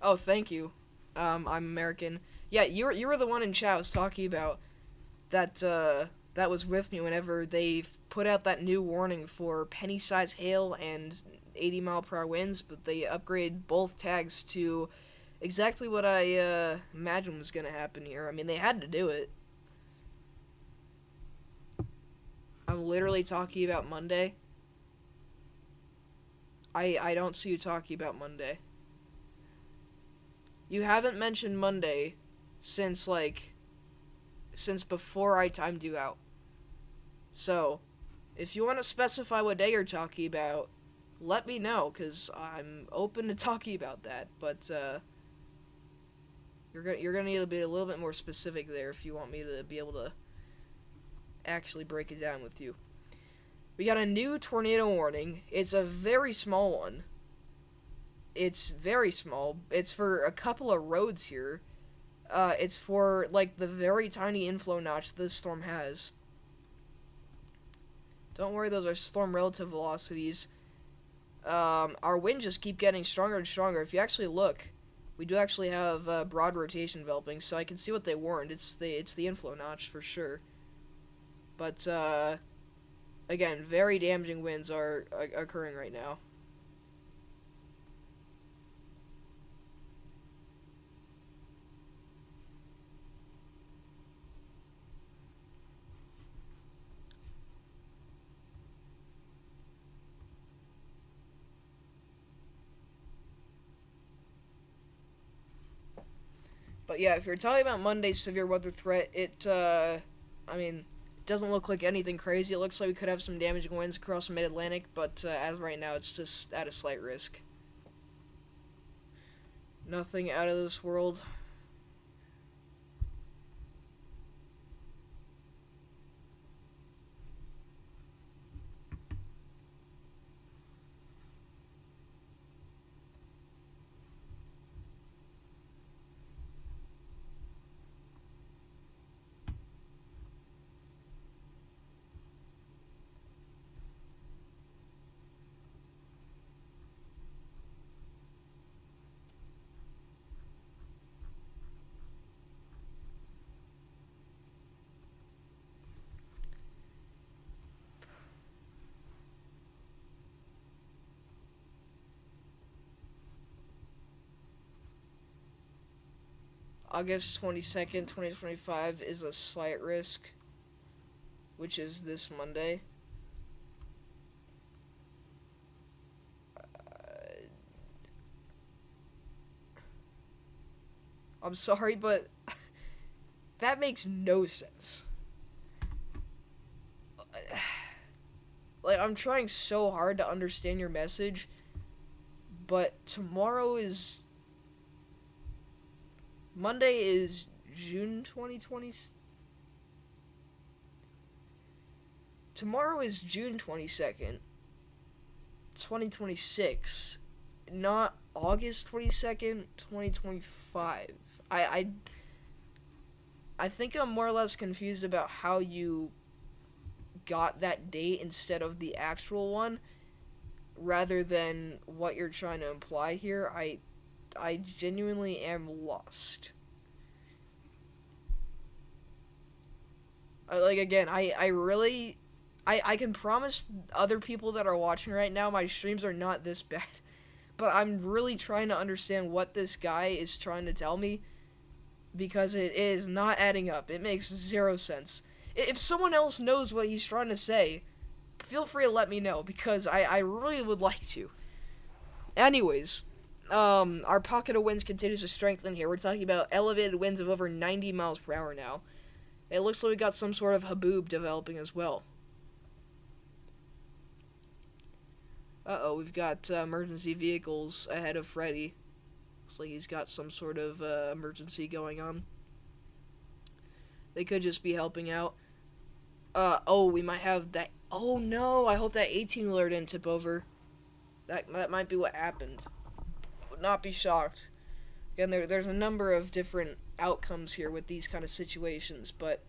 Oh, thank you. I'm American. Yeah, you were the one in chat I was talking about that that was with me whenever they put out that new warning for penny-sized hail and 80 mile per hour winds, but they upgraded both tags to exactly what I imagined was going to happen here. I mean, they had to do it. I'm literally talking about Monday. I don't see you talking about Monday. You haven't mentioned Monday since before I timed you out. So, if you want to specify what day you're talking about, let me know, because I'm open to talking about that. But, you're gonna need to be a little bit more specific there if you want me to be able to actually break it down with you. We got a new tornado warning. It's a very small one. It's very small. It's for a couple of roads here. It's for, like, the very tiny inflow notch this storm has. Don't worry, those are storm relative velocities. Our winds just keep getting stronger and stronger. If you actually look, we do actually have broad rotation developing, so I can see what they warned. It's the inflow notch for sure. But again, very damaging winds are occurring right now. But yeah, if you're talking about Monday's severe weather threat, I mean, it doesn't look like anything crazy. It looks like we could have some damaging winds across the mid-Atlantic, but as of right now, it's just at a slight risk. Nothing out of this world. August 22nd, 2025 is a slight risk, which is this Monday. I'm sorry, but that makes no sense. Like, I'm trying so hard to understand your message, but Monday is June 2020. Tomorrow is June 22nd, 2026, not August 22nd, 2025. I think I'm more or less confused about how you got that date instead of the actual one, rather than what you're trying to imply here. I genuinely am lost. Again, I really... I can promise other people that are watching right now my streams are not this bad. But I'm really trying to understand what this guy is trying to tell me, because it is not adding up. It makes zero sense. If someone else knows what he's trying to say, feel free to let me know, because I really would like to. Anyways, our pocket of winds continues to strengthen here. We're talking about elevated winds of over 90 miles per hour now. It looks like we got some sort of haboob developing as well. Uh-oh, we've got emergency vehicles ahead of Freddy. Looks like he's got some sort of emergency going on. They could just be helping out. Oh, we might have that... Oh, no, I hope that 18-wheeler didn't tip over. That might be what happened. Would not be shocked. Again, there's a number of different outcomes here with these kind of situations, but,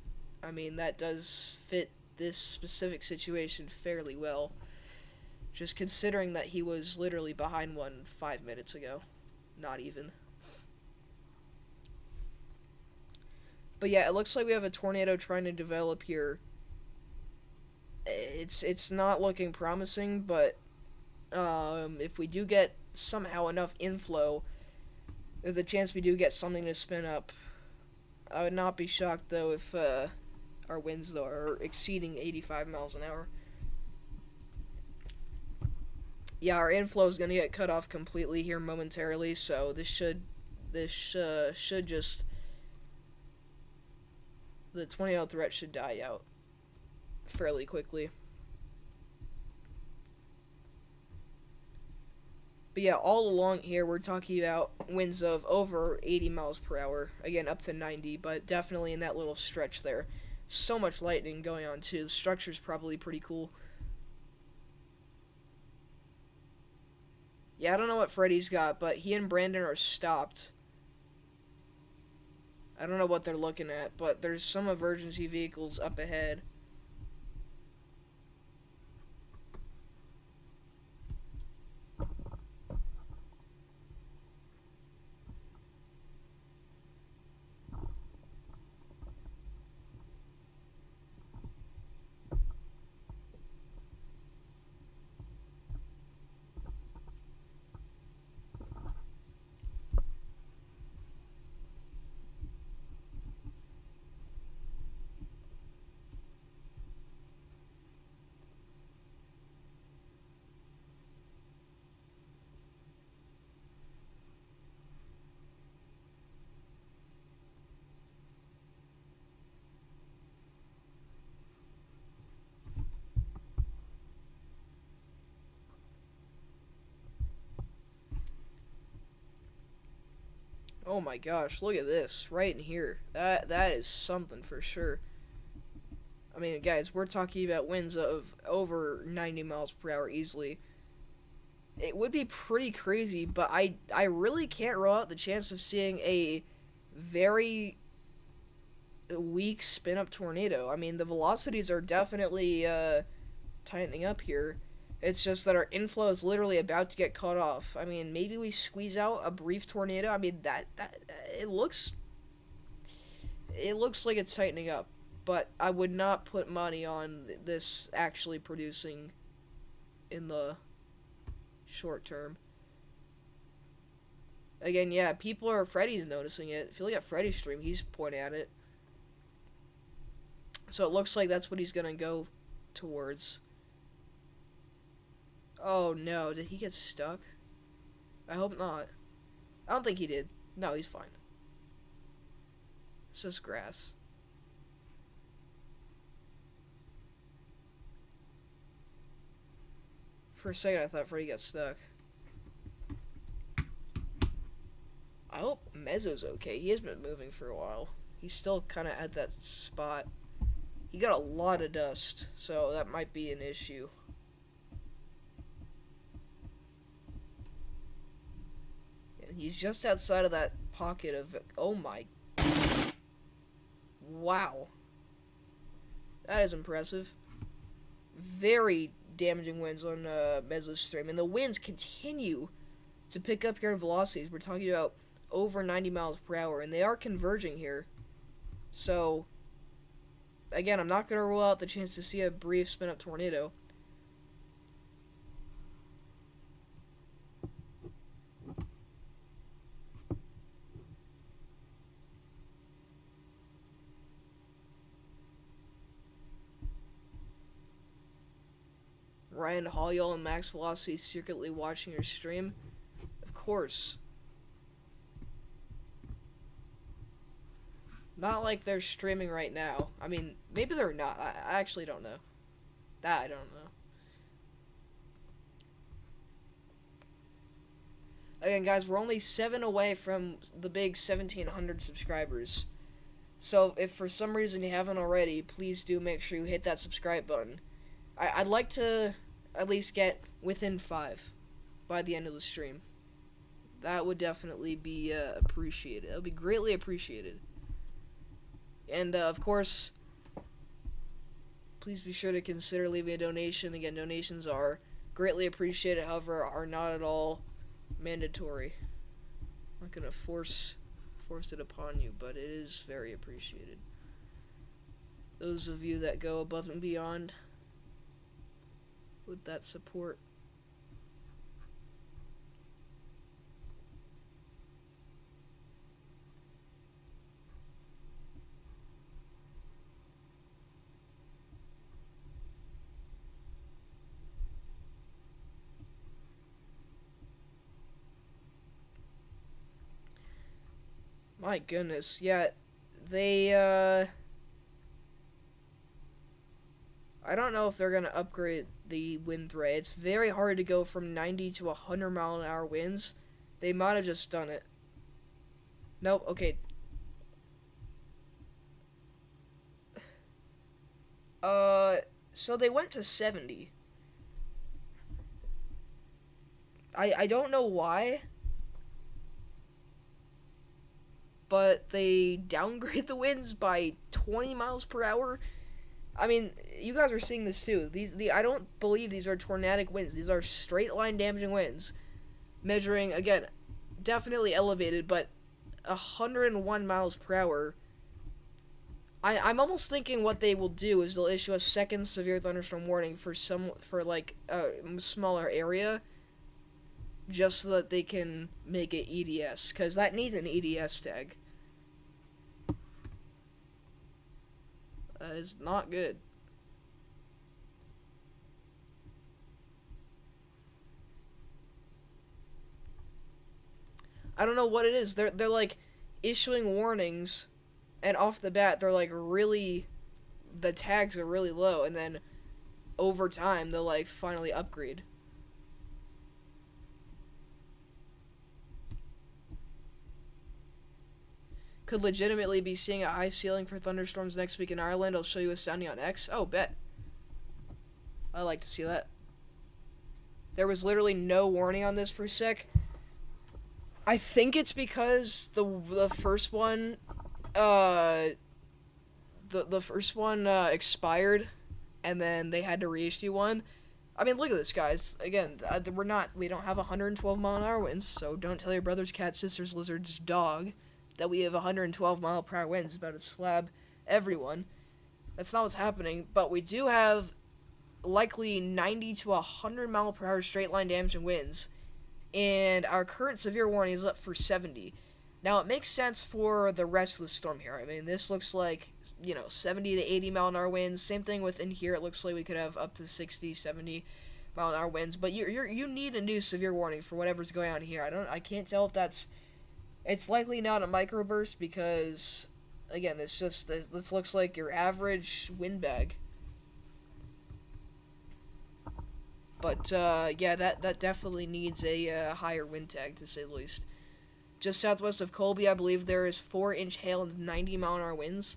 I mean, that does fit this specific situation fairly well. Just considering that he was literally behind one 5 minutes ago. Not even. But yeah, it looks like we have a tornado trying to develop here. It's not looking promising, but if we do get somehow enough inflow, there's a chance we do get something to spin up. I would not be shocked, though, if our winds, though, are exceeding 85 miles an hour. Yeah, our inflow is going to get cut off completely here momentarily, so this should just... The tornado threat should die out fairly quickly. But yeah, all along here, we're talking about winds of over 80 miles per hour. Again, up to 90, but definitely in that little stretch there. So much lightning going on, too. The structure's probably pretty cool. Yeah, I don't know what Freddy's got, but he and Brandon are stopped. I don't know what they're looking at, but there's some emergency vehicles up ahead. Oh my gosh, look at this right in here. That is something for sure. I mean, guys, we're talking about winds of over 90 miles per hour easily. It would be pretty crazy, but I really can't rule out the chance of seeing a very weak spin up tornado. I mean, the velocities are definitely tightening up here. It's just that our inflow is literally about to get cut off. I mean, maybe we squeeze out a brief tornado. I mean, that it looks like it's tightening up, but I would not put money on this actually producing in the short term. Again, yeah, Freddy's noticing it. If you look at Freddy's stream, he's pointing at it. So it looks like that's what he's gonna go towards. Oh no, did he get stuck? I hope not. I don't think he did. No, he's fine. It's just grass. For a second I thought Freddy got stuck. I hope Mezzo's okay. He has been moving for a while. He's still kind of at that spot. He got a lot of dust, so that might be an issue. And he's just outside of that pocket of... Oh my... Wow. That is impressive. Very damaging winds on Mezzo's stream. And the winds continue to pick up here in velocities. We're talking about over 90 miles per hour, and they are converging here. So... Again, I'm not going to rule out the chance to see a brief spin-up tornado. Ryan Hall and Max Velocity secretly watching your stream? Of course. Not like they're streaming right now. I mean, maybe they're not. I actually don't know. That I don't know. Again, guys, we're only 7 away from the big 1,700 subscribers. So, if for some reason you haven't already, please do make sure you hit that subscribe button. I'd like to at least get within 5 by the end of the stream. That would definitely be appreciated. That would be greatly appreciated. And, of course, please be sure to consider leaving a donation. Again, donations are greatly appreciated, however, are not at all mandatory. I'm not going to force it upon you, but it is very appreciated. Those of you that go above and beyond with that support. My goodness, yeah, they, I don't know if they're gonna upgrade the wind threat. It's very hard to go from 90 to 100 mile an hour winds. They might have just done it. Nope, okay. So they went to 70. I don't know why, but they downgrade the winds by 20 miles per hour. I mean, you guys are seeing this too. I don't believe these are tornadic winds. These are straight line damaging winds, measuring, again, definitely elevated, but 101 miles per hour. I'm almost thinking what they will do is they'll issue a second severe thunderstorm warning for like a smaller area, just so that they can make it EDS, because that needs an EDS tag. That is not good. I don't know what it is. They're like issuing warnings, and off the bat they're like really, the tags are really low, and then over time they'll like finally upgrade. could legitimately be seeing a high ceiling for thunderstorms next week in Ireland. I'll show you a sounding on X. Oh, bet. I like to see that. There was literally no warning on this for a sec. I think it's because the first one, the first one expired, and then they had to reissue one. I mean, look at this, guys. Again, we don't have 112 mile an hour winds, so don't tell your brother's cat, sister's lizard's dog that we have 112 mile per hour winds about to slab everyone. That's not what's happening, but we do have likely 90 to 100 mile per hour straight line damaging winds, and our current severe warning is up for 70. Now, it makes sense for the rest of the storm here. I mean, this looks like, 70 to 80 mile an hour winds. Same thing within here. It looks like we could have up to 60, 70 mile an hour winds. But you need a new severe warning for whatever's going on here. I can't tell if it's likely not a microburst because, again, this looks like your average wind bag. But, yeah, that definitely needs a higher wind tag, to say the least. Just southwest of Colby, I believe there is 4-inch hail and 90 mile an hour winds.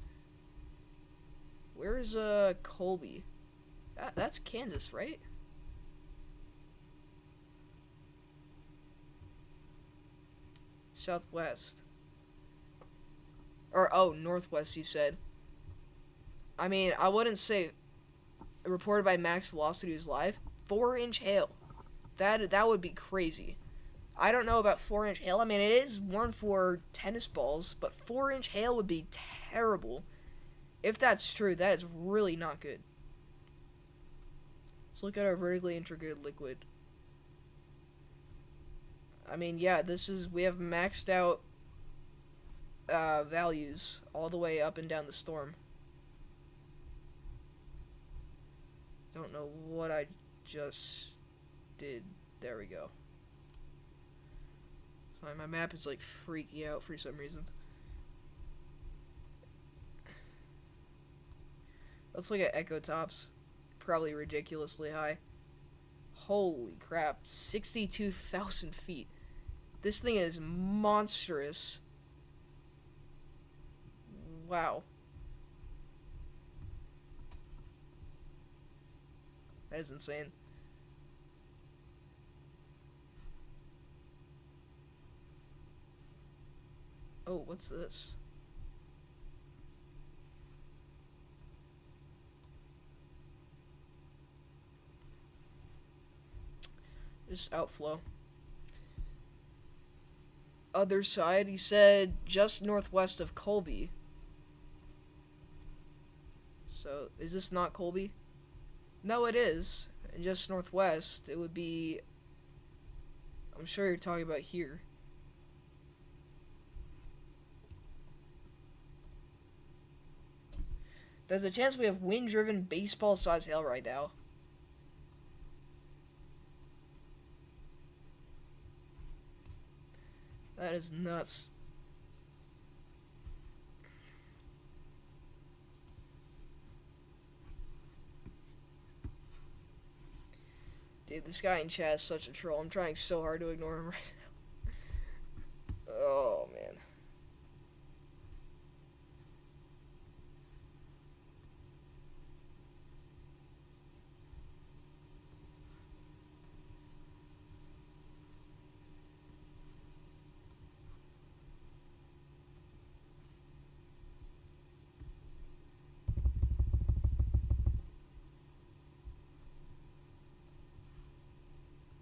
Where's, Colby? That's Kansas, right? Southwest. Or, oh, northwest, you said. I mean, I wouldn't say reported by Max Velocity who's live. 4-inch hail. That would be crazy. I don't know about 4-inch hail. I mean, it is warned for tennis balls, but 4-inch hail would be terrible. If that's true, that is really not good. Let's look at our vertically integrated liquid. I mean, yeah, we have maxed out values all the way up and down the storm. Don't know what I just did. There we go. Sorry, my map is like freaking out for some reason. Let's look at echo tops. Probably ridiculously high. Holy crap. 62,000 feet. This thing is monstrous. Wow. That is insane. Oh, what's this? Just outflow. Other side, he said just northwest of Colby. So, is this not Colby? No, it is. And just northwest, it would be... I'm sure you're talking about here. There's a chance we have wind-driven baseball-sized hail right now. That is nuts. Dude, this guy in chat is such a troll. I'm trying so hard to ignore him right now. Oh, man.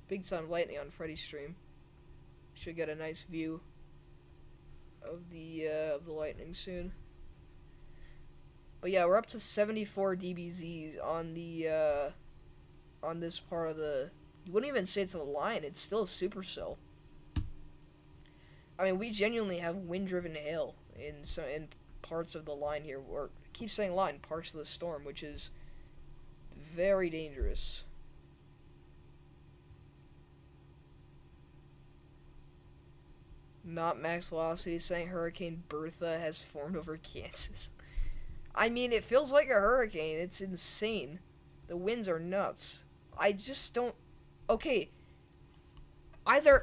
Big time lightning on Freddy's stream. Should get a nice view of the lightning soon. But yeah, we're up to 74 dBZs on the on this part of the. You wouldn't even say it's a line. It's still a supercell. I mean, we genuinely have wind-driven hail in parts of the line here. Or I keep saying line, parts of the storm, which is very dangerous. Not max velocity, saying Hurricane Bertha has formed over Kansas. I mean, it feels like a hurricane. It's insane. The winds are nuts. I just don't... Okay. Either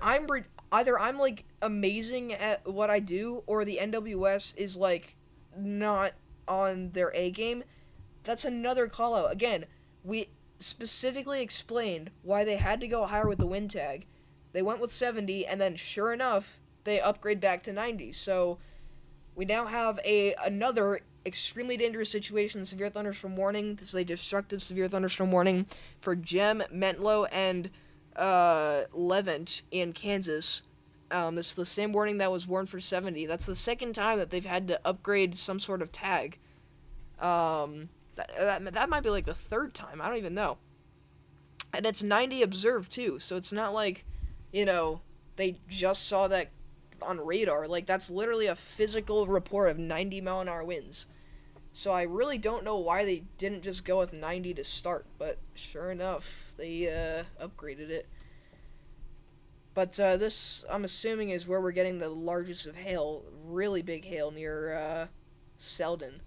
either I'm like amazing at what I do, or the NWS is like not on their A game. That's another call out. Again, we specifically explained why they had to go higher with the wind tag. They went with 70, and then sure enough, they upgrade back to 90. So we now have another extremely dangerous situation, severe thunderstorm warning. This is a destructive severe thunderstorm warning for Gem, Mentlo, and Levant in Kansas. This is the same warning that was warned for 70. That's the second time that they've had to upgrade some sort of tag. That might be like the third time. I don't even know. And it's 90 observed too, so it's not like, they just saw that on radar. Like, that's literally a physical report of 90-mile-an-hour winds. So I really don't know why they didn't just go with 90 to start, but sure enough, they upgraded it. But this, I'm assuming, is where we're getting the largest of hail, really big hail near Selden.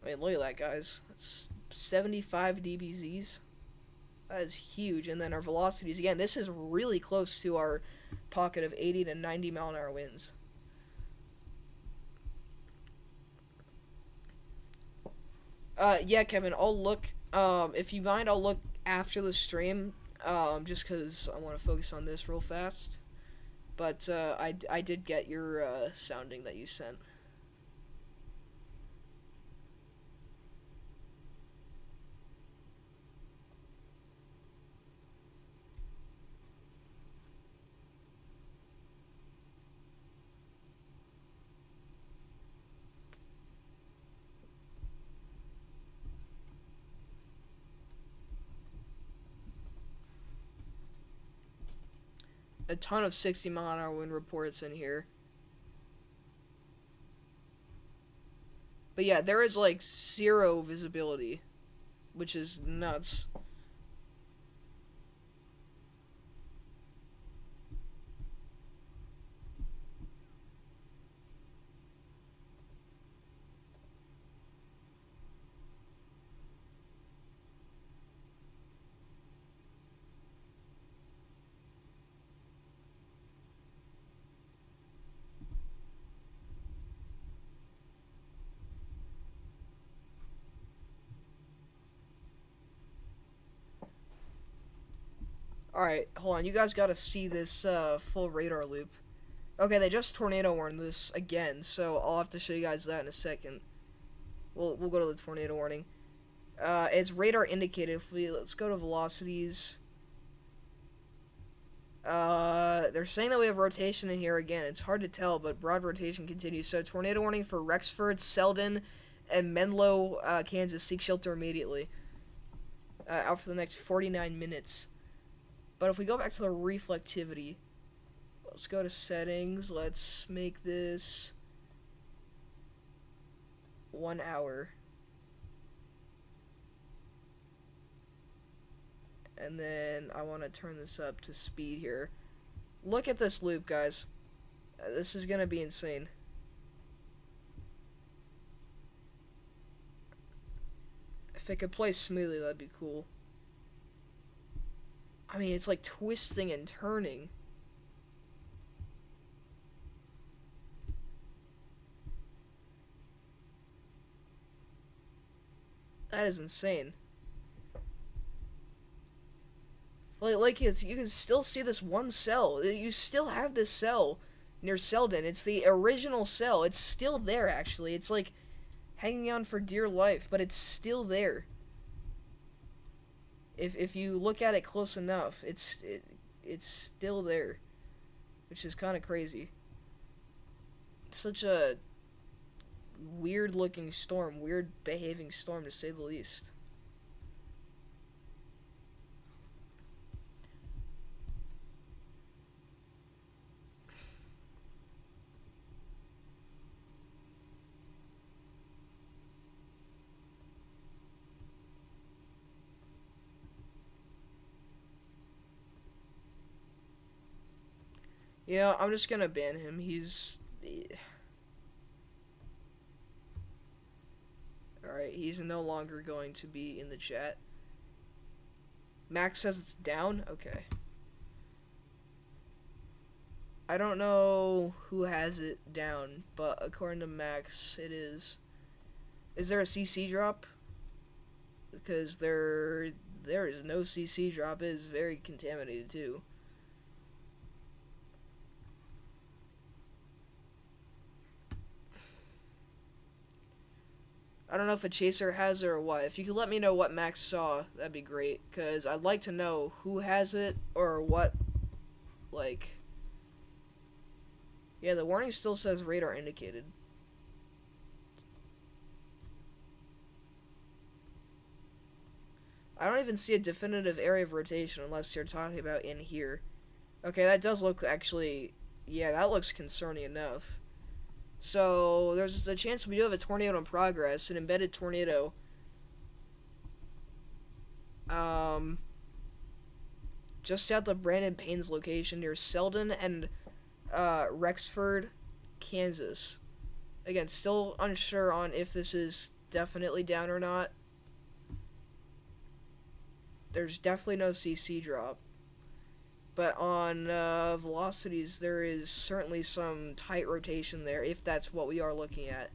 I mean, look at that, guys. That's 75 dBZs. That is huge. And then our velocities, again, this is really close to our pocket of 80 to 90 mile an hour winds. Yeah, Kevin, I'll look, if you mind, I'll look after the stream, just because I want to focus on this real fast. But, I did get your, sounding that you sent. A ton of 60 mile an hour wind reports in here. But yeah, there is like 0 visibility, which is nuts. Alright, hold on. You guys gotta see this full radar loop. Okay, they just tornado warned this again, so I'll have to show you guys that in a second. We'll go to the tornado warning. It's radar indicated. Let's go to velocities. They're saying that we have rotation in here again. It's hard to tell, but broad rotation continues. So tornado warning for Rexford, Selden, and Menlo, Kansas. Seek shelter immediately. Out for the next 49 minutes. But if we go back to the reflectivity, let's go to settings. Let's make this 1 hour. And then I want to turn this up to speed here. Look at this loop, guys. This is going to be insane. If it could play smoothly, that'd be cool. I mean, it's like twisting and turning. That is insane. Like you can still see this one cell. You still have this cell near Selden. It's the original cell. It's still there, actually. It's like hanging on for dear life, but it's still there. If you look at it close enough, it's still there, which is kind of crazy. It's such a weird looking storm, weird behaving storm to say the least. You know, I'm just gonna ban him. Alright, he's no longer going to be in the chat. Max says it's down? Okay. I don't know who has it down, but according to Max, it is. Is there a CC drop? Because there is no CC drop. It is very contaminated too. I don't know if a chaser has it or what. If you could let me know what Max saw, that'd be great. Because I'd like to know who has it or what, like... Yeah, the warning still says radar indicated. I don't even see a definitive area of rotation unless you're talking about in here. Okay, that does look actually... Yeah, that looks concerning enough. So, there's a chance we do have a tornado in progress, an embedded tornado. Just out the Brandon Payne's location near Selden and Rexford, Kansas. Again, still unsure on if this is definitely down or not. There's definitely no CC drop. But on velocities, there is certainly some tight rotation there, if that's what we are looking at.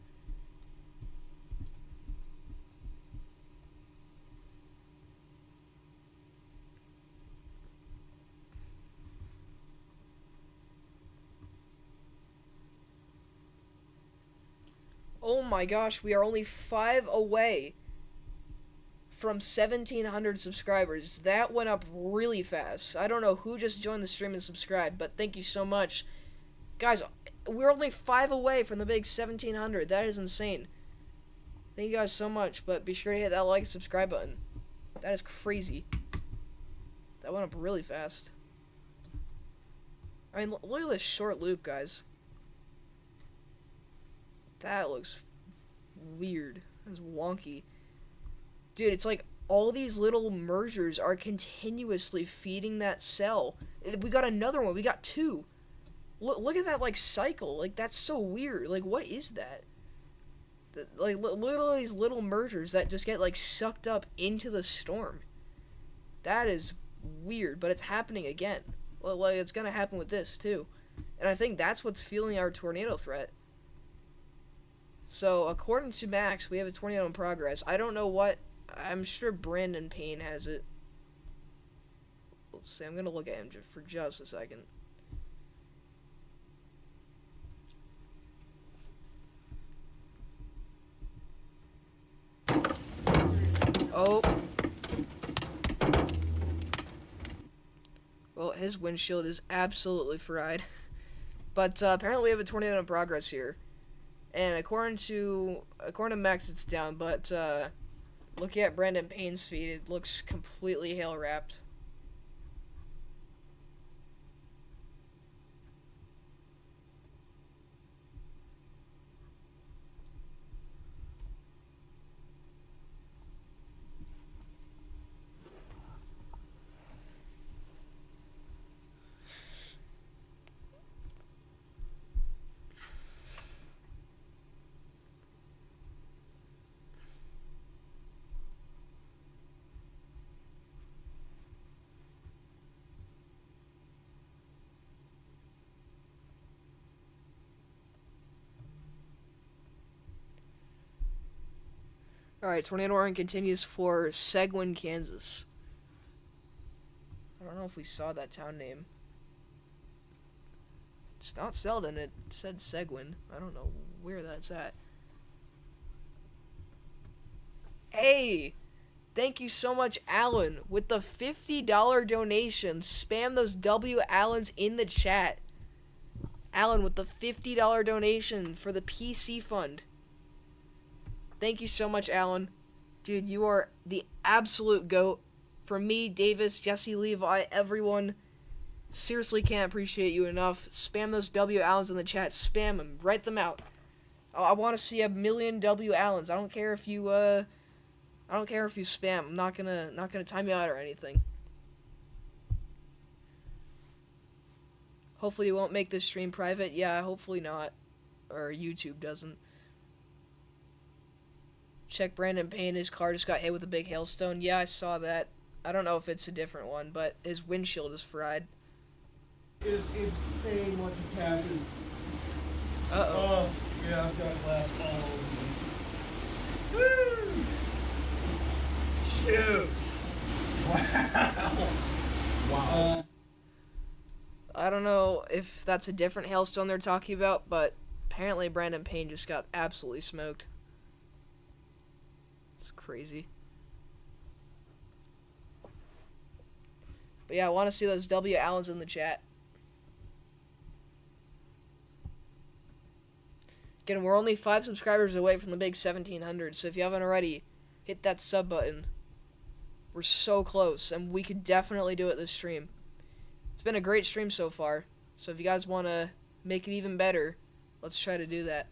Oh my gosh, we are only 5 away from 1,700 subscribers. That went up really fast. I don't know who just joined the stream and subscribed, but thank you so much. Guys, we're only 5 away from the big 1,700. That is insane. Thank you guys so much, but be sure to hit that like and subscribe button. That is crazy. That went up really fast. I mean, look at this short loop, guys. That looks weird. That's wonky. Dude, it's like all these little mergers are continuously feeding that cell. We got another one. We got 2. Look at that, like, cycle. Like, that's so weird. Like, what is that? Like, look at all these little mergers that just get, like, sucked up into the storm. That is weird, but it's happening again. Well, like, it's gonna happen with this, too. And I think that's what's fueling our tornado threat. So, according to Max, we have a tornado in progress. I don't know what... I'm sure Brandon Payne has it. Let's see, I'm gonna look at him for just a second. Oh. Well, his windshield is absolutely fried. But apparently we have a tornado in progress here. And according to Max, it's down, but looking at Brandon Payne's feed, it looks completely hail-wrapped. Alright, tornado warning continues for Seguin, Kansas. I don't know if we saw that town name. It's not Selden, it said Seguin. I don't know where that's at. Hey! Thank you so much, Alan. With the $50 donation, spam those W Allens in the chat. Alan with the $50 donation for the PC fund. Thank you so much, Alan. Dude, you are the absolute GOAT. From me, Davis, Jesse Levi, everyone. Seriously can't appreciate you enough. Spam those W Allens in the chat. Spam them. Write them out. I want to see 1,000,000 W Allens. I don't care if you spam. I'm not gonna time you out or anything. Hopefully you won't make this stream private. Yeah, hopefully not. Or YouTube doesn't. Check Brandon Payne. His car just got hit with a big hailstone. Yeah, I saw that. I don't know if it's a different one, but his windshield is fried. is insane what just happened. Uh-oh. Oh, yeah, I've got glass all over me. Woo! Shoot! Wow. I don't know if that's a different hailstone they're talking about, but apparently Brandon Payne just got absolutely smoked. It's crazy. But yeah, I want to see those W. Allens in the chat. Again, we're only 5 subscribers away from the big 1,700, so if you haven't already, hit that sub button. We're so close, and we could definitely do it this stream. It's been a great stream so far, so if you guys want to make it even better, let's try to do that.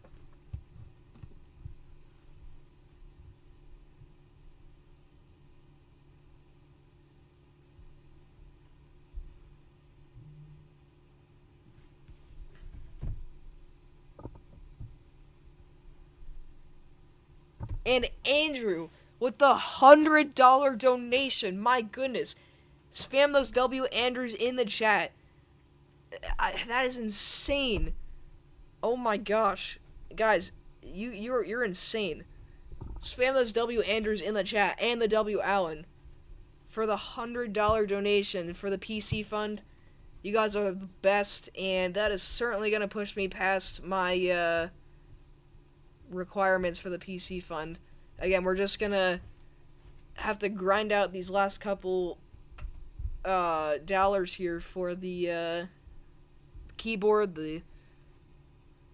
And Andrew with the $100 donation. My goodness. Spam those W. Andrews in the chat. That is insane. Oh my gosh. Guys, you're insane. Spam those W. Andrews in the chat and the W. Allen for the $100 donation for the PC fund. You guys are the best, and that is certainly going to push me past my requirements for the PC fund. Again, we're just gonna have to grind out these last couple dollars here for the keyboard, the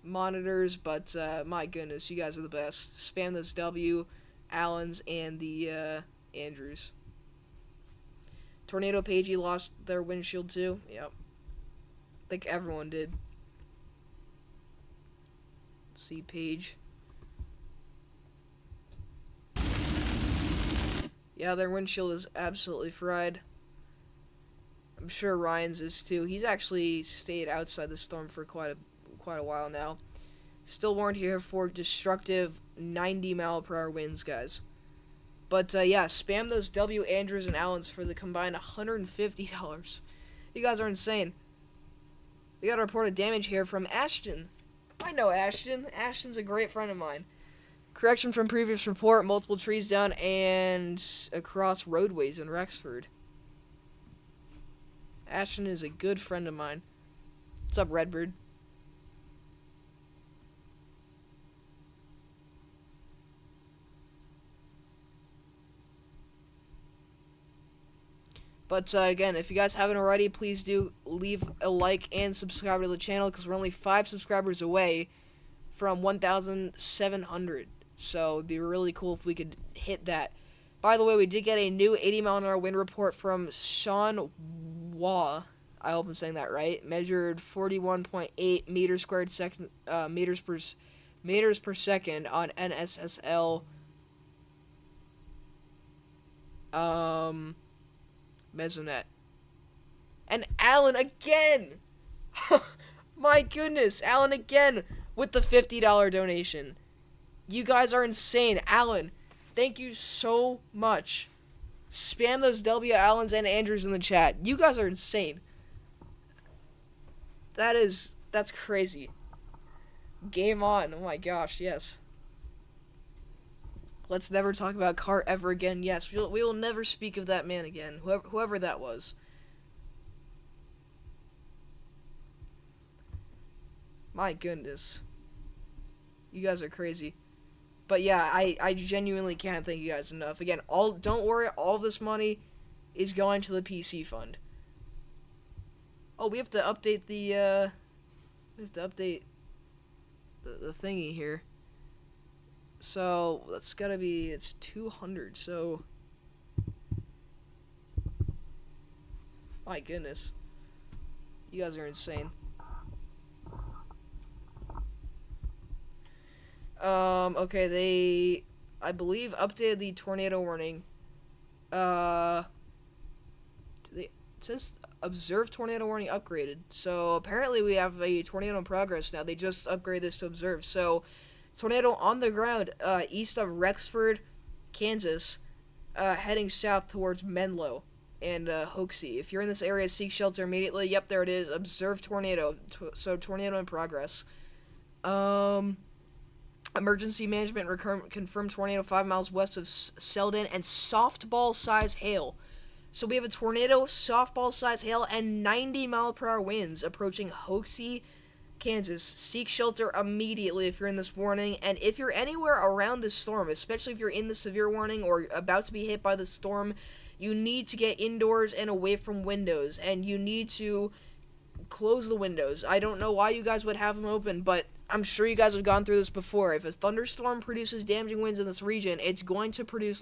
monitors, but my goodness, you guys are the best. Spam those W, Allens, and the Andrews. Tornado Pagey lost their windshield too. Yep. I think everyone did. Let's see, Page. Yeah, their windshield is absolutely fried. I'm sure Ryan's is too. He's actually stayed outside the storm for quite a while now. Still warned here for destructive 90-mile-per-hour winds, guys. But yeah, spam those W. Andrews and Allens for the combined $150. You guys are insane. We got a reported damage here from Ashton. I know Ashton. Ashton's a great friend of mine. Correction from previous report, multiple trees down and across roadways in Rexford. Ashton is a good friend of mine. What's up, Redbird? But again, if you guys haven't already, please do leave a like and subscribe to the channel, because we're only 5 subscribers away from 1,700. So it'd be really cool if we could hit that. By the way, we did get a new 80-mile-an-hour wind report from Sean Waugh. I hope I'm saying that right. Measured 41.8 meters per second on NSSL. Mesonet. And Alan again! My goodness, Alan again with the $50 donation. You guys are insane. Alan, thank you so much. Spam those W. Allens and Andrews in the chat. You guys are insane. That's crazy. Game on. Oh my gosh, yes. Let's never talk about Cart ever again. Yes, we will never speak of that man again. Whoever that was. My goodness. You guys are crazy. But yeah, I genuinely can't thank you guys enough. Again, don't worry, all of this money is going to the PC fund. Oh, we have to update the the thingy here. So that's gotta be, it's 200. So my goodness, you guys are insane. Okay, they, I believe, updated the tornado warning. It says observed tornado warning upgraded. So apparently we have a tornado in progress now. They just upgraded this to observe. So tornado on the ground, east of Rexford, Kansas, heading south towards Menlo. and Hoaxie. If you're in this area, seek shelter immediately. Yep, there it is. Observe tornado. So tornado in progress. Emergency management confirmed tornado 5 miles west of Selden and softball size hail. So we have a tornado, softball size hail, and 90-mile-per-hour winds approaching Hoaxie, Kansas. Seek shelter immediately if you're in this warning, and if you're anywhere around this storm, especially if you're in the severe warning or about to be hit by the storm, you need to get indoors and away from windows, and you need to close the windows. I don't know why you guys would have them open, but I'm sure you guys have gone through this before. If a thunderstorm produces damaging winds in this region, it's going to produce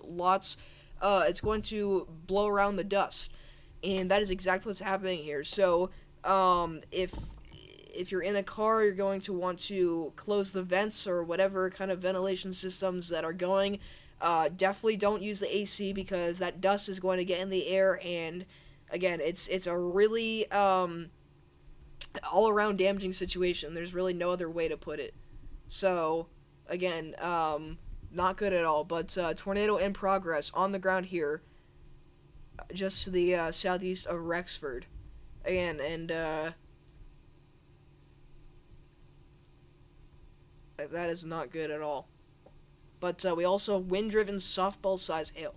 it's going to blow around the dust, and that is exactly what's happening here. So, if you're in a car, you're going to want to close the vents or whatever kind of ventilation systems that are going. Definitely don't use the AC because that dust is going to get in the air, and again, it's a really all-around damaging situation. There's really no other way to put it. So, again, not good at all. But tornado in progress on the ground here, just to the southeast of Rexford. Again, and that is not good at all. But we also have wind-driven softball-size hail.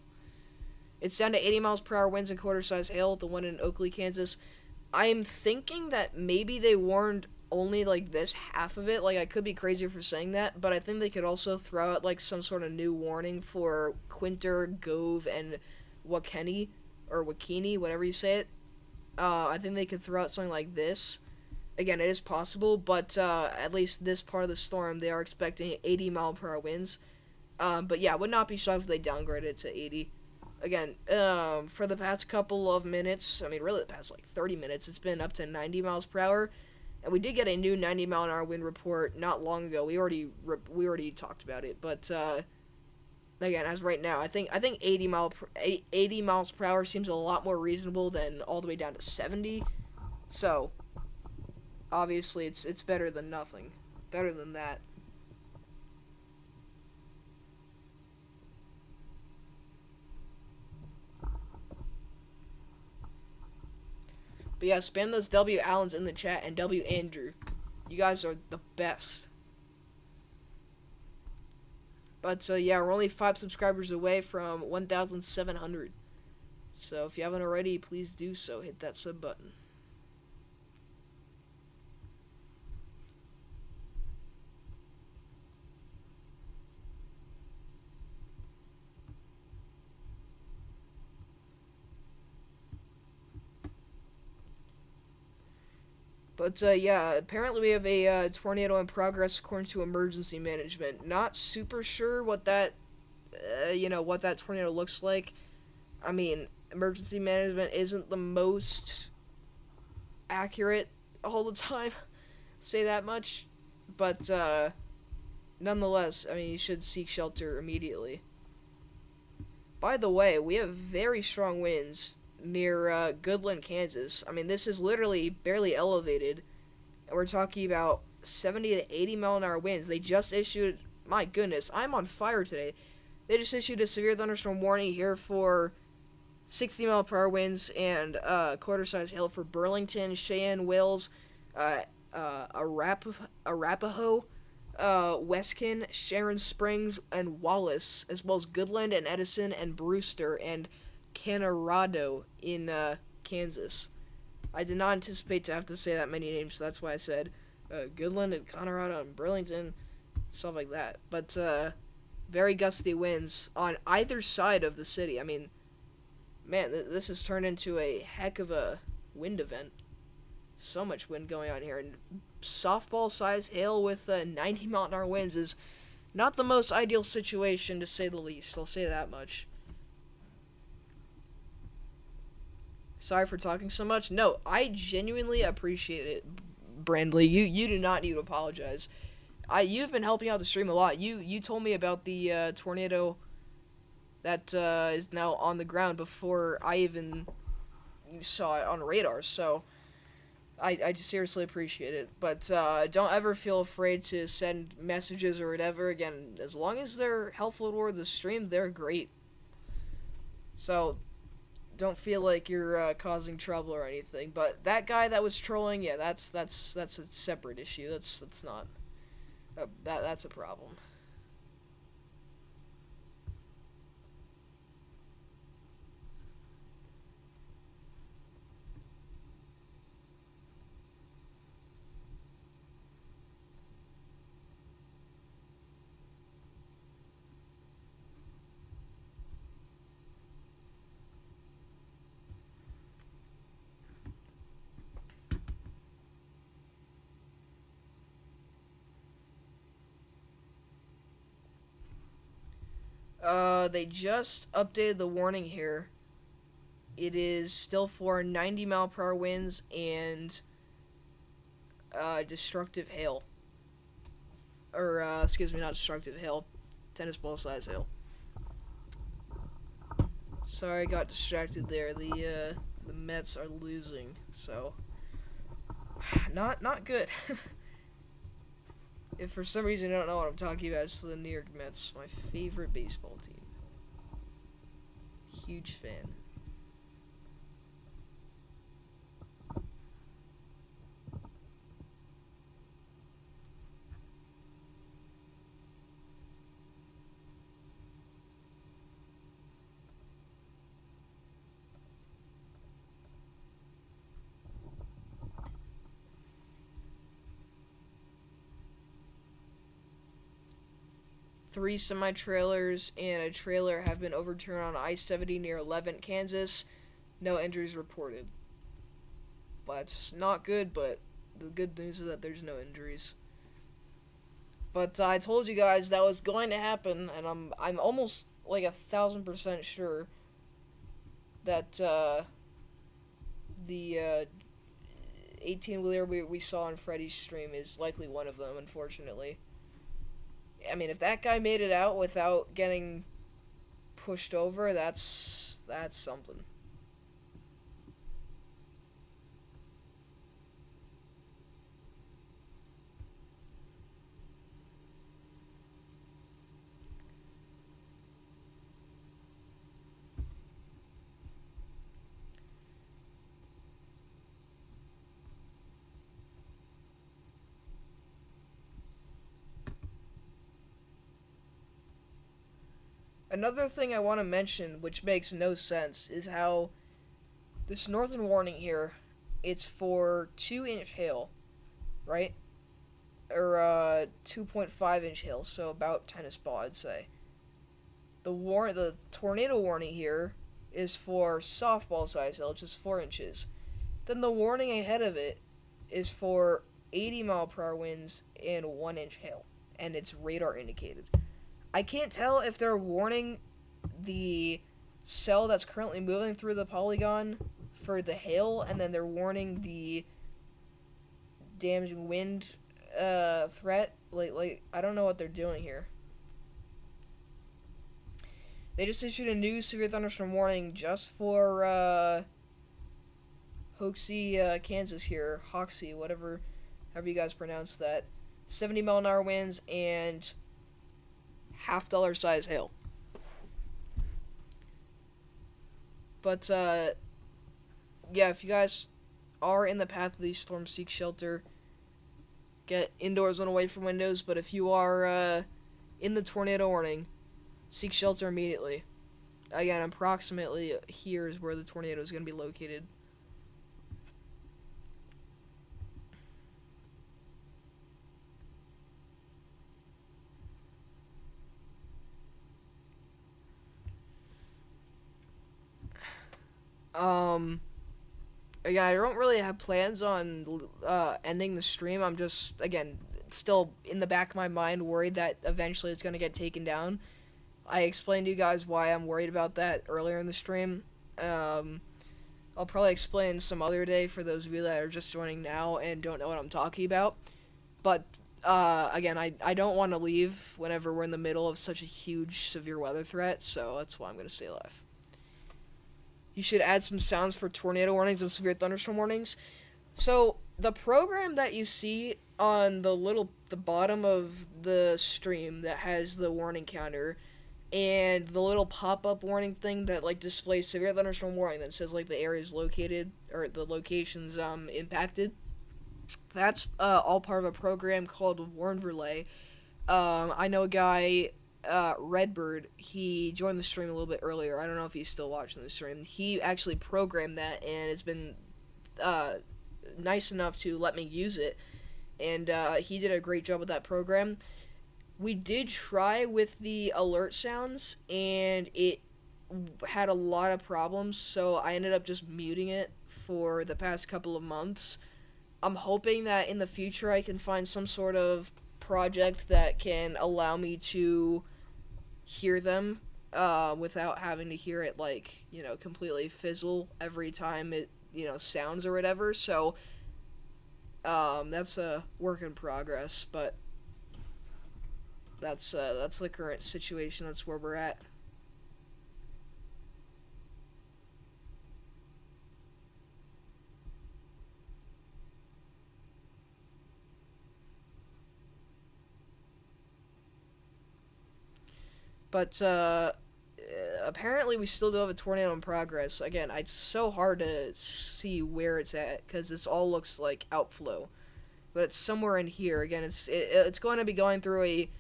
It's down to 80 miles per hour winds and quarter-size hail, the one in Oakley, Kansas. I'm thinking that maybe they warned only, like, this half of it. Like, I could be crazy for saying that, but I think they could also throw out, like, some sort of new warning for Quinter, Gove, and Wakeni, or Wakini, whatever you say it. I think they could throw out something like this. Again, it is possible, but at least this part of the storm, they are expecting 80-mile-per-hour winds. But yeah, would not be shocked if they downgraded it to 80. Again, for the past couple of minutes, I mean, really the past, like, 30 minutes, it's been up to 90 miles per hour. And we did get a new 90-mile-an-hour wind report not long ago. We already talked about it. But, again, as right now, I think 80 miles per hour seems a lot more reasonable than all the way down to 70. So, obviously, it's better than nothing. Better than that. But yeah, spam those W. Allens in the chat and W. Andrew. You guys are the best. But yeah, we're only 5 subscribers away from 1,700. So if you haven't already, please do so. Hit that sub button. But, yeah, apparently we have a tornado in progress according to emergency management. Not super sure what that, what that tornado looks like. I mean, emergency management isn't the most accurate all the time, say that much. But, nonetheless, I mean, you should seek shelter immediately. By the way, we have very strong winds near Goodland, Kansas. I mean, this is literally barely elevated, and we're talking about 70 to 80 mile-an-hour winds. They just issued, my goodness, I'm on fire today. They just issued a severe thunderstorm warning here for 60 mile-per-hour winds and quarter-size hail for Burlington, Cheyenne, Wales, Arapahoe, Weskin, Sharon Springs, and Wallace, as well as Goodland and Edison and Brewster and Colorado in Kansas. I did not anticipate to have to say that many names, so that's why I said Goodland and Colorado and Burlington, stuff like that. But very gusty winds on either side of the city. I mean, man, this has turned into a heck of a wind event. So much wind going on here, and softball-sized hail with 90-mile-an-hour winds is not the most ideal situation, to say the least. I'll say that much. Sorry for talking so much. No, I genuinely appreciate it, Brandley. You do not need to apologize. You've been helping out the stream a lot. You told me about the tornado that is now on the ground before I even saw it on radar. So I just seriously appreciate it. But don't ever feel afraid to send messages or whatever. Again, as long as they're helpful toward the stream, they're great. So don't feel like you're causing trouble or anything. But that guy that was trolling, yeah, that's a separate issue. That's not that's a problem. They just updated the warning here. It is still for 90 mph winds and destructive hail. Or, excuse me, not destructive hail. Tennis ball size hail. Sorry, I got distracted there. The Mets are losing, so not good. If for some reason you don't know what I'm talking about, it's the New York Mets, my favorite baseball team. Huge fan. Three semi-trailers and a trailer have been overturned on I-70 near Levant, Kansas. No injuries reported. That's not good, but the good news is that there's no injuries. But I told you guys that was going to happen, and I'm almost like 1,000% sure that the 18-wheeler we saw on Freddy's stream is likely one of them, unfortunately. I mean, if that guy made it out without getting pushed over, that's something. Another thing I want to mention, which makes no sense, is how this northern warning here, it's for 2-inch hail, right? Or 2.5-inch hail, so about tennis ball, I'd say. The tornado warning here is for softball size hail, which is 4 inches. Then the warning ahead of it is for 80 mph winds and 1-inch hail, and it's radar indicated. I can't tell if they're warning the cell that's currently moving through the polygon for the hail, and then they're warning the damaging wind threat. Like I don't know what they're doing here. They just issued a new severe thunderstorm warning just for Hoxie, Kansas here. Hoxie, however you guys pronounce that. 70 mph winds and $half size hail. But, yeah, if you guys are in the path of these storms, seek shelter. Get indoors and away from windows. But if you are in the tornado warning, seek shelter immediately. Again, approximately here is where the tornado is going to be located. Again, I don't really have plans on ending the stream. I'm just, again, still in the back of my mind worried that eventually it's going to get taken down. I explained to you guys why I'm worried about that earlier in the stream. I'll probably explain some other day for those of you that are just joining now and don't know what I'm talking about. But, again, I don't want to leave whenever we're in the middle of such a huge severe weather threat, so that's why I'm going to stay alive. You should add some sounds for tornado warnings and severe thunderstorm warnings. So, the program that you see on the bottom of the stream that has the warning counter, and the little pop-up warning thing that like displays severe thunderstorm warning that says like the area is located or the locations impacted. That's all part of a program called Warn Relay. I know a guy, Redbird. He joined the stream a little bit earlier. I don't know if he's still watching the stream. He actually programmed that, and it's been nice enough to let me use it. And he did a great job with that program. We did try with the alert sounds, and it had a lot of problems, so I ended up just muting it for the past couple of months. I'm hoping that in the future I can find some sort of project that can allow me to hear them without having to hear it, like, completely fizzle every time it, sounds or whatever. So that's a work in progress, but that's the current situation. That's where we're at. But apparently we still do have a tornado in progress. Again, it's so hard to see where it's at because this all looks like outflow, but it's somewhere in here. Again, it's going to be going through a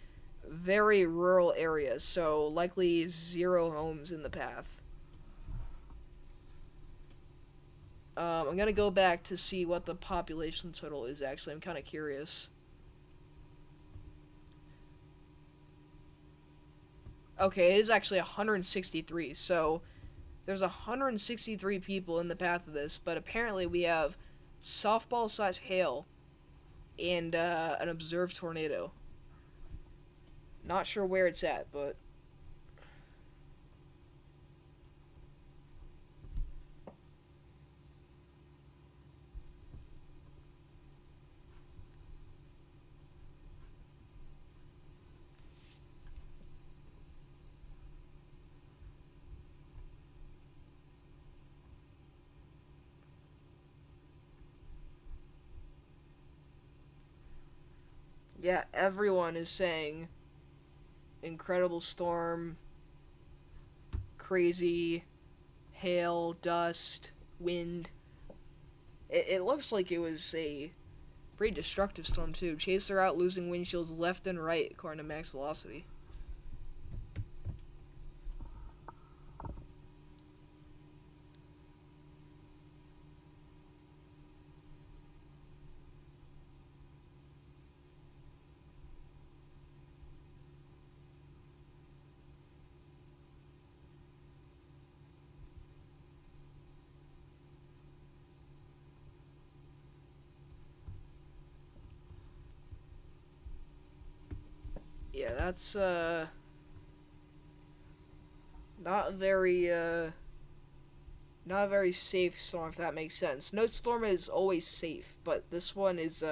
very rural area, so likely 0 homes in the path. I'm gonna go back to see what the population total is actually. I'm kind of curious. Okay, it is actually 163, so there's 163 people in the path of this, but apparently we have softball-sized hail and an observed tornado. Not sure where it's at, but yeah, everyone is saying incredible storm, crazy hail, dust, wind. It looks like it was a pretty destructive storm too. Chaser out, losing windshields left and right according to max velocity. Yeah, that's not very not a very safe storm, if that makes sense. Snowstorm is always safe, but this one is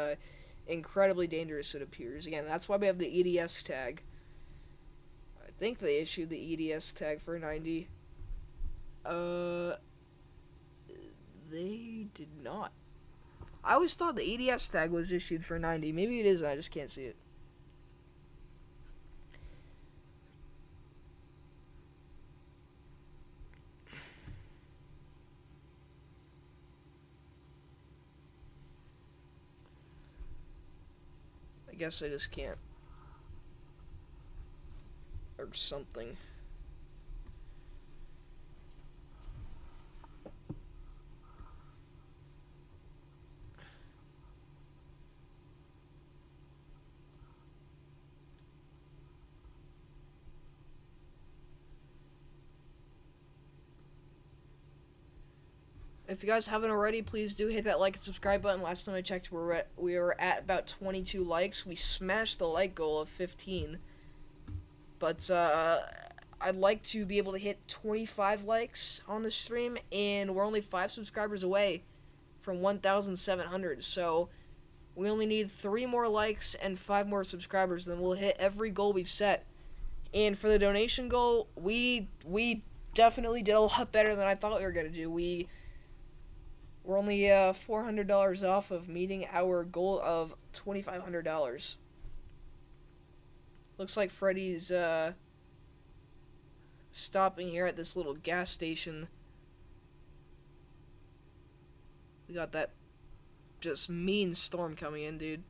incredibly dangerous, it appears. Again, that's why we have the EDS tag. I think they issued the EDS tag for 90. They did not. I always thought the EDS tag was issued for 90. Maybe it is, I just can't see it. I guess I just can't. Or something. If you guys haven't already, please do hit that like and subscribe button. Last time I checked, we were at about 22 likes. We smashed the like goal of 15. But I'd like to be able to hit 25 likes on the stream, and we're only 5 subscribers away from 1,700. So we only need 3 more likes and 5 more subscribers, then we'll hit every goal we've set. And for the donation goal, we definitely did a lot better than I thought we were going to do. We're only $400 off of meeting our goal of $2,500. Looks like Freddy's stopping here at this little gas station. We got that just mean storm coming in, dude.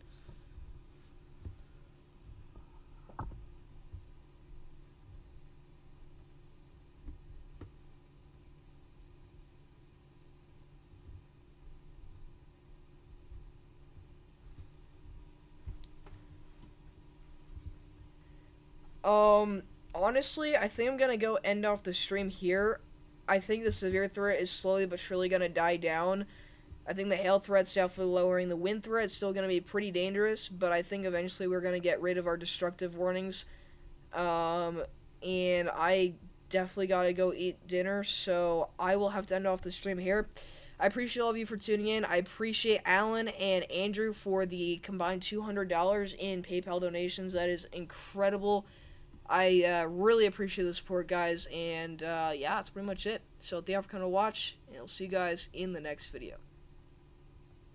Honestly, I think I'm gonna go end off the stream here. I think the severe threat is slowly but surely gonna die down. I think the hail threat's definitely lowering. The wind threat's still gonna be pretty dangerous, but I think eventually we're gonna get rid of our destructive warnings. And I definitely gotta go eat dinner, so I will have to end off the stream here. I appreciate all of you for tuning in. I appreciate Alan and Andrew for the combined $200 in PayPal donations. That is incredible. I really appreciate the support, guys, and yeah, that's pretty much it. So thank you for coming to watch, and I'll see you guys in the next video.